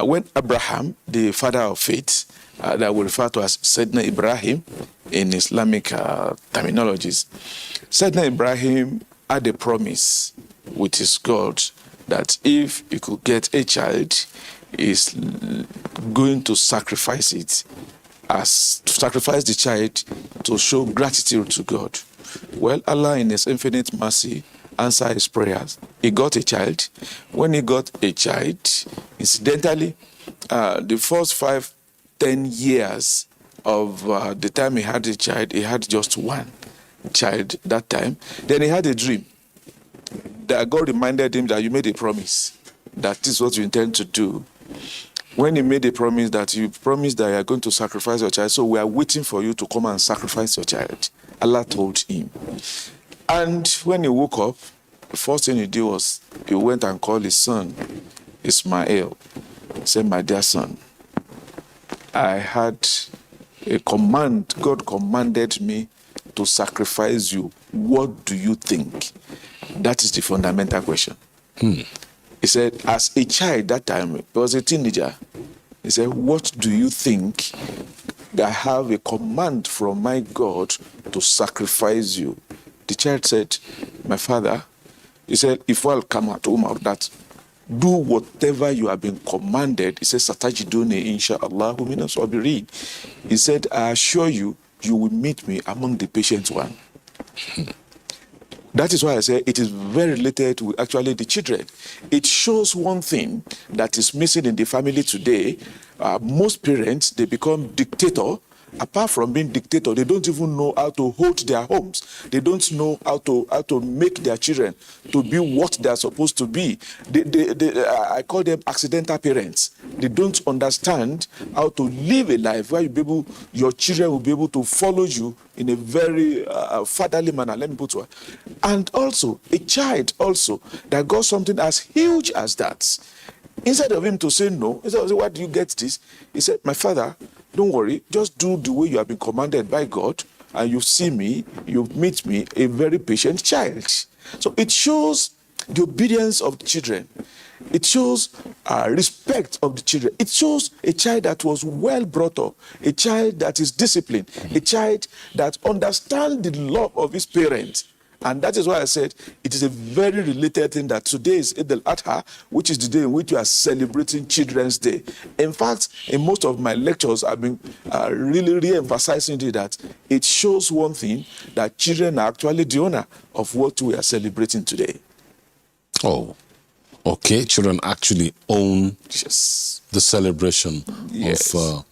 When Abraham, the father of faith, that we refer to as Sayyidina Ibrahim in Islamic terminologies, Sayyidina Ibrahim had a promise with his God that if he could get a child, he's going to sacrifice it, to sacrifice the child to show gratitude to God. Well, Allah in His infinite mercy answered his prayers. He got a child. When he got a child, incidentally, the first 5-10 years of the time he had a child, he had just one child that time. Then he had a dream that God reminded him that you made a promise, that this is what you intend to do. When he made a promise that you promised that you are going to sacrifice your child, so we are waiting for you to come and sacrifice your child. Allah told him. And when he woke up, the first thing he did was he went and called his son, Ismail. He said, my dear son, I had a command. God commanded me to sacrifice you. What do you think? That is the fundamental question. He said, as a child that time, he was a teenager. He said, what do you think? I have a command from my God to sacrifice you. The child said, my father, he said, if I'll come at home out that, do whatever you have been commanded. He said, Satajiduni insha'Allah minas sabirin. He said, I assure you, you will meet me among the patient one. That is why I say it is very related with actually the children. It shows one thing that is missing in the family today. Most parents, they become dictator. Apart from being dictator, they don't even know how to hold their homes. They don't know how to make their children to be what they are supposed to be. I call them accidental parents. They don't understand how to live a life where your children will be able to follow you in a very fatherly manner. Let me put it. And also, a child also that got something as huge as that. Instead of him to say no, instead of saying, why do you get this? He said, my father, don't worry, just do the way you have been commanded by God, and you see me, you meet me, a very patient child. So it shows the obedience of the children. It shows respect of the children. It shows a child that was well brought up, a child that is disciplined, a child that understands the love of his parents. And that is why I said it is a very related thing that today is Eid al-Adha, which is the day in which we are celebrating Children's Day. In fact, in most of my lectures, I've been really re-emphasizing that it shows one thing, that children are actually the owner of what we are celebrating today. Oh, okay. Children actually own the celebration of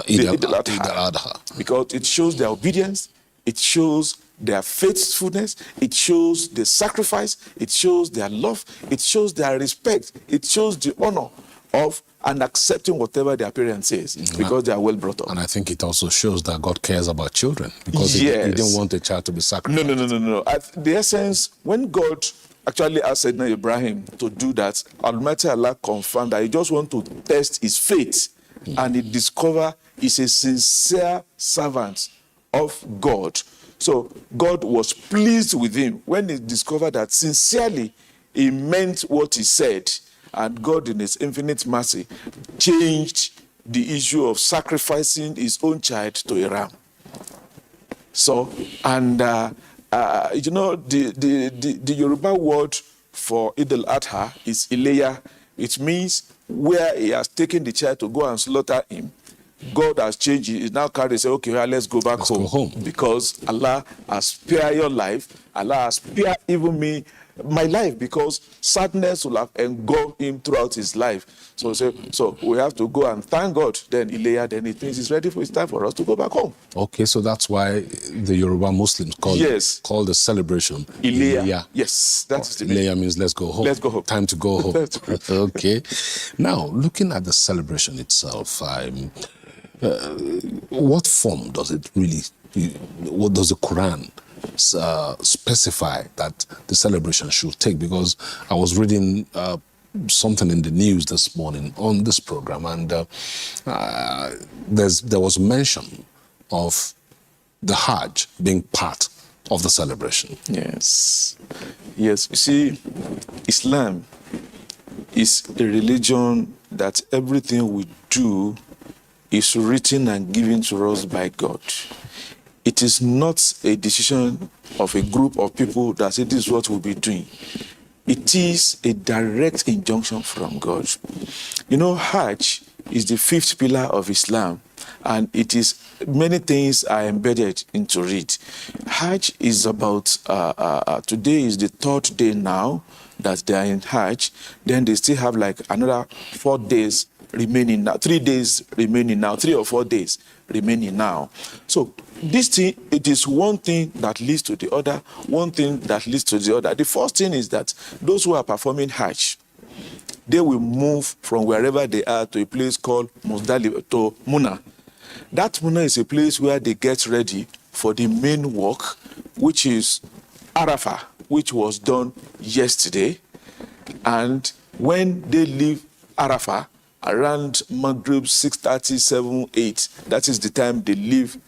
Eid al-Adha. Because it shows their obedience, it shows their faithfulness, it shows the sacrifice, it shows their love, it shows their respect, it shows the honor of and accepting whatever their parents says because they are well brought up. And I think it also shows that God cares about children because he didn't want a child to be sacrificed. No. The essence, when God actually asked Sayyidina Ibrahim to do that, Almighty Allah confirmed that he just want to test his faith, and he discovered he's a sincere servant of God. So God was pleased with him when he discovered that sincerely he meant what he said, and God in his infinite mercy changed the issue of sacrificing his own child to a ram. So, and you know, the Yoruba word for Eid al-Adha is Ileya. It means where he has taken the child to go and slaughter him. God has changed it. He now carries say, okay, well, let's go back home. Because Allah has spared your life. Allah has spared even me, my life, because sadness will have engulfed him throughout his life. So we have to go and thank God. Then Ileya, then it means it's ready for it's time for us to go back home. Okay, so that's why the Yoruba Muslims call the celebration Ileya. Yes, that's the Ileya means let's go home. Let's go home. Time to go home. Okay. Now, looking at the celebration itself, what form does it really? What does the Quran specify that the celebration should take? Because I was reading something in the news this morning on this program, and there was mention of the Hajj being part of the celebration. Yes. You see, Islam is a religion that everything we do is written and given to us by God. It is not a decision of a group of people that say this is what we'll be doing. It is a direct injunction from God. You know, Hajj is the fifth pillar of Islam, and it is many things are embedded into it. Hajj is about, today is the third day now that they are in Hajj. Then they still have like another 4 days remaining now, 3 days remaining now, 3 or 4 days remaining now. So this thing, it is one thing that leads to the other, one thing that leads to the other. The first thing is that those who are performing Hajj, they will move from wherever they are to a place called Muzdalifah, to Muna. That Muna is a place where they get ready for the main work, which is Arafah, which was done yesterday. And when they leave Arafah, around Maghrib 6:30, 7, 8, that is the time they leave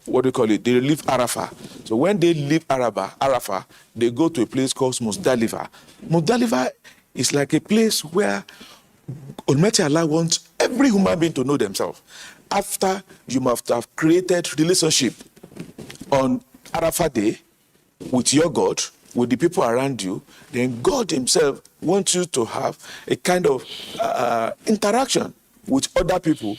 what do you call it? They leave Arafah. So when they leave Arafah, they go to a place called Muzdalifah. Muzdalifah is like a place where Almighty Allah wants every human being to know themselves. After you must have created relationship on Arafah day with your God, with the people around you, then God himself wants you to have a kind of interaction with other people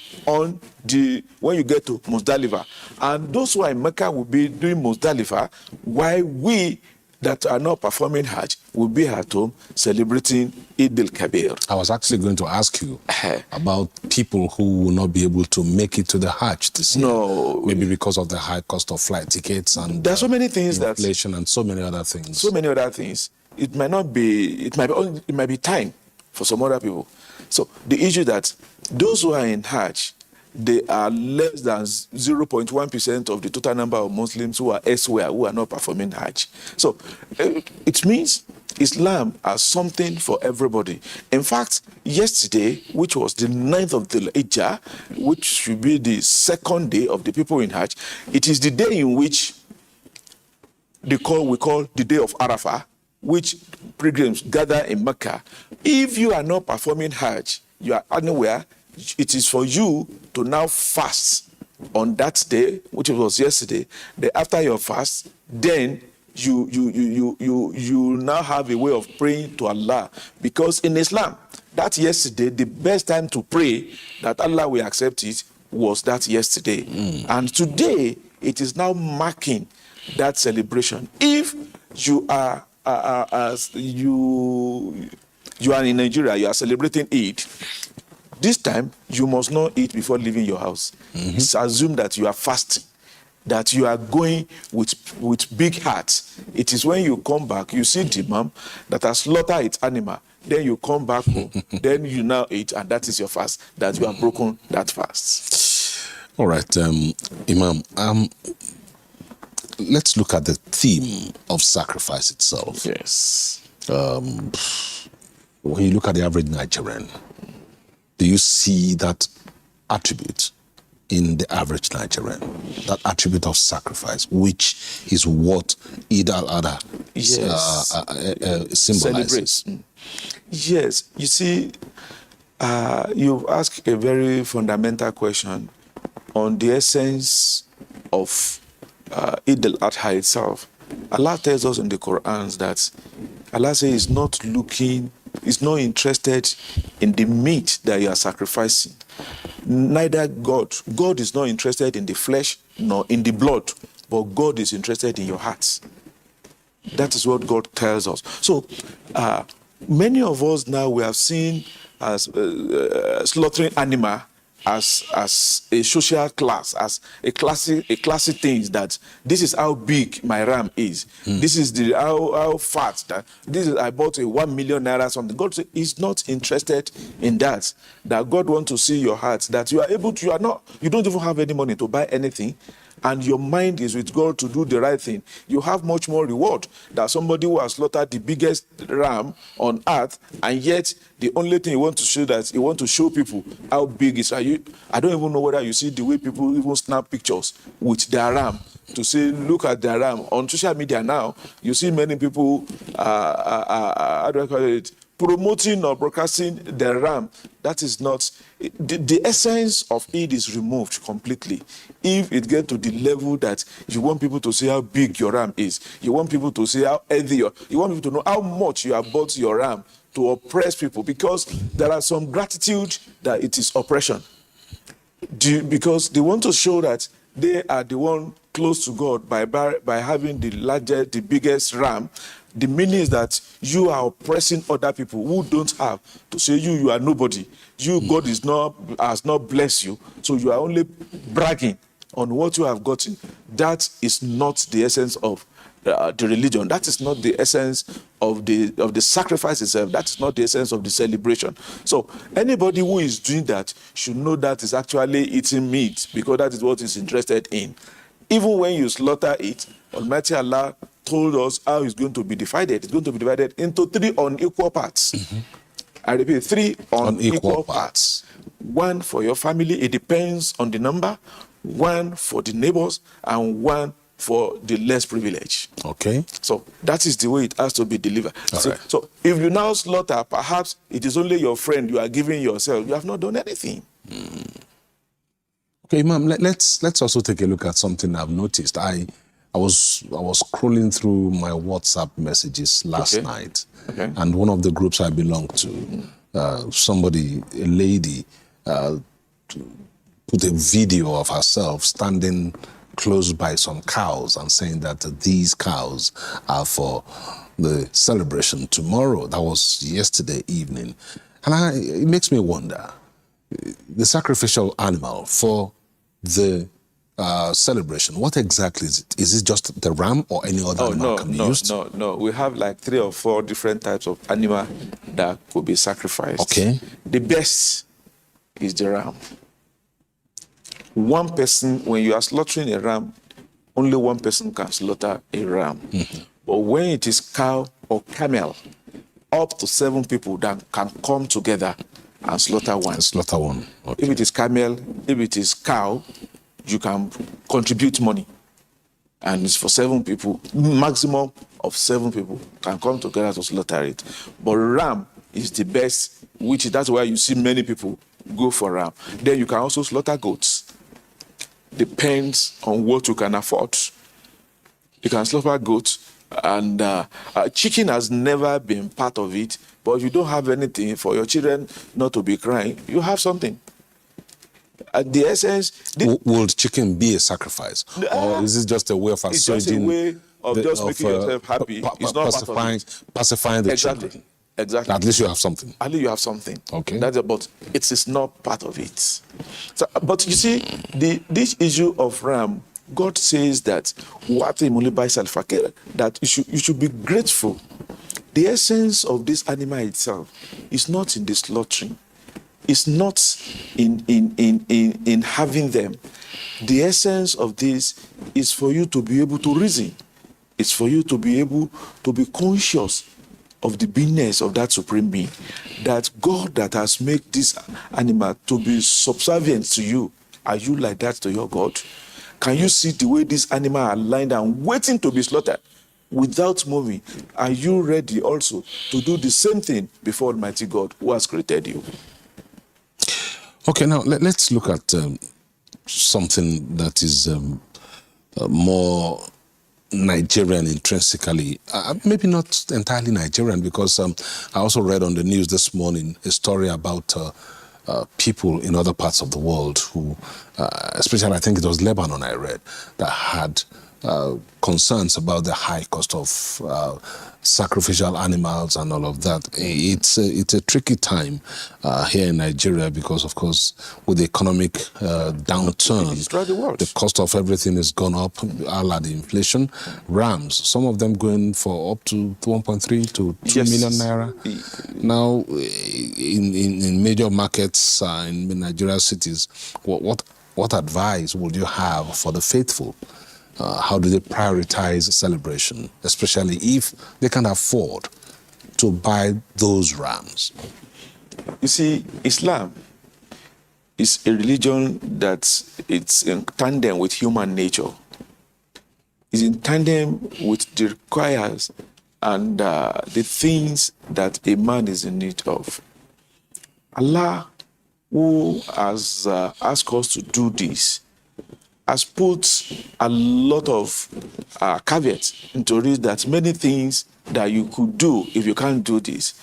when you get to Muzdalifah. And those who are in Mecca will be doing Muzdalifah, while we that are not performing Hajj will be at home celebrating Eid al-Kabir. I was actually going to ask you about people who will not be able to make it to the Hajj this year. No. Maybe because of the high cost of flight tickets and there are so many things inflation and so many other things. So many other things. It might be time for some other people. So the issue that those who are in Hajj, they are less than 0.1% of the total number of Muslims who are elsewhere, who are not performing Hajj. So it means Islam has something for everybody. In fact, yesterday, which was the 9th of the Hijjah, which should be the second day of the people in Hajj, it is the day in which we call the day of Arafah, which pilgrims gather in Mecca. If you are not performing Hajj, you are anywhere, it is for you to now fast on that day, which was yesterday. Then after your fast, then you now have a way of praying to Allah. Because in Islam, that yesterday, the best time to pray that Allah will accept it was that yesterday. And today, it is now marking that celebration. If you are as you are in Nigeria, you are celebrating Eid. This time, you must not eat before leaving your house. It's assumed that you are fasting, that you are going with big heart. It is when you come back, you see the imam that has slaughtered its animal. Then you come back home. Then you now eat, and that is your fast, that you have broken that fast. All right, Imam, let's look at the theme of sacrifice itself. Yes. When you look at the average Nigerian, do you see that attribute in the average Nigerian, that attribute of sacrifice, which is what Eid al-Adha symbolizes? Yes, you see, you've asked a very fundamental question on the essence of Eid al-Adha itself. Allah tells us in the Quran that Allah says He's not interested in the meat that you are sacrificing. Neither God is not interested in the flesh nor in the blood, but God is interested in your hearts. That is what God tells us. So many of us now, we have seen as slaughtering animal as a social class, as a classy thing, that this is how big my ram is. This is how fat that this is. I bought a 1 million naira something. God is not interested in that. That God wants to see your heart. That you are able to. You don't even have any money to buy anything, and your mind is with God to do the right thing. You have much more reward than somebody who has slaughtered the biggest ram on earth, and yet the only thing he wants to show, that he wants to show people how big is. I don't even know whether you see the way people even snap pictures with their ram to say, look at their ram. On social media now, you see many people, how do I call it, promoting or broadcasting their ram. That is not, the essence of it is removed completely. If it gets to the level that you want people to see how big your ram is, you want people to see how healthy you want people to know how much you have bought your ram to oppress people, because there are some gratitude that it is oppression. Because they want to show that they are the one close to God by having the biggest ram. The meaning is that you are oppressing other people who don't have, to say you are nobody. God has not blessed you, so you are only bragging on what you have gotten. That is not the essence of the religion. That is not the essence of the sacrifice itself. That is not the essence of the celebration. So anybody who is doing that should know that is actually eating meat, because that is what he's interested in. Even when you slaughter it, Almighty Allah told us how it's going to be divided. It's going to be divided into 3 unequal parts. I repeat, 3 unequal parts. 1 for your family, it depends on the number. 1 for the neighbors, and 1 for the less privileged. Okay. So that is the way it has to be delivered. So if you now slaughter, perhaps it is only your friend you are giving yourself. You have not done anything. Okay, Ma'am, let's also take a look at something I've noticed. I was scrolling through my WhatsApp messages last night, and one of the groups I belong to, a lady, put a video of herself standing close by some cows and saying that these cows are for the celebration tomorrow. That was yesterday evening. And it makes me wonder, the sacrificial animal for the celebration, what exactly is it? Is it just the ram, or any other animal can be used? No. We have like 3 or 4 different types of animal that could be sacrificed. Okay. The best is the ram. One person, when you are slaughtering a ram, only one person can slaughter a ram. But when it is cow or camel, up to 7 people that can come together and slaughter one. Okay. If it is camel, if it is cow, you can contribute money. And it's for 7 people, maximum of 7 people can come together to slaughter it. But ram is the best, that's why you see many people go for ram. Then you can also slaughter goats. Depends on what you can afford. You can slaughter goats, and chicken has never been part of it. But if you don't have anything for your children not to be crying, you have something. At the essence, will chicken be a sacrifice, or is it just a way of assuaging of just making yourself happy is not pacifying, part of it. pacifying the Exactly. children. Exactly. At least you have something. At least you have something. Okay. But it is not part of it. So, but you see, this issue of ram, God says that that you should be grateful. The essence of this animal itself is not in the slaughtering. It's not in having them. The essence of this is for you to be able to reason. It's for you to be able to be conscious of the beingness of that supreme being, that God that has made this animal to be subservient to you. Are you like that to your God? Can you see the way this animal are lying down, waiting to be slaughtered without moving? Are you ready also to do the same thing before Almighty God who has created you? Okay, now let's look at something that is more Nigerian intrinsically, maybe not entirely Nigerian, because I also read on the news this morning a story about people in other parts of the world who, especially I think it was Lebanon I read, that had concerns about the high cost of sacrificial animals and all of that. It's a tricky time here in Nigeria because, of course, with the economic downturn, the cost of everything has gone up, a la the inflation. Rams, some of them going for up to 1.3 to 2 million naira. Now, in major markets in Nigeria cities, what advice would you have for the faithful? How do they prioritize celebration, especially if they can afford to buy those rams? You see, Islam is a religion that it's in tandem with human nature. It's in tandem with the requires and the things that a man is in need of. Allah, who has asked us to do this, has put a lot of caveats into it, that many things that you could do if you can't do this.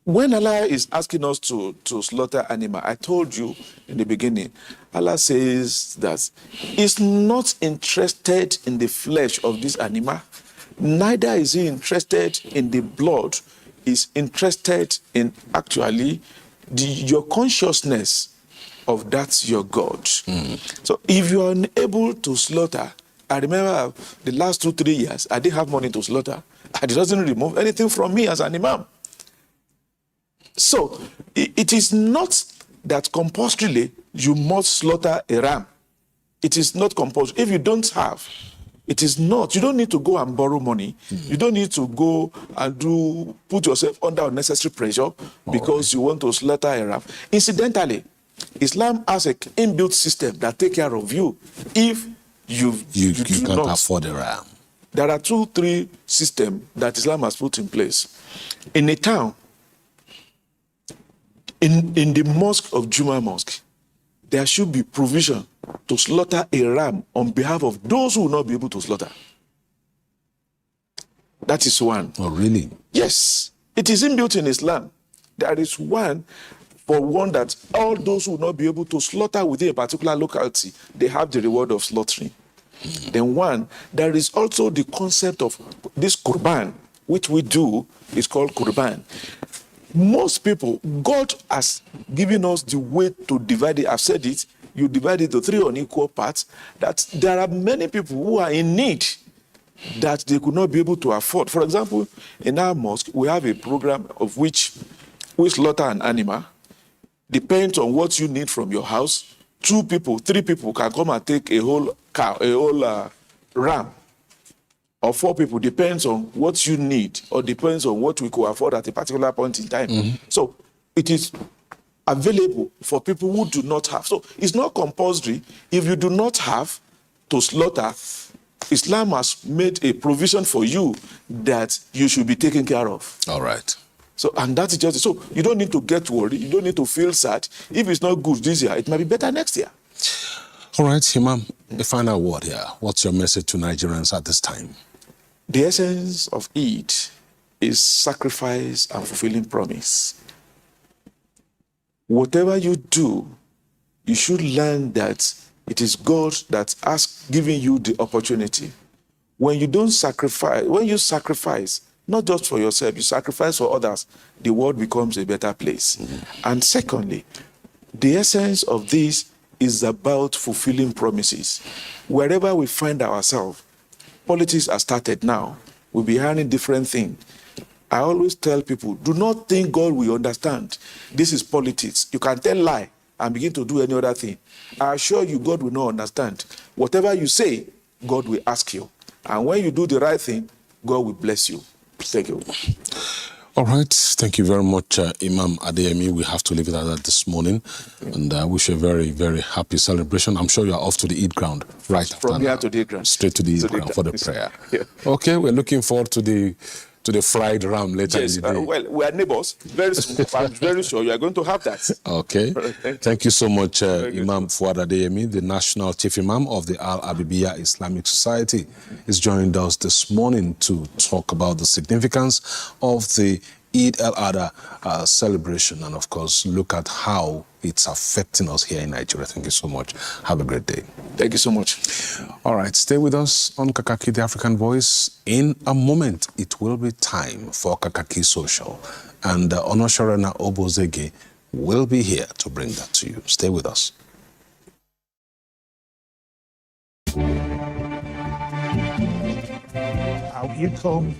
When Allah is asking us to slaughter animal, I told you in the beginning, Allah says that He's not interested in the flesh of this animal, neither is He interested in the blood. He's interested in actually your consciousness of that's your God. So if you are unable to slaughter, I remember the last 2-3 years, I didn't have money to slaughter. It doesn't remove anything from me as an imam. So it is not that compulsorily you must slaughter a ram. It is not compulsory. If you don't have, it is not. You don't need to go and borrow money. You don't need to go and put yourself under unnecessary pressure because you want to slaughter a ram. Incidentally, Islam has an inbuilt system that takes care of you if you can't afford a ram. There are 2-3 systems that Islam has put in place. In a town, in the mosque of Juma Mosque, there should be provision to slaughter a ram on behalf of those who will not be able to slaughter. That is one. Oh, really? Yes. It is inbuilt in Islam. There is one for one that all those who will not be able to slaughter within a particular locality, they have the reward of slaughtering. Then one, there is also the concept of this Qurban, which we do, is called Qurban. Most people, God has given us the way to divide it. I've said it, you divide it to 3 unequal parts, that there are many people who are in need that they could not be able to afford. For example, in our mosque, we have a program of which we slaughter an animal. Depends on what you need from your house. 2 people, 3 people can come and take a whole cow, a whole ram. Or 4 people, depends on what you need, or depends on what we could afford at a particular point in time. So it is available for people who do not have. So it's not compulsory. If you do not have to slaughter, Islam has made a provision for you that you should be taken care of. All right. So, and that is just, so you don't need to get worried. You don't need to feel sad. If it's not good this year, it might be better next year. All right, Imam, a final word here. What's your message to Nigerians at this time? The essence of Eid is sacrifice and fulfilling promise. Whatever you do, you should learn that it is God that has given you the opportunity. when you don't sacrifice, when you sacrifice, not just for yourself, you sacrifice for others, the world becomes a better place. And secondly, the essence of this is about fulfilling promises. Wherever we find ourselves, politics has started now. We'll be hearing different things. I always tell people, do not think God will understand. This is politics. You can tell lie and begin to do any other thing. I assure you, God will not understand. Whatever you say, God will ask you. And when you do the right thing, God will bless you. Thank you. All right. Thank you very much, Imam Adeyemi. We have to leave it at that this morning. And I wish you a very, very happy celebration. I'm sure you are off to the Eid ground right after From here now. to the Eid ground. Straight to the Eid ground for the prayer. Yeah. Okay, we're looking forward to the fried ram later in the day. Well, we are neighbors. Very soon. I'm very sure you are going to have that. Okay. Thank you so much, Imam Fuad Adeyemi, the National Chief Imam of the Al Abibiya Islamic Society, is joined us this morning to talk about the significance of the Eid al-Adha celebration and, of course, look at how it's affecting us here in Nigeria. Thank you so much. Have a great day. Thank you so much. All right, stay with us on Kakaaki, the African Voice. In a moment, it will be time for Kakaaki Social, and Onoshorana Obozege will be here to bring that to you. Stay with us. Out you come.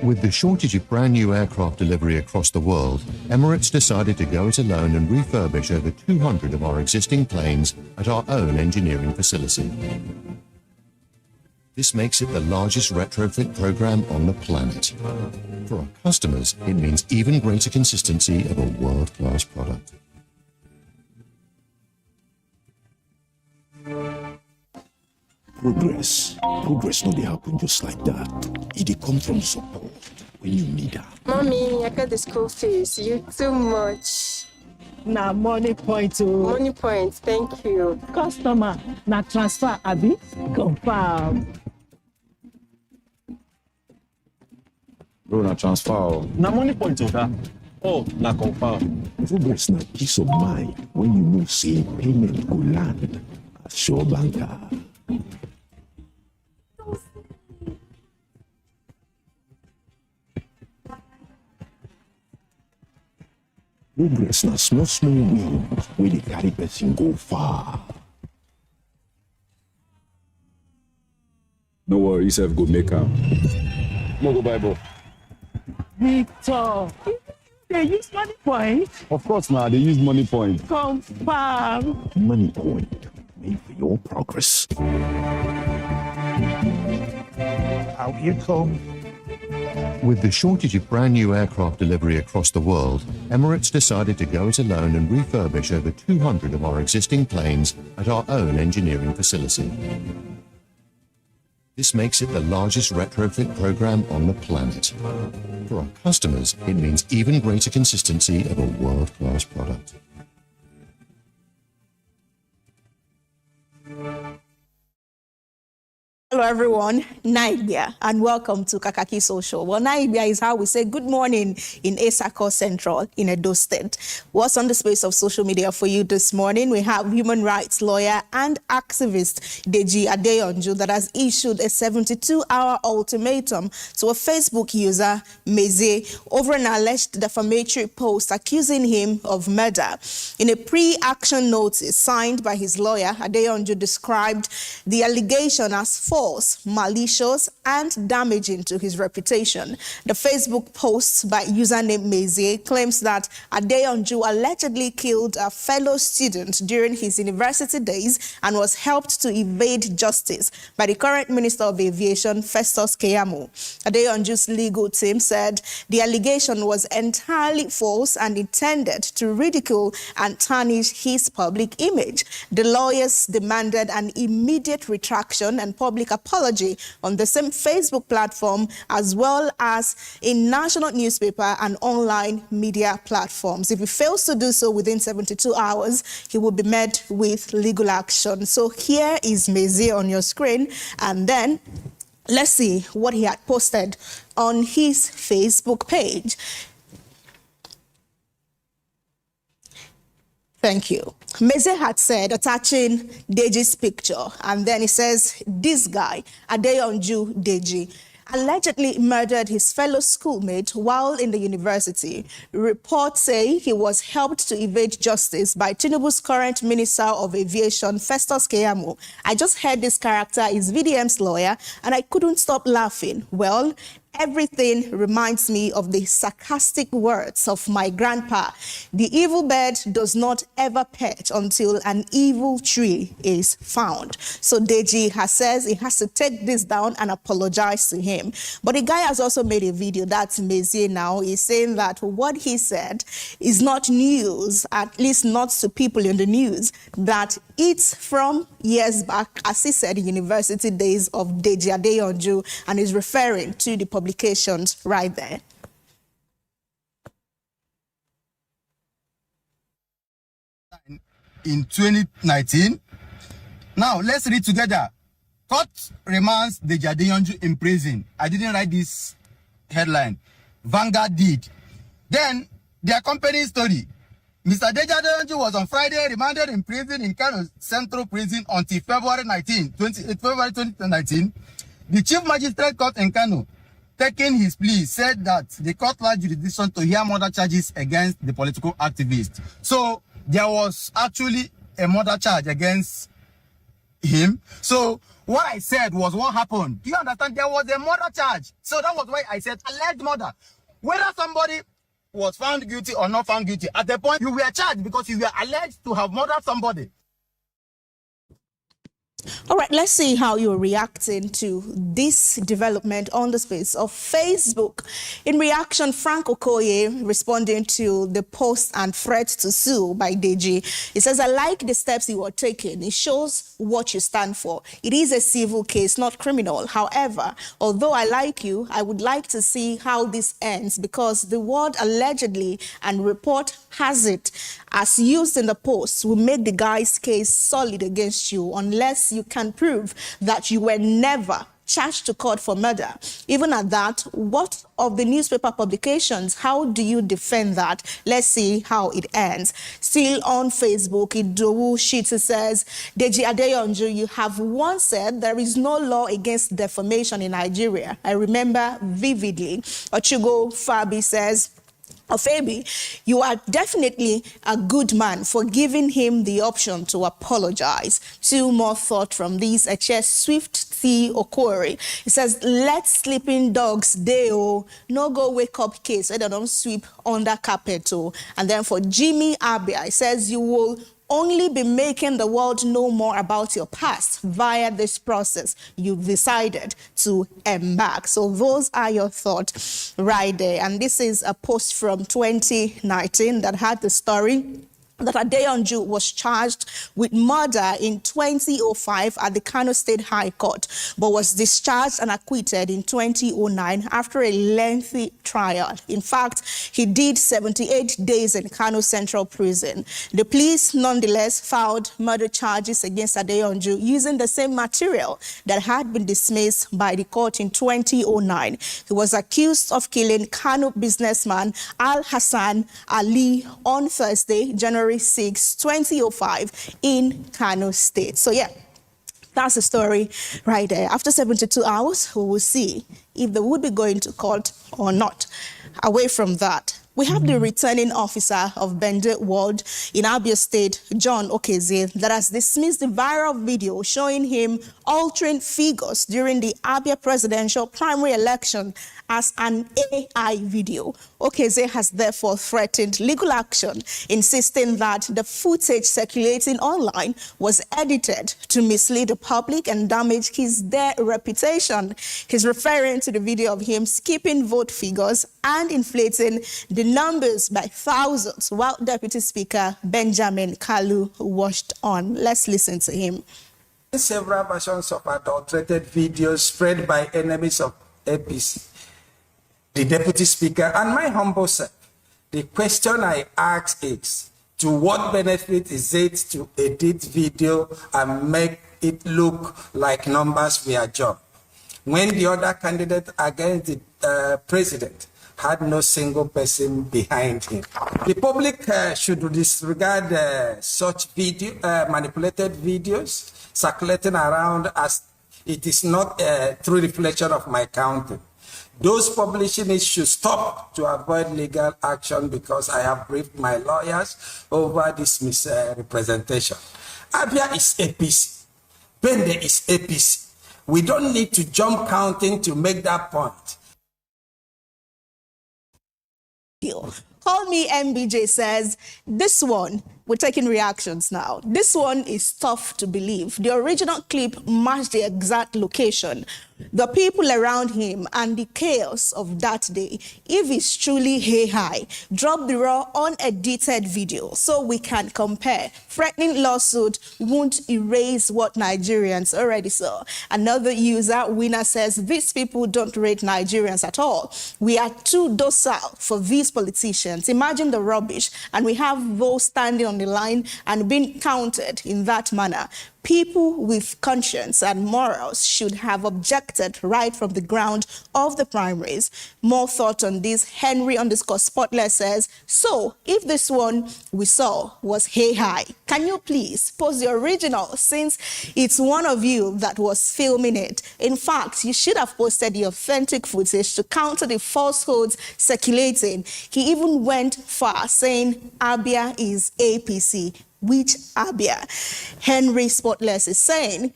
With the shortage of brand new aircraft delivery across the world, Emirates decided to go it alone and refurbish over 200 of our existing planes at our own engineering facility. This makes it the largest retrofit program on the planet. For our customers, it means even greater consistency of a world-class product. Progress no dey happen just like that. It dey come from support when you need her. Mommy, I got the school fees. You too much. Na money point o. Money point, thank you. Customer, na transfer abi? Confirm. Bro, na transfer. Na money point oga. Oh, na confirm. Progress na peace of mind when you know say payment go land. Sure banker. Progress na small wins wey dey carry person go far. No worry, yourself go make am. Mo go buy ball. Victor, they use money point? Of course now, they use money point. Confirm. Money point, made for your progress. Out you come. With the shortage of brand new aircraft delivery across the world, Emirates decided to go it alone and refurbish over 200 of our existing planes at our own engineering facility. This makes it the largest retrofit program on the planet. For our customers, it means even greater consistency of a world-class product. Hello everyone, Naibia, and welcome to Kakaaki Social. Well, Naibia is how we say good morning in Esako Central in Edo State. What's on the space of social media for you this morning? We have human rights lawyer and activist Deji Adeyonju that has issued a 72-hour ultimatum to a Facebook user, Meze, over an alleged defamatory post accusing him of murder. In a pre-action notice signed by his lawyer, Adeyonju described the allegation as false, malicious, and damaging to his reputation. The Facebook post by username Meze claims that Adeyonju allegedly killed a fellow student during his university days and was helped to evade justice by the current Minister of Aviation, Festus Keyamo. Adeyonju's legal team said the allegation was entirely false and intended to ridicule and tarnish his public image. The lawyers demanded an immediate retraction and public apology on the same Facebook platform as well as in national newspaper and online media platforms. If he fails to do so within 72 hours, he will be met with legal action. So here is Meze on your screen, and then let's see what he had posted on his Facebook page. Thank you. Meze had said, attaching Deji's picture, and then he says, this guy, Adeyonju Deji, allegedly murdered his fellow schoolmate while in the university. Reports say he was helped to evade justice by Tinubu's current Minister of Aviation, Festus Keyamo. I just heard this character is VDM's lawyer, and I couldn't stop laughing. Well, everything reminds me of the sarcastic words of my grandpa. The evil bird does not ever perch until an evil tree is found. So Deji says he has to take this down and apologize to him. But the guy has also made a video, that's Mezie now, is saying that what he said is not news, at least not to people in the news, that it's from years back, as he said, university days of Deji Adeyonju, and is referring to the publications right there. In 2019. Now, let's read together. Court remands Deji Adeyonju in prison. I didn't write this headline. Vanguard did. Then, the accompanying story. Mr. Deji Adeyonju was on Friday remanded in prison in Kano Central Prison until February 2019. The Chief Magistrate Court in Kano, taking his plea, said that the court lacked jurisdiction to hear murder charges against the political activist. So there was actually a murder charge against him. So what I said was what happened. Do you understand? There was a murder charge. So that was why I said alleged murder. Whether somebody was found guilty or not found guilty, at the point you were charged because you were alleged to have murdered somebody. All right, let's see how you're reacting to this development on the space of Facebook. In reaction, Frank Okoye responding to the post and threat to sue by Deji. He says, I like the steps you are taking. It shows what you stand for. It is a civil case, not criminal. However, although I like you, I would like to see how this ends because the word allegedly and report has it, as used in the post, will make the guy's case solid against you unless you can prove that you were never charged to court for murder. Even at that, what of the newspaper publications? How do you defend that? Let's see how it ends. Still on Facebook, Idowu Shitsu says, Deji Adeyonju, you have once said there is no law against defamation in Nigeria. I remember vividly. Ochugo Fabi says, Ofebi, you are definitely a good man for giving him the option to apologize. Two more thoughts from this. Swift T. Okori. It says, let sleeping dogs deo, no go wake up case, whether don't sweep under carpet. And then for Jimmy Abia, it says, you will only be making the world know more about your past via this process you've decided to embark. So those are your thoughts right there. And this is a post from 2019 that had the story that Adeyonju was charged with murder in 2005 at the Kano State High Court, but was discharged and acquitted in 2009 after a lengthy trial. In fact, he did 78 days in Kano Central Prison. The police nonetheless filed murder charges against Adeyonju using the same material that had been dismissed by the court in 2009. He was accused of killing Kano businessman Al Hassan Ali on Thursday, January 6, 2005 in Kano State. So yeah, that's the story right there. After 72 hours, we will see if they would be going to court or not. Away from that, we have the returning officer of Bende Ward in Abia State, John Okezie, that has dismissed the viral video showing him altering figures during the Abia presidential primary election as an AI video. Okezie has therefore threatened legal action, insisting that the footage circulating online was edited to mislead the public and damage his reputation. He's referring to the video of him skipping vote figures and inflating the numbers by thousands while Deputy Speaker Benjamin Kalu watched on. Let's listen to him. Several versions of adulterated videos spread by enemies of APC, the Deputy Speaker, and my humble self. The question I ask is, to what benefit is it to edit video and make it look like numbers were jumped, when the other candidate against the president had no single person behind him. The public should disregard such manipulated videos circulating around, as it is not a true reflection of my county. Those publishing it should stop to avoid legal action, because I have briefed my lawyers over this misrepresentation. Abia is APC. Bende is APC. We don't need to jump counting to make that point. Call Me MBJ says, this one, we're taking reactions now. This one is tough to believe. The original clip matched the exact location, the people around him, and the chaos of that day. If it's truly hey-hi, drop the raw, unedited video so we can compare. Threatening lawsuit won't erase what Nigerians already saw. Another user, Winner, says, these people don't rate Nigerians at all. We are too docile for these politicians. Imagine the rubbish, and we have those standing on the line and being counted in that manner. People with conscience and morals should have objected right from the ground of the primaries. More thought on this. Henry_Spotless says, so if this one we saw was hey-hi, can you please post the original, since it's one of you that was filming it? In fact, you should have posted the authentic footage to counter the falsehoods circulating. He even went far, saying Abia is APC. Which Abia? Henry Spotless is saying,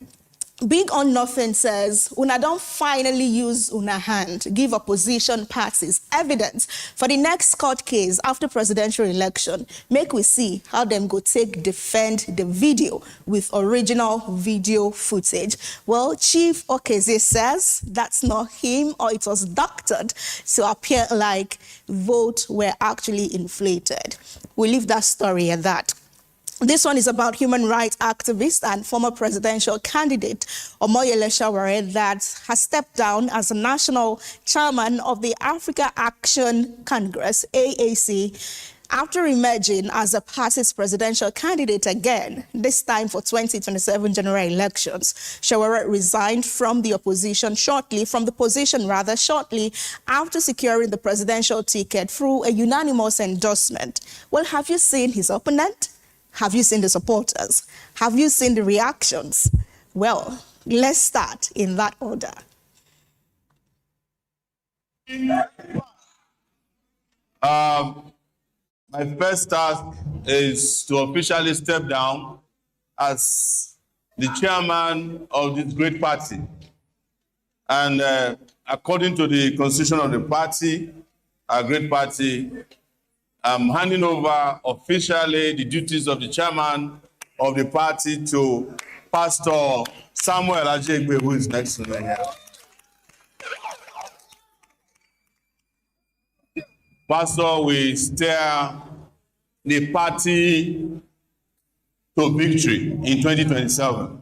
Big on Nothing says, una don't finally use una hand, give opposition parties evidence for the next court case after presidential election. Make we see how them go take defend the video with original video footage. Well, Chief Okeze says that's not him, or it was doctored to appear like votes were actually inflated. We'll leave that story at that. This one is about human rights activist and former presidential candidate Omoyele Sowore that has stepped down as the national chairman of the Africa Action Congress, AAC, after emerging as the party's presidential candidate again, this time for 2027 general elections. Sowore resigned from the position shortly after securing the presidential ticket through a unanimous endorsement. Well, have you seen his opponent? Have you seen the supporters? Have you seen the reactions? Well, let's start in that order. My first task is to officially step down as the chairman of this great party. And according to the constitution of the party, our great party, I'm handing over officially the duties of the chairman of the party to Pastor Samuel Ajegbe, who is next to me here. Pastor will steer the party to victory in 2027.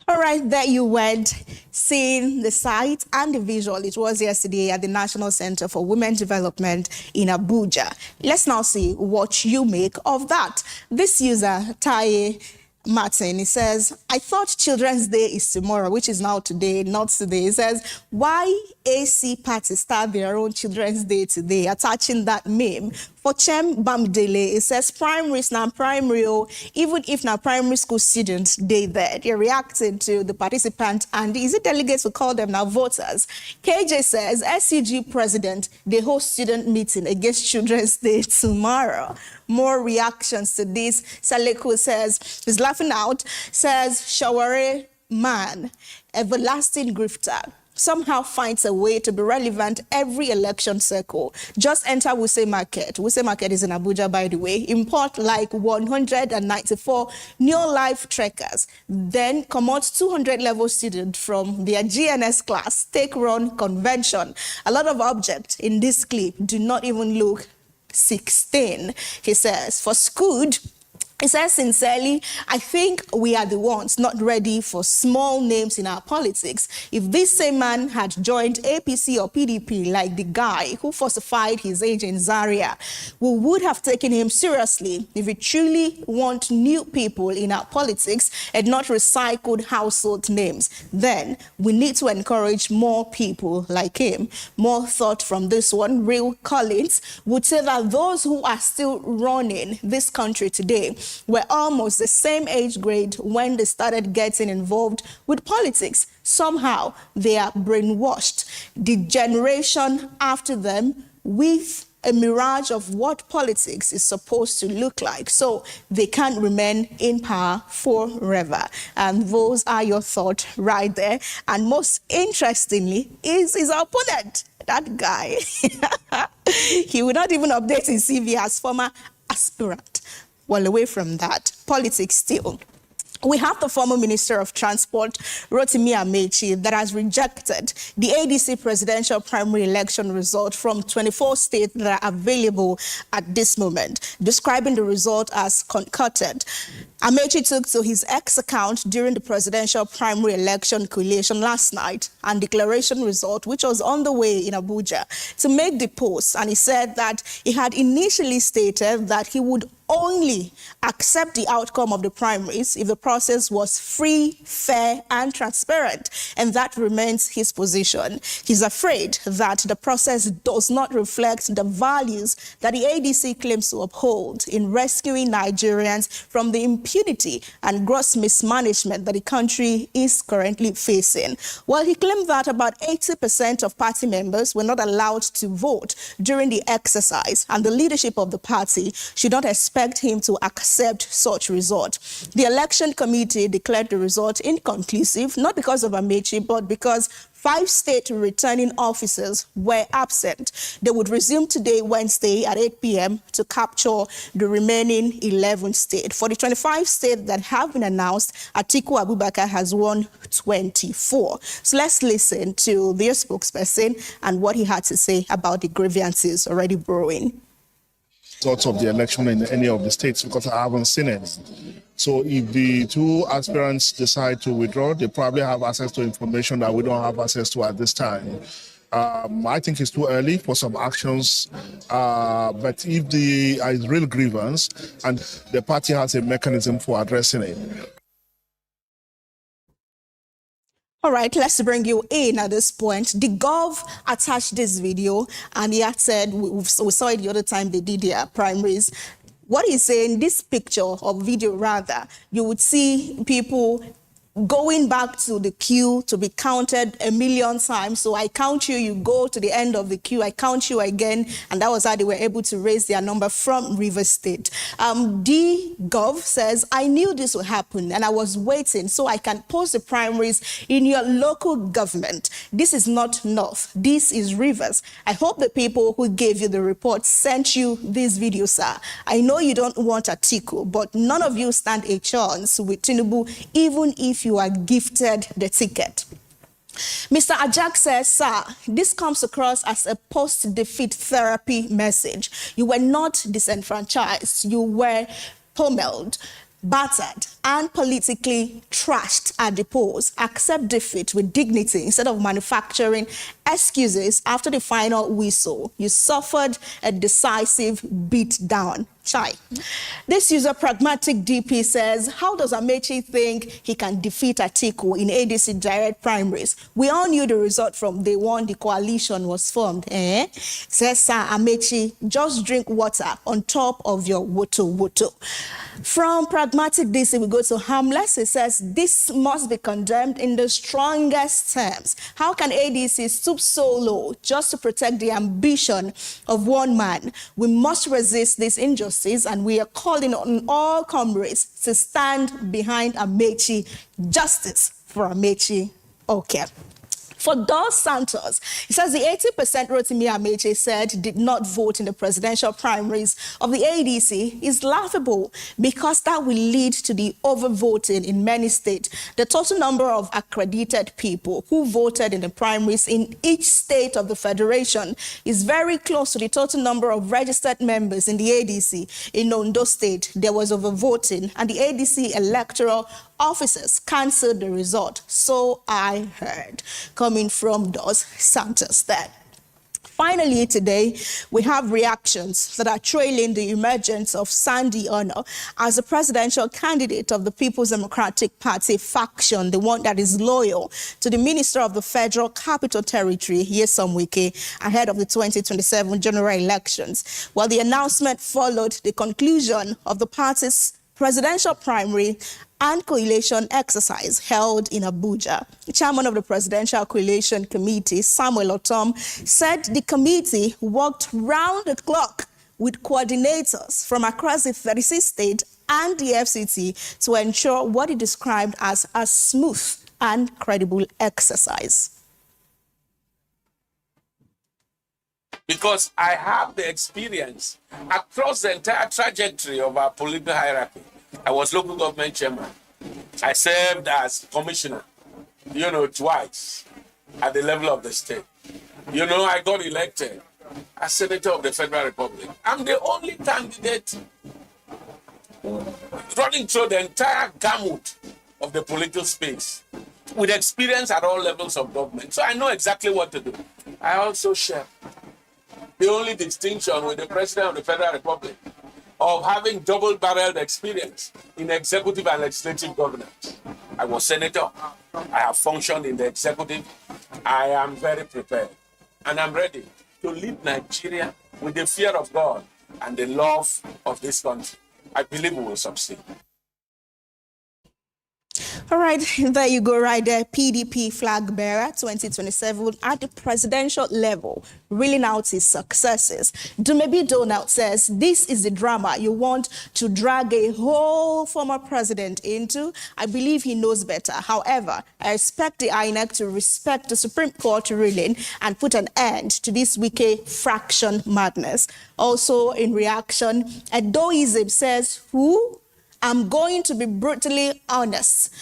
All right, there you went, seeing the site and the visual. It was yesterday at the National Center for Women Development in Abuja. Let's now see what you make of that. This user, Taye Martin, he says, I thought Children's Day is tomorrow, which is now today, not today. He says, why AC parties start their own Children's Day today? Attaching that meme. For Chem Bamdele, it says, primaries now primary, even if now primary school students, they're reacting to the participants, and is it delegates who call them now voters? KJ says, SCG president, they host student meeting against Children's Day tomorrow. More reactions to this. Saleku says, he's laughing out, says, Sowore man, everlasting grifter, somehow finds a way to be relevant every election cycle. Just enter Wuse Market. Wuse Market is in Abuja, by the way. Import like 194 new life trekkers. Then come out 200 level students from their GNS class, take run convention. A lot of objects in this clip do not even look 16. He says, for Scoot, He says, sincerely, I think we are the ones not ready for small names in our politics. If this same man had joined APC or PDP like the guy who falsified his age in Zaria, we would have taken him seriously. If we truly want new people in our politics and not recycled household names, then we need to encourage more people like him. More thought from this one. Real Collins would say that those who are still running this country today were almost the same age grade when they started getting involved with politics. Somehow they are brainwashed. The generation after them with a mirage of what politics is supposed to look like, so they can't remain in power forever. And those are your thoughts right there. And most interestingly is his opponent, that guy. He would not even update his CV as former aspirant. Well, away from that, politics still. We have the former Minister of Transport, Rotimi Amechi, that has rejected the ADC presidential primary election result from 24 states that are available at this moment, describing the result as concocted. Amechi took to his X account during the presidential primary election collation last night and declaration result, which was on the way in Abuja, to make the post. And he said that he had initially stated that he would only accept the outcome of the primaries if the process was free, fair, and transparent. And that remains his position. He's afraid that the process does not reflect the values that the ADC claims to uphold in rescuing Nigerians from the impunity and gross mismanagement that the country is currently facing. Well, he claimed that about 80% of party members were not allowed to vote during the exercise, and the leadership of the party should not expect him to accept such result. The election committee declared the result inconclusive, not because of Amechi, but because 5 state returning officers were absent. They would resume today, Wednesday, at 8 p.m. to capture the remaining 11 states. For the 25 states that have been announced, Atiku Abubakar has won 24. So let's listen to their spokesperson and what he had to say about the grievances already brewing. Results of the election in any of the states, because I haven't seen it. So if the 2 aspirants decide to withdraw, they probably have access to information that we don't have access to at this time. I think it's too early for some actions, but if there is real grievance and the party has a mechanism for addressing it. All right, let's bring you in at this point. The Gov attached this video, and he had said, we saw it the other time they did their primaries. What he's saying, this picture or video rather, you would see people going back to the queue to be counted 1 million times. So I count you, you go to the end of the queue, I count you again, and that was how they were able to raise their number from Rivers State. The Gov says, I knew this would happen and I was waiting so I can post the primaries in your local government. This is not North, this is Rivers. I hope the people who gave you the report sent you this video, sir. I know you don't want Atiku, but none of you stand a chance with Tinubu, even if you are gifted the ticket. Mr. Ajak says, sir, this comes across as a post-defeat therapy message. You were not disenfranchised. You were pummeled, battered, and politically trashed at the polls. Accept defeat with dignity instead of manufacturing excuses after the final whistle. You suffered a decisive beatdown. Chai. This user, Pragmatic DP, says, how does Amechi think he can defeat Atiku in ADC direct primaries? We all knew the result from day one the coalition was formed. Says, sir, Amechi, just drink water on top of your woto. From Pragmatic DC, we go to Harmless. It says, this must be condemned in the strongest terms. How can ADC stoop so low just to protect the ambition of one man? We must resist this injustice, and we are calling on all comrades to stand behind Amechi. Justice for Amechi. Okay. For Dos Santos, he says the 80% Rotimi Ameche said did not vote in the presidential primaries of the ADC is laughable because that will lead to the overvoting in many states. The total number of accredited people who voted in the primaries in each state of the federation is very close to the total number of registered members in the ADC. In Ondo State, there was overvoting and the ADC electoral officers cancelled the result. So I heard, coming from Dos Santos then. Finally, today, we have reactions that are trailing the emergence of Sandy Ono as the presidential candidate of the People's Democratic Party faction, the one that is loyal to the Minister of the Federal Capital Territory, Nyesom Wike, ahead of the 2027 general elections. Well, the announcement followed the conclusion of the party's presidential primary and coalition exercise held in Abuja. The chairman of the Presidential Coalition Committee, Samuel Otom, said the committee worked round the clock with coordinators from across the 36 states and the FCT to ensure what he described as a smooth and credible exercise. Because I have the experience across the entire trajectory of our political hierarchy. I was local government chairman. I served as commissioner, twice at the level of the state. I got elected as Senator of the Federal Republic. I'm the only candidate running through the entire gamut of the political space with experience at all levels of government. So I know exactly what to do. I also share the only distinction with the President of the Federal Republic of having double-barreled experience in executive and legislative governance. I was senator. I have functioned in the executive. I am very prepared. And I'm ready to lead Nigeria with the fear of God and the love of this country. I believe we will succeed. All right, there you go right there. PDP flag bearer 2027 at the presidential level, reeling out his successes. Dumebi Donald says this is the drama you want to drag a whole former president into. I believe he knows better. However, I expect the INEC to respect the Supreme Court ruling and put an end to this wicked fraction madness. Also in reaction, Edoism says, I'm going to be brutally honest.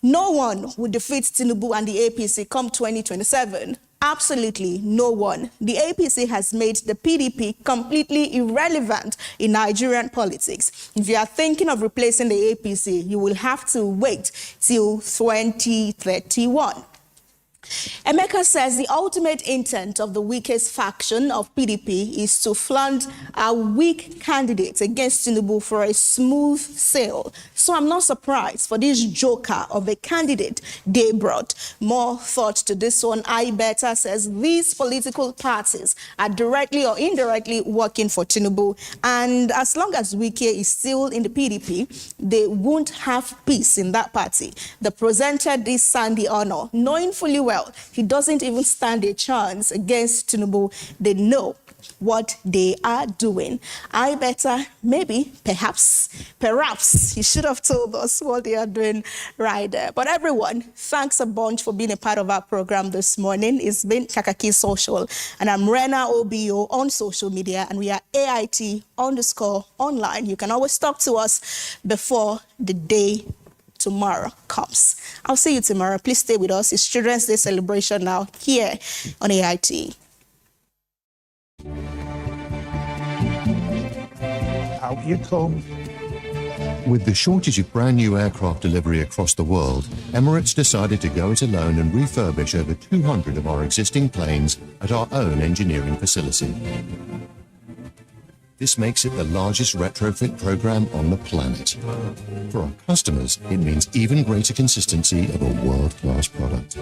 No one will defeat Tinubu and the APC come 2027. Absolutely no one. The APC has made the PDP completely irrelevant in Nigerian politics. If you are thinking of replacing the APC, you will have to wait till 2031. Emeka says the ultimate intent of the weakest faction of PDP is to flaunt a weak candidate against Tinubu for a smooth sail. So I'm not surprised for this joker of a candidate they brought. More thought to this one. Ibeta says these political parties are directly or indirectly working for Tinubu. And as long as Wike is still in the PDP, they won't have peace in that party. They presented this Sandy Ono, knowing fully well he doesn't even stand a chance against Tinubu. They know what they are doing. I better, maybe, perhaps, he should have told us what they are doing right there. But everyone, thanks a bunch for being a part of our program this morning. It's been Kakaaki Social, and I'm Rena OBO on social media, and we are AIT_online. You can always talk to us before the day tomorrow comes. I'll see you tomorrow. Please stay with us. It's Children's Day celebration now here on AIT. How you come? With the shortage of brand new aircraft delivery across the world, Emirates decided to go it alone and refurbish over 200 of our existing planes at our own engineering facility. This makes it the largest retrofit program on the planet. For our customers, it means even greater consistency of a world-class product.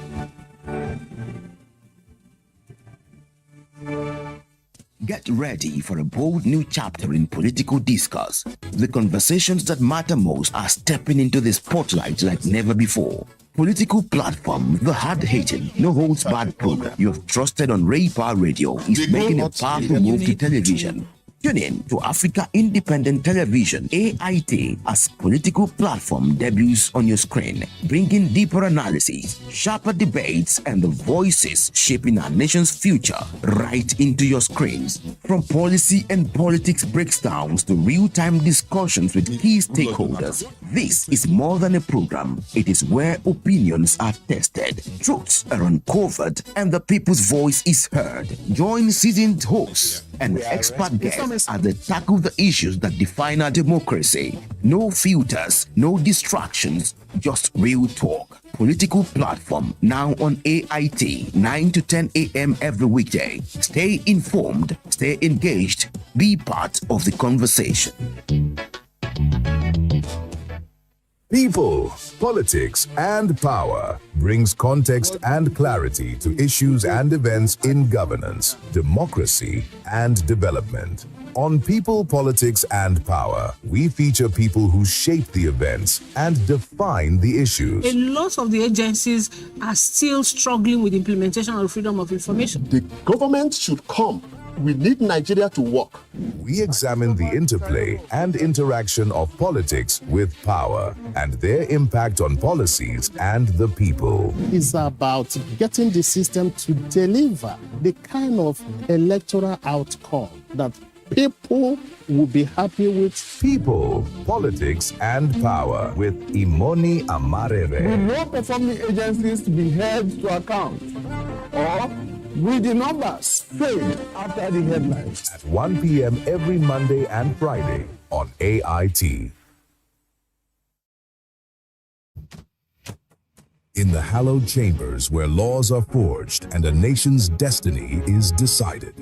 Get ready for a bold new chapter in political discourse. The conversations that matter most are stepping into the spotlight like never before. Political platform, the hard-hitting, no-holds-barred program you have trusted on Ray Power Radio is making a powerful move to television. Tune in to Africa Independent Television, AIT, as political platform debuts on your screen, bringing deeper analysis, sharper debates, and the voices shaping our nation's future right into your screens. From policy and politics breakdowns to real-time discussions with key stakeholders, this is more than a program. It is where opinions are tested, truths are uncovered, and the people's voice is heard. Join seasoned hosts and expert guests as they tackle the issues that define our democracy. No filters, no distractions, just real talk. Political platform now on AIT, 9 to 10 a.m. every weekday. Stay informed, stay engaged, be part of the conversation. People, politics, and power brings context and clarity to issues and events in governance, democracy, and development. On People, Politics, and Power, we feature people who shape the events and define the issues. A lot of the agencies are still struggling with implementation of freedom of information. The government should come. We need Nigeria to work. We examine the interplay and interaction of politics with power and their impact on policies and the people. It's about getting the system to deliver the kind of electoral outcome that people will be happy with. People, Politics, and Power with Imoni Amarere. We want performing agencies to be held to account, or will the numbers fade after the headlines? At 1 p.m. every Monday and Friday on AIT. In the hallowed chambers where laws are forged and a nation's destiny is decided.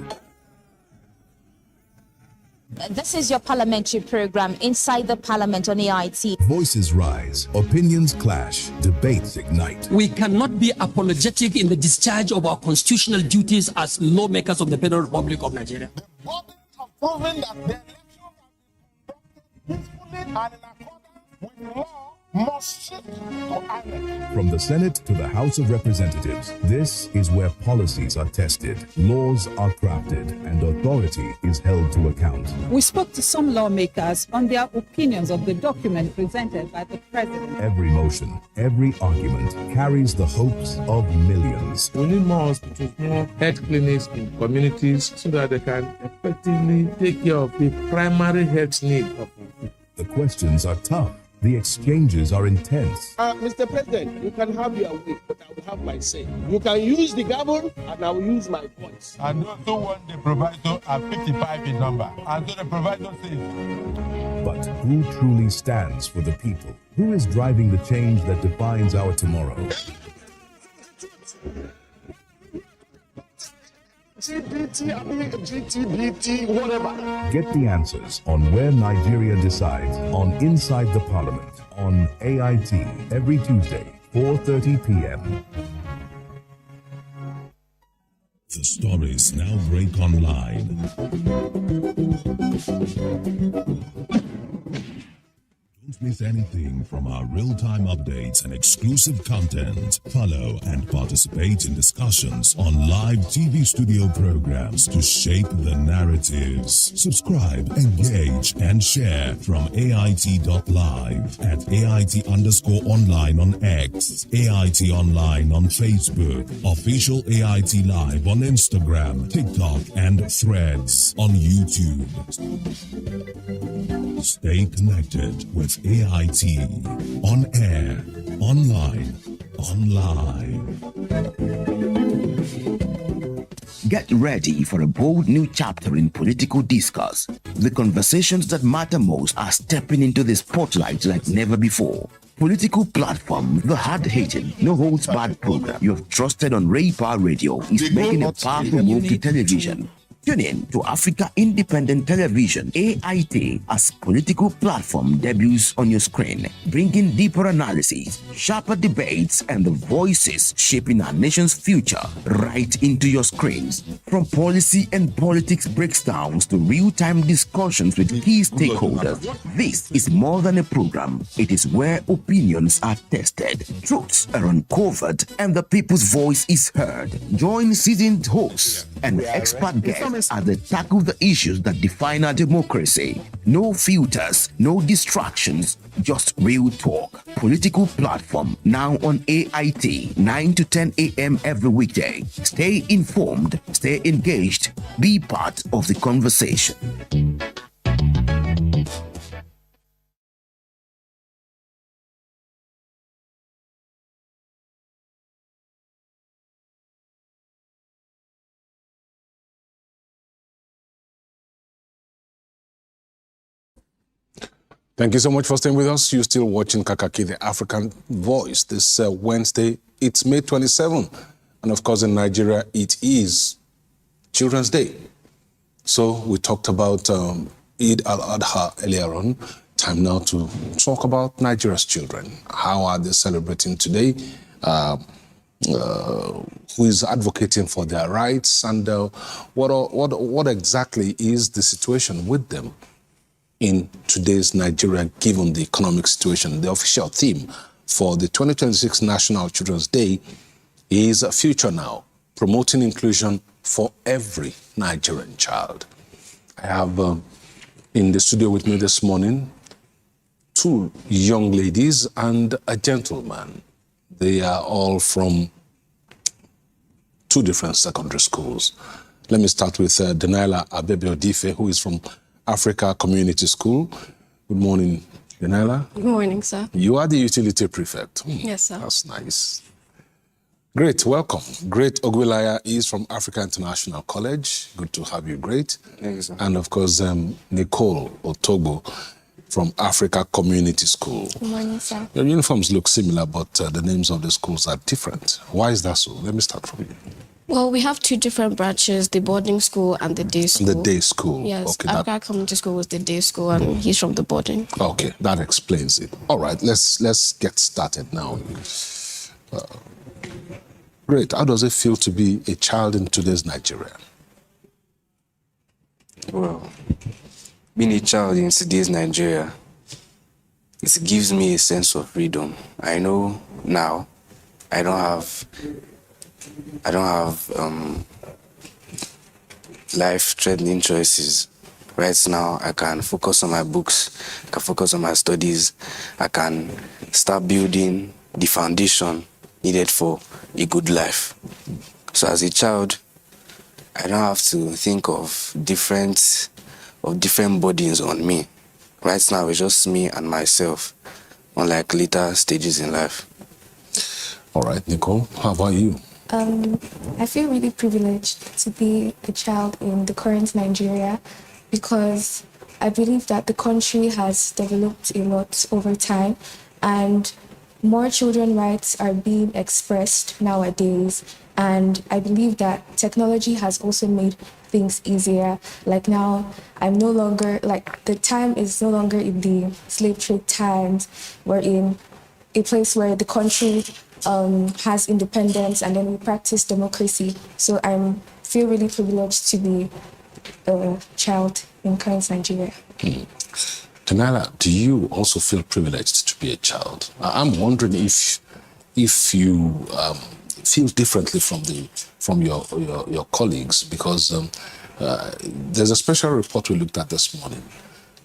This is your parliamentary program, Inside the Parliament on AIT. Voices rise, opinions clash, debates ignite. We cannot be apologetic in the discharge of our constitutional duties as lawmakers of the Federal Republic of Nigeria. The bodies have proven that the election peacefully and in accordance with law must shift to INEC. From the Senate to the House of Representatives, this is where policies are tested, laws are crafted, and authority is held to account. We spoke to some lawmakers on their opinions of the document presented by the president. Every motion, every argument carries the hopes of millions. We need more hospitals, more health clinics in communities so that they can effectively take care of the primary health need of people. The questions are tough. The exchanges are intense. Mr. President, you can have your way, but I will have my say. You can use the gavel, and I will use my voice. And those who want the proviso are 55 in number. And so the proviso says. But who truly stands for the people? Who is driving the change that defines our tomorrow? GTBT, whatever. Get the answers on where Nigeria decides on Inside the Parliament on AIT every Tuesday, 4:30 p.m. The stories now break online. Don't miss anything from our real-time updates and exclusive content. Follow and participate in discussions on live TV studio programs to shape the narratives. Subscribe, engage, and share from AIT.live at AIT_online on X, AIT Online on Facebook, Official AIT Live on Instagram, TikTok, and Threads on YouTube. Stay connected with AIT on air, online, Get ready for a bold new chapter in political discourse. The conversations that matter most are stepping into the spotlight like never before. Political platform, the hard-hitting, no-holds-barred program you have trusted on Power Radio is making a powerful move to television. Tune in to Africa Independent Television, AIT, as political platform debuts on your screen, bringing deeper analysis, sharper debates, and the voices shaping our nation's future right into your screens. From policy and politics breakdowns to real-time discussions with key stakeholders, this is more than a program. It is where opinions are tested, truths are uncovered, and the people's voice is heard. Join seasoned hosts and expert guests as they tackle the issues that define our democracy. No filters, no distractions, just real talk. Political Platform, now on AIT, 9 to 10 a.m. every weekday. Stay informed, stay engaged, be part of the conversation. Thank you so much for staying with us. You're still watching Kakaaki, the African Voice. This Wednesday, it's May 27. And of course, in Nigeria, it is Children's Day. So we talked about Eid al-Adha earlier on. Time now to talk about Nigeria's children. How are they celebrating today? Who is advocating for their rights? And what exactly is the situation with them in today's Nigeria, given the economic situation? The official theme for the 2026 National Children's Day is a Future Now, promoting inclusion for every Nigerian child. I have in the studio with me this morning 2 young ladies and a gentleman. They are all from 2 different secondary schools. Let me start with Deniala Abebe-Odife, who is from Africa Community School. Good morning, Deniala. Good morning, sir. You are the utility prefect. Yes, sir. That's nice. Great, welcome. Great Ogwilaya is from Africa International College. Good to have you, Great. Thank you, sir. And of course, Nicole Otogo from Africa Community School. Good morning, sir. Your uniforms look similar, but the names of the schools are different. Why is that so? Let me start from you. Well, we have 2 different branches, the boarding school and the day school. The day school. Yes, Okay, Africa Community School was the day school and he's from the boarding. Okay, that explains it. All right, let's get started now. Great. How does it feel to be a child in today's Nigeria? Well, being a child in today's Nigeria, it gives me a sense of freedom. I know now I don't have life-threatening choices. Right now, I can focus on my books, I can focus on my studies, I can start building the foundation needed for a good life. So as a child, I don't have to think of different burdens on me. Right now, it's just me and myself, unlike later stages in life. All right, Nicole, how about you? I feel really privileged to be a child in the current Nigeria because I believe that the country has developed a lot over time and more children's rights are being expressed nowadays. And I believe that technology has also made things easier. Like now, I'm no longer, like the time is no longer in the slave trade times. We're in a place where the country has independence and then we practice democracy. So I feel really privileged to be a child in current Nigeria. Deniala, do you also feel privileged to be a child? I'm wondering if you feel differently from your colleagues, because there's a special report we looked at this morning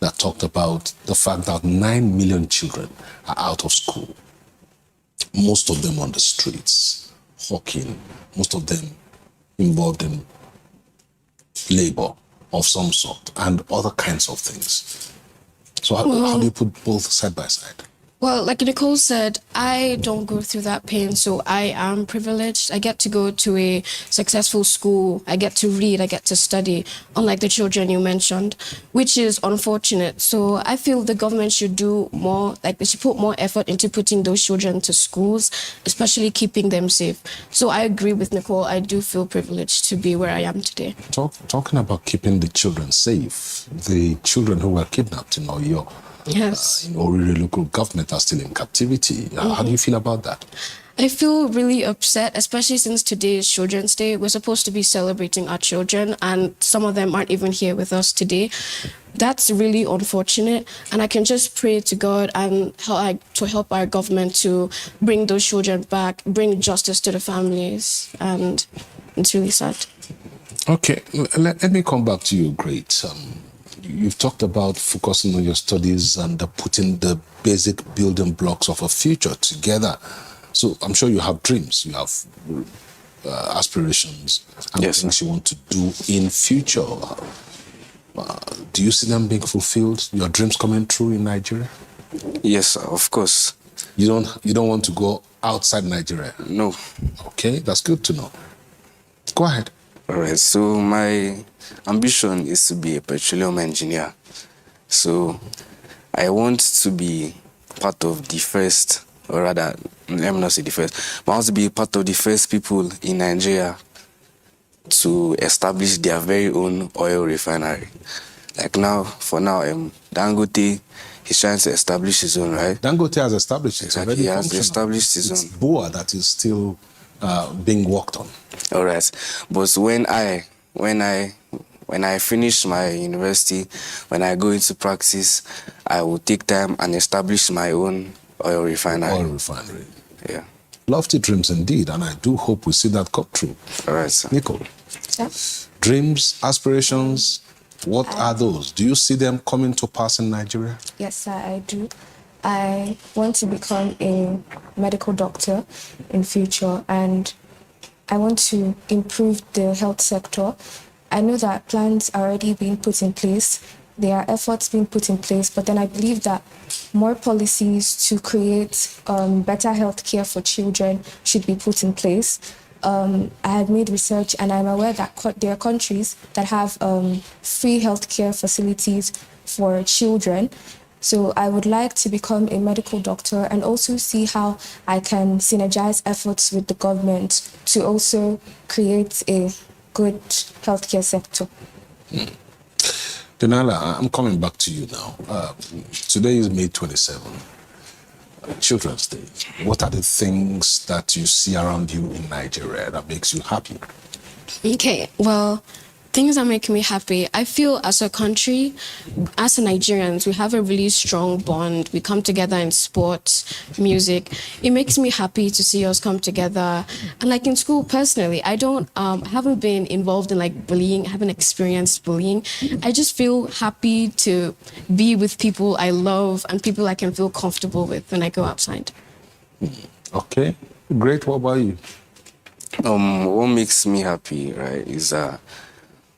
that talked about the fact that 9 million children are out of school. Most of them on the streets, hawking, most of them involved in labor of some sort and other kinds of things. So how do you put both side by side? Well, like Nicole said, I don't go through that pain, so I am privileged. I get to go to a successful school. I get to read. I get to study, unlike the children you mentioned, which is unfortunate. So I feel the government should do more, like they should put more effort into putting those children to schools, especially keeping them safe. So I agree with Nicole. I do feel privileged to be where I am today. Talking about keeping the children safe, the children who were kidnapped in Oyo, yes, in Oriri local government are still in captivity. How do you feel about that? I feel really upset, especially since today is Children's Day. We're supposed to be celebrating our children, and some of them aren't even here with us today. That's really unfortunate, and I can just pray to God and to help our government to bring those children back, bring justice to the families, and it's really sad. Okay, let me come back to you, Great. You've talked about focusing on your studies and putting the basic building blocks of a future together. So I'm sure you have dreams, you have aspirations, and things you want to do in future. Do you see them being fulfilled? Your dreams coming true in Nigeria? Yes, of course. You don't want to go outside Nigeria? No. Okay, that's good to know. Go ahead. All right, so my ambition is to be a petroleum engineer. So I want to be part of the first, or rather, let me not say the first, but I want to be part of the first people in Nigeria to establish their very own oil refinery. Like now, for now, Dangote, he's trying to establish his own, right? Dangote has established it. Exactly, he has established his own. BOA that is still being worked on. All right, but when I finish my university, when I go into practice, I will take time and establish my own oil refinery. Oil refinery. Yeah. Lofty dreams indeed, and I do hope we see that come true. All right, sir. Nicole, Yeah. dreams, aspirations, what are those? Do you see them coming to pass in Nigeria? Yes, sir, I do. I want to become a medical doctor in future, and I want to improve the health sector. I know that plans are already being put in place. There are efforts being put in place, but then I believe that more policies to create better health care for children should be put in place. I have made research, and I'm aware that there are countries that have free healthcare facilities for children. So I would like to become a medical doctor and also see how I can synergize efforts with the government to also create a good healthcare sector. Denala, I'm coming back to you now. Today is May 27, Children's Day. What are the things that you see around you in Nigeria that makes you happy? Okay, well, things that make me happy. I feel as a country, as Nigerians, we have a really strong bond. We come together in sports, music. It makes me happy to see us come together. And like in school, personally, I haven't been involved in like bullying. I haven't experienced bullying. I just feel happy to be with people I love and people I can feel comfortable with when I go outside. Okay, great. What about you? What makes me happy, right, is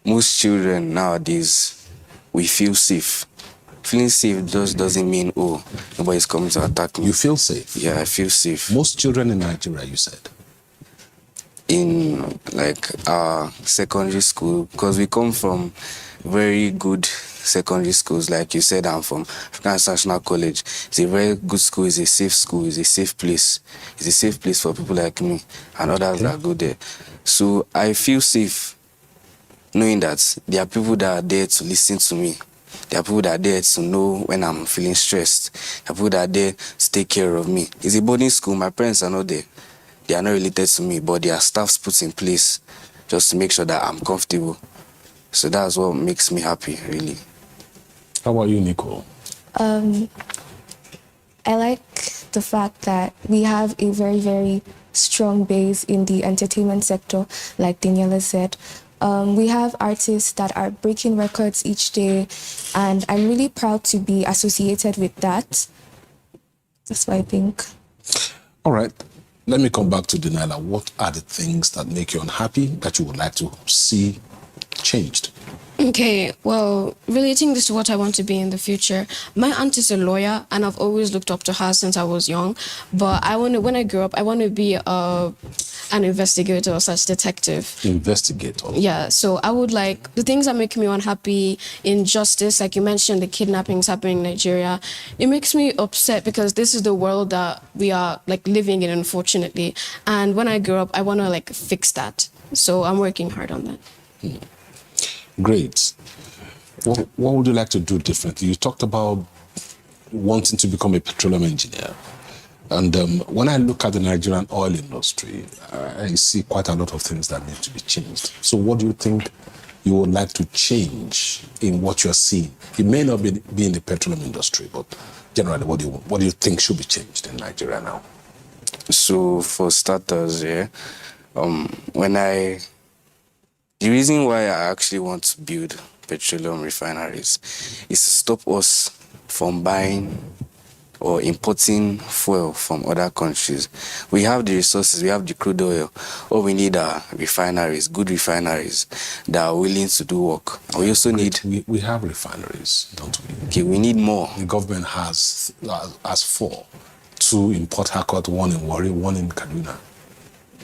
most children nowadays, we feel safe. Feeling safe just doesn't mean, oh, nobody's coming to attack me. You feel safe? Yeah, I feel safe. Most children in Nigeria, you said? In like our secondary school, because we come from very good secondary schools. Like you said, I'm from African International College. It's a very good school, it's a safe school, it's a safe place. It's a safe place for people like me and others that go there. So I feel safe knowing that there are people that are there to listen to me. There are people that are there to know when I'm feeling stressed. There are people that are there to take care of me. It's a boarding school. My parents are not there. They are not related to me, but there are staffs put in place just to make sure that I'm comfortable. So that's what makes me happy, really. How about you, Nicole? I like the fact that we have a very, very strong base in the entertainment sector, like Daniela said. We have artists that are breaking records each day, and I'm really proud to be associated with that. That's what I think. All right. Let me come back to Daniela. What are the things that make you unhappy that you would like to see changed? Okay, well, relating this to what I want to be in the future, my aunt is a lawyer, and I've always looked up to her since I was young. But when I grow up, I want to be an investigator or such detective. Investigator? Yeah, so I would like the things that make me unhappy, injustice, like you mentioned, the kidnappings happening in Nigeria. It makes me upset because this is the world that we are like living in, unfortunately. And when I grow up, I want to like fix that. So I'm working hard on that. Great. What would you like to do differently? You talked about wanting to become a petroleum engineer. And when I look at the Nigerian oil industry, I see quite a lot of things that need to be changed. So what do you think you would like to change in what you're seeing? It may not be in the petroleum industry, but generally, what do you think should be changed in Nigeria now? So for starters, yeah, when I The reason why I actually want to build petroleum refineries is to stop us from buying or importing fuel from other countries. We have the resources, we have the crude oil. All we need are refineries, good refineries that are willing to do work. And we also need... We have refineries, don't we? Okay, we need more. The government has 4. 2 in Port Harcourt, 1 in Warri, 1 in Kaduna.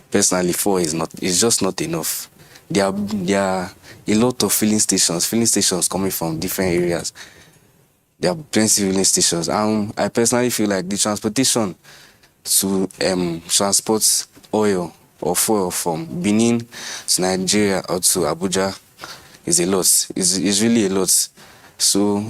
Personally, 4 is just not enough. There are a lot of filling stations coming from different areas. There are plenty of filling stations. I personally feel like the transportation to transport oil or fuel from Benin to Nigeria or to Abuja is a lot. It's really a lot. So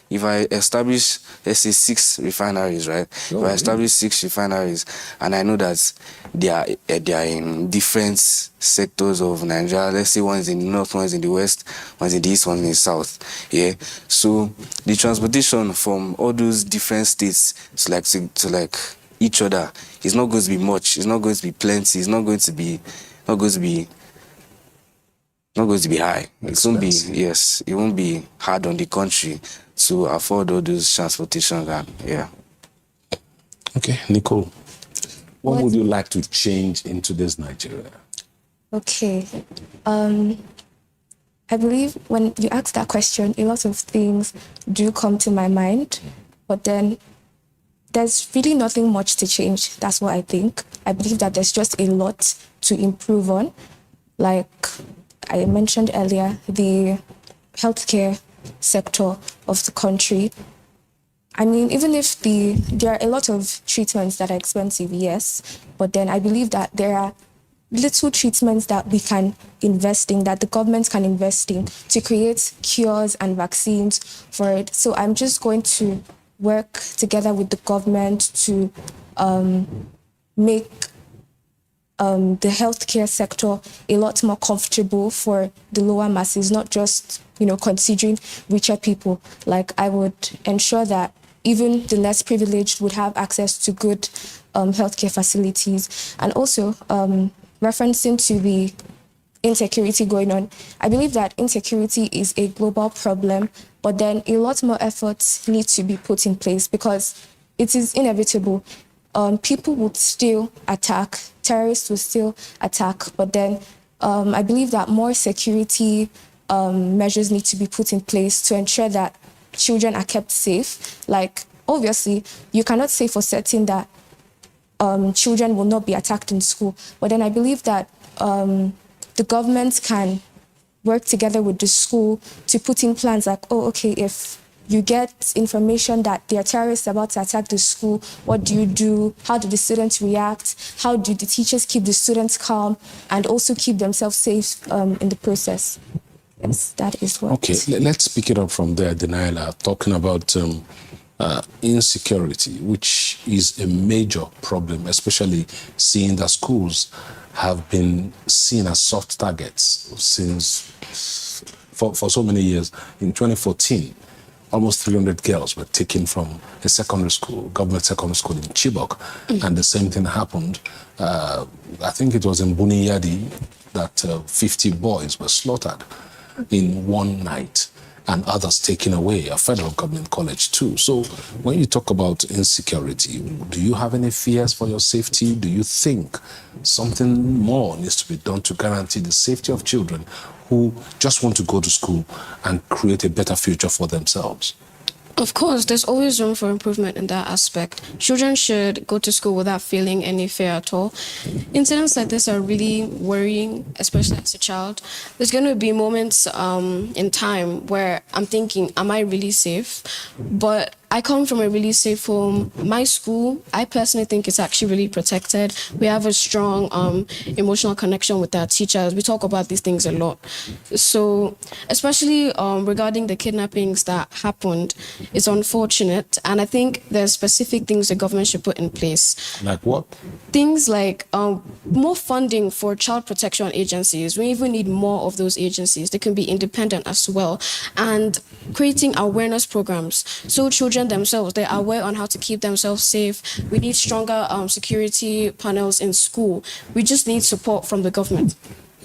if I establish, let's say, 6 refineries, right? If I establish 6 refineries, and I know that they are in different sectors of Nigeria. Let's say one is in the north, one is in the west, one is in the east, one is in the south. Yeah. So the transportation from all those different states to each other is not going to be much. It's not going to be plenty. It's not going to be high. It won't be, yes, it won't be hard on the country to afford all those transportation. Yeah. Okay, Nicole, what would you like to change in today's Nigeria? Okay. I believe when you ask that question, a lot of things do come to my mind, but then there's really nothing much to change. That's what I think. I believe that there's just a lot to improve on. Like I mentioned earlier, the healthcare sector of the country. I mean, even if there are a lot of treatments that are expensive, yes, but then I believe that there are little treatments that we can invest in, that the government can invest in to create cures and vaccines for it. So I'm just going to work together with the government to make the healthcare sector a lot more comfortable for the lower masses, not just, considering richer people. Like I would ensure that even the less privileged would have access to good healthcare facilities. And also referencing to the insecurity going on, I believe that insecurity is a global problem, but then a lot more efforts need to be put in place because it is inevitable. People would still attack, terrorists will still attack, but then I believe that more security measures need to be put in place to ensure that children are kept safe. Like, obviously, you cannot say for certain that children will not be attacked in school, but then I believe that the government can work together with the school to put in plans like, if you get information that there are terrorists about to attack the school, what do you do? How do the students react? How do the teachers keep the students calm and also keep themselves safe in the process? Yes, that is what. Okay, let's pick it up from there, Deniala, talking about insecurity, which is a major problem, especially seeing that schools have been seen as soft targets for so many years. In 2014, almost 300 girls were taken from a secondary school, government secondary school in Chibok, and the same thing happened. I think it was in Buniyadi that 50 boys were slaughtered in one night, and others taken away, a federal government college too. So when you talk about insecurity, do you have any fears for your safety? Do you think something more needs to be done to guarantee the safety of children who just want to go to school and create a better future for themselves? Of course, there's always room for improvement in that aspect. Children should go to school without feeling any fear at all. Incidents like this are really worrying, especially as a child. There's going to be moments in time where I'm thinking, am I really safe? But I come from a really safe home. My school, I personally think it's actually really protected. We have a strong emotional connection with our teachers. We talk about these things a lot. So, especially regarding the kidnappings that happened, it's unfortunate. And I think there's specific things the government should put in place. Like what? Things like more funding for child protection agencies. We even need more of those agencies. They can be independent as well. And creating awareness programs so children themselves, they're aware on how to keep themselves safe. We need stronger security panels in school. We just need support from the government.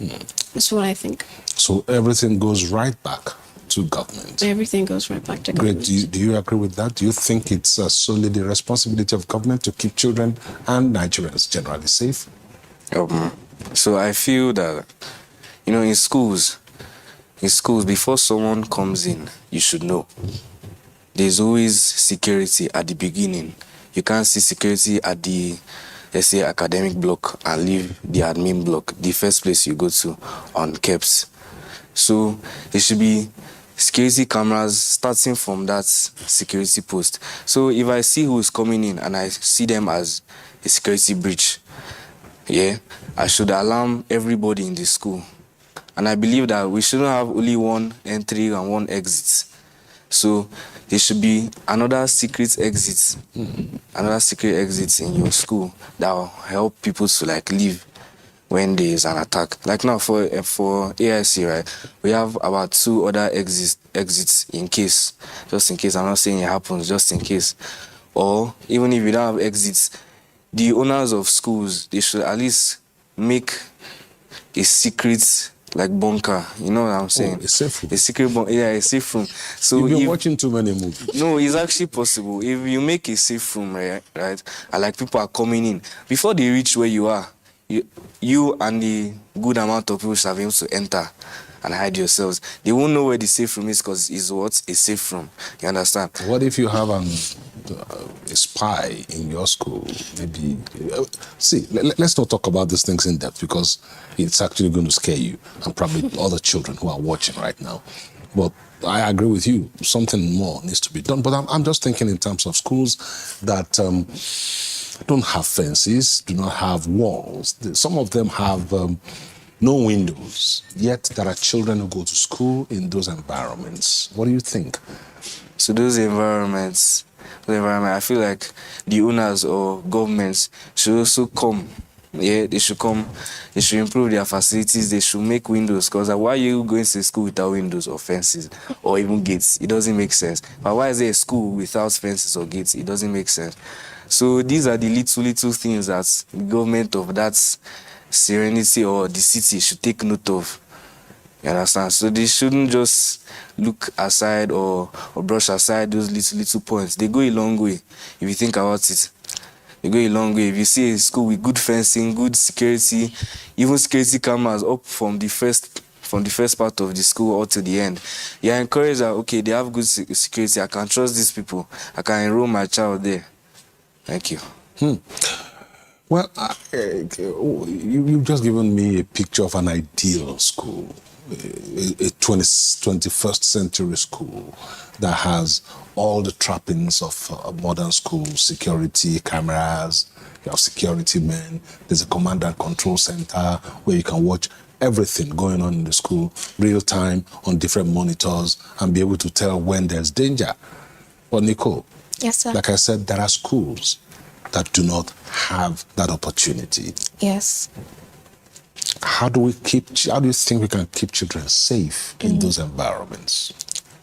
That's what I think. So everything goes right back to government. Everything goes right back to Great. government. Do you agree with that? Do you think it's solely the responsibility of government to keep children and Nigerians generally safe? So I feel that, in schools, before someone comes in, you should know. There's always security at the beginning. You can't see security at the, let's say, academic block and leave the admin block, the first place you go to, unkept. So there should be security cameras starting from that security post. So if I see who is coming in and I see them as a security breach, I should alarm everybody in the school. And I believe that we shouldn't have only one entry and one exit. So there should be another secret exit in your school that will help people to leave when there is an attack. Like now for AIC, right, we have about 2 other exits in case, just in case. I'm not saying it happens, just in case. Or even if you don't have exits, the owners of schools, they should at least make a secret bunker, you know what I'm saying? A safe room. A secret bunker, a safe room. So you've been watching too many movies. No, it's actually possible. If you make a safe room, right, and people are coming in, before they reach where you are, you and the good amount of people should be able to enter and hide yourselves. They won't know where the safe room is because it's what? A safe room. You understand? What if you have a spy in your school? Maybe. See, let's not talk about these things in depth because it's actually going to scare you and probably other children who are watching right now. But I agree with you. Something more needs to be done. But I'm just thinking in terms of schools that don't have fences, do not have walls. Some of them have no windows, yet there are children who go to school in those environments. What do you think? So those environments, I feel like the owners or governments should also come. Yeah, they should come. They should improve their facilities. They should make windows. Because why are you going to school without windows or fences or even gates? It doesn't make sense. But why is there a school without fences or gates? It doesn't make sense. So these are the little things that the government of that serenity or the city should take note of. You understand? So they shouldn't just look aside or brush aside those little points. They go a long way if you think about it. They go a long way. If you see a school with good fencing, good security, even security cameras up from the first part of the school all to the end, you are encouraged that, okay, they have good security. I can trust these people. I can enroll my child there. Thank you. Well, you've just given me a picture of an ideal school, a 21st century school that has all the trappings of a modern school, security, cameras, you have security men, there's a command and control center where you can watch everything going on in the school, real time, on different monitors, and be able to tell when there's danger. But Nicole, yes, sir. Like I said, there are schools that do not have that opportunity. Yes. How do you think we can keep children safe in those environments?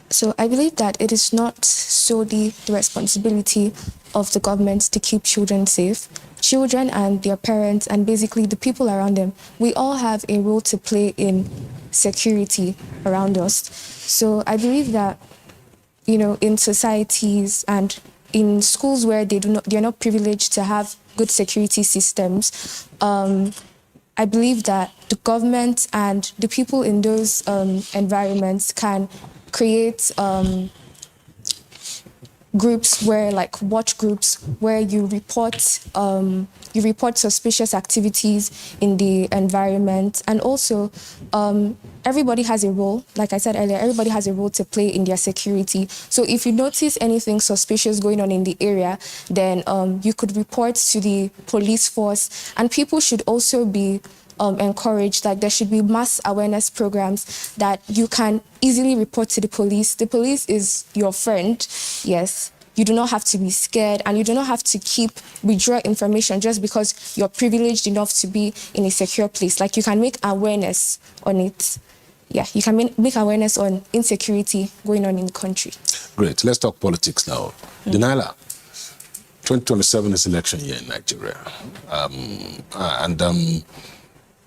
So I believe that it is not solely the responsibility of the government to keep children safe. Children and their parents and basically the people around them, we all have a role to play in security around us. So I believe that, in societies and in schools where they're not privileged to have good security systems, I believe that the government and the people in those environments can create groups where, watch groups where you report suspicious activities in the environment, and also everybody has a role. Like I said earlier, everybody has a role to play in their security. So if you notice anything suspicious going on in the area, then you could report to the police force, and people should also be encouraged. There should be mass awareness programs that you can easily report to the police. The police is your friend, yes. You do not have to be scared, and you do not have to withdraw information just because you're privileged enough to be in a secure place. You can make awareness on it. Yeah, you can make awareness on insecurity going on in the country. Great. Let's talk politics now. Deniala, 2027 is election year in Nigeria.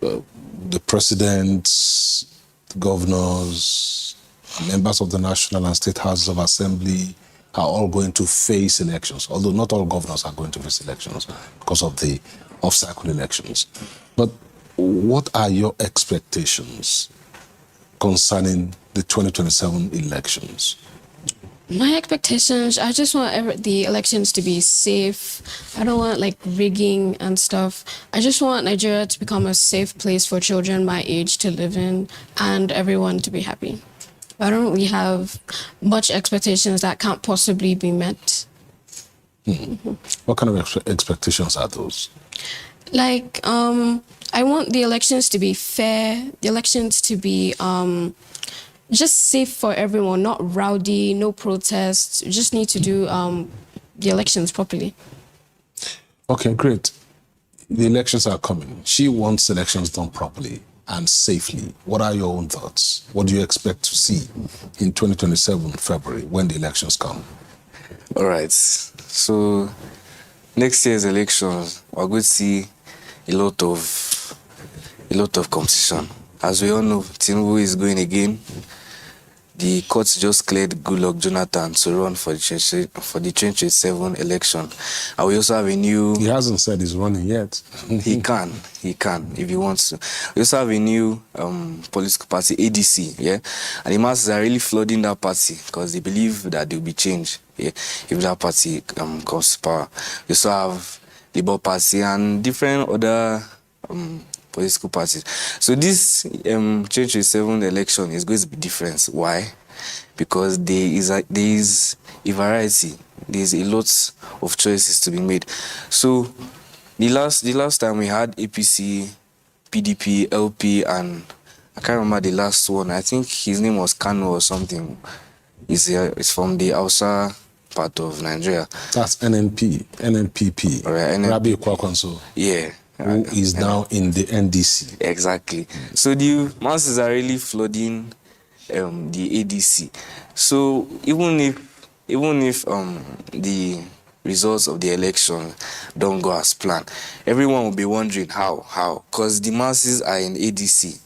the president, the governors, members of the National and State Houses of Assembly are all going to face elections, although not all governors are going to face elections because of the off-cycle elections. But what are your expectations concerning the 2027 elections? My expectations, I just want the elections to be safe. I don't want like rigging and stuff. I just want Nigeria to become a safe place for children my age to live in and everyone to be happy. I don't really have much expectations that can't possibly be met. What kind of expectations are those? Like, I want the elections to be fair, the elections to be just safe for everyone, not rowdy, no protests. We just need to do the elections properly. Okay, great. The elections are coming. She wants elections done properly and safely. What are your own thoughts? What do you expect to see in 2027 February when the elections come? All right. So next year's elections, we're going to see a lot of competition. As we all know, Tinubu is going again. The courts just cleared Goodluck Jonathan to run for the 2027 election. And we also have a new... He hasn't said he's running yet. He can, if he wants to. We also have a new political party, ADC, yeah? And the masses are really flooding that party because they believe that there will be change, yeah, if that party comes to power. We also have Labour Party and different other political parties. So this 2027 election is going to be different. Why? Because there is a variety. There is a lot of choices to be made. So the last time we had APC, PDP, LP, and I can't remember the last one. I think his name was Kano or something. It's from the Hausa part of Nigeria. That's NNPP. Right, Rabi Kwakwanso. Yeah. Who is now in the NDC. Exactly. So the masses are really flooding the ADC. So even if the results of the election don't go as planned, everyone will be wondering how. Because the masses are in ADC,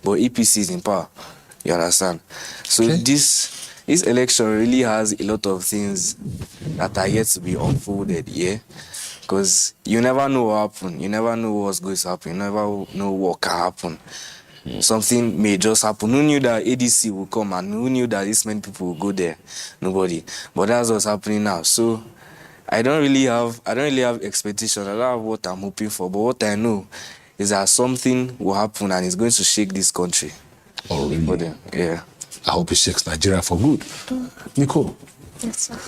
but EPC is in power. You understand? So okay. This election really has a lot of things that are yet to be unfolded, yeah? Because you never know what happen. You never know what's going to happen. You never know what can happen. Something may just happen. Who knew that ADC will come and who knew that this many people will go there? Nobody. But that's what's happening now. So I don't really have expectations. I don't have what I'm hoping for. But what I know is that something will happen and it's going to shake this country. Oh, really? Yeah. I hope it shakes Nigeria for good. Nicole. Yes, sir.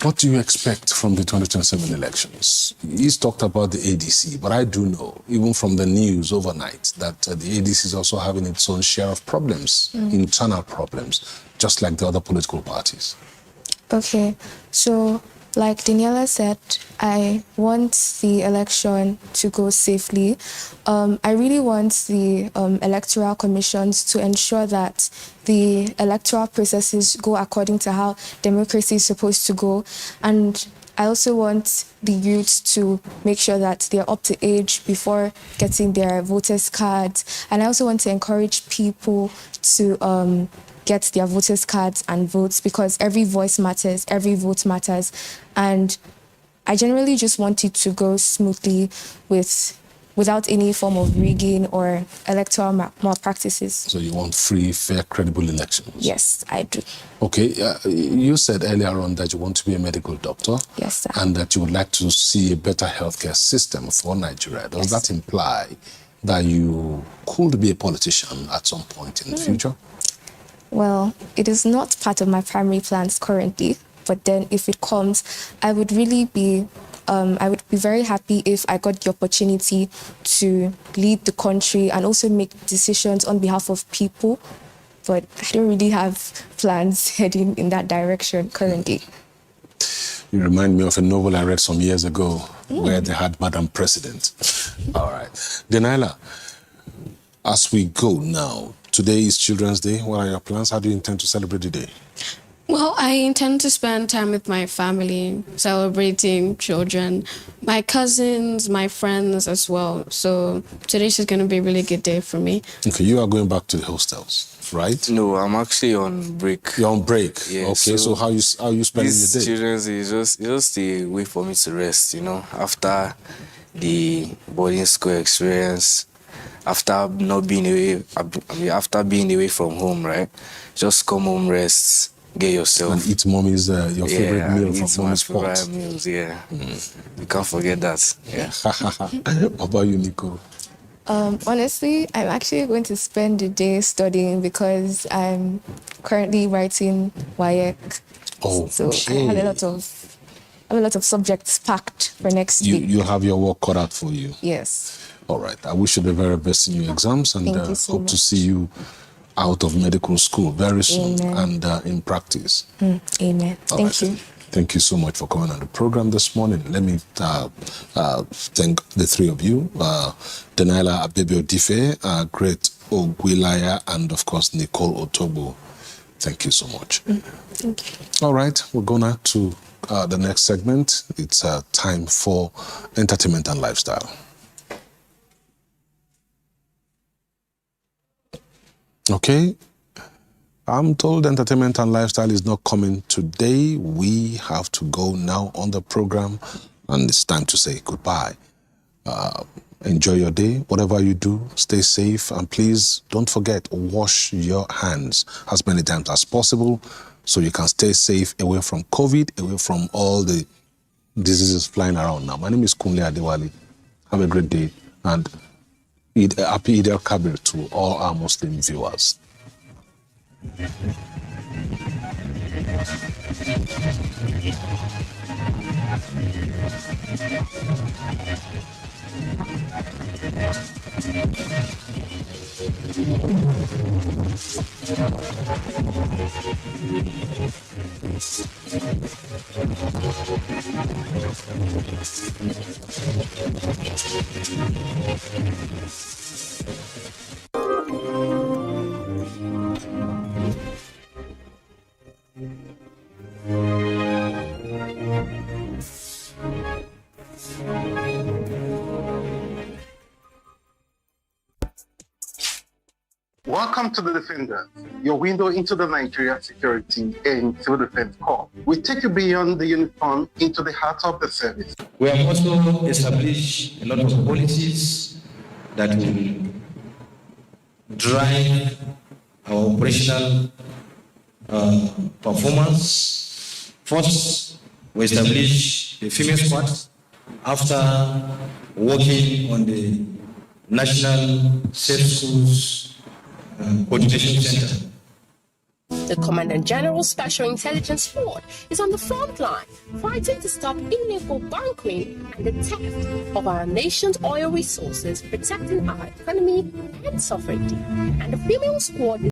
What do you expect from the 2027 elections? He's talked about the ADC, but I do know, even from the news overnight, that the ADC is also having its own share of problems, internal problems, just like the other political parties. Okay, so like Daniela said, I want the election to go safely. I really want the electoral commissions to ensure that the electoral processes go according to how democracy is supposed to go. And I also want the youth to make sure that they're up to age before getting their voters' cards. And I also want to encourage people to get their voters' cards and votes, because every voice matters, every vote matters. And I generally just want it to go smoothly without any form of rigging or electoral malpractices. So you want free, fair, credible elections? Yes, I do. Okay, you said earlier on that you want to be a medical doctor. Yes, sir. And that you would like to see a better healthcare system for Nigeria. Does that imply that you could be a politician at some point in the future? Well, it is not part of my primary plans currently, but then if it comes, I would really be very happy if I got the opportunity to lead the country and also make decisions on behalf of people. But I don't really have plans heading in that direction currently. You remind me of a novel I read some years ago where they had Madam President. All right. Daniela, as we go now, today is Children's Day. What are your plans? How do you intend to celebrate the day? Well, I intend to spend time with my family, celebrating children, my cousins, my friends as well. So today's is going to be a really good day for me. Okay, you are going back to the hostels, right? No, I'm actually on break. You're on break? Yeah. Okay, so how you spending the day? These children's is just a way for me to rest, after the boarding school experience, after not being away, after being away from home, right? Just come home, rest, get yourself. And eat mommy's, your favorite meal from mommy's pot. Favorite meals, yeah. You can't forget that. Yeah. What about you, Nico? Honestly, I'm actually going to spend the day studying because I'm currently writing WAEC. Oh, so okay. I have a lot of subjects packed for next week. You have your work cut out for you. Yes. All right. I wish you the very best in your exams, and Thank you so hope much. to see you out of medical school very soon. Amen. And in practice. Amen. All Thank right. you. Thank you so much for coming on the program this morning. Let me thank the three of you, Daniela Abebe-Odife, Great Ogwilaya, and of course, Nicole Otobo. Thank you so much. Thank you. All right, we're going to the next segment. It's time for entertainment and lifestyle. Okay. I'm told entertainment and lifestyle is not coming today. We have to go now on the program, and it's time to say goodbye. Enjoy your day. Whatever you do, stay safe, and please don't forget, wash your hands as many times as possible so you can stay safe away from COVID, away from all the diseases flying around now. My name is Kunle Adewale. Have a great day, and happy Eid al-Kabir to all our Muslim viewers. Welcome to The Defender, your window into the Nigeria Security and Civil Defense Corps. We take you beyond the uniform into the heart of the service. We have also established a lot of policies that will drive our operational performance. First, we established a female squad after working on the National Safe Schools Coordination Center. The Commandant General's Special Intelligence Squad is on the front line, fighting to stop illegal bunkering and the theft of our nation's oil resources, protecting our economy and sovereignty. And the female squad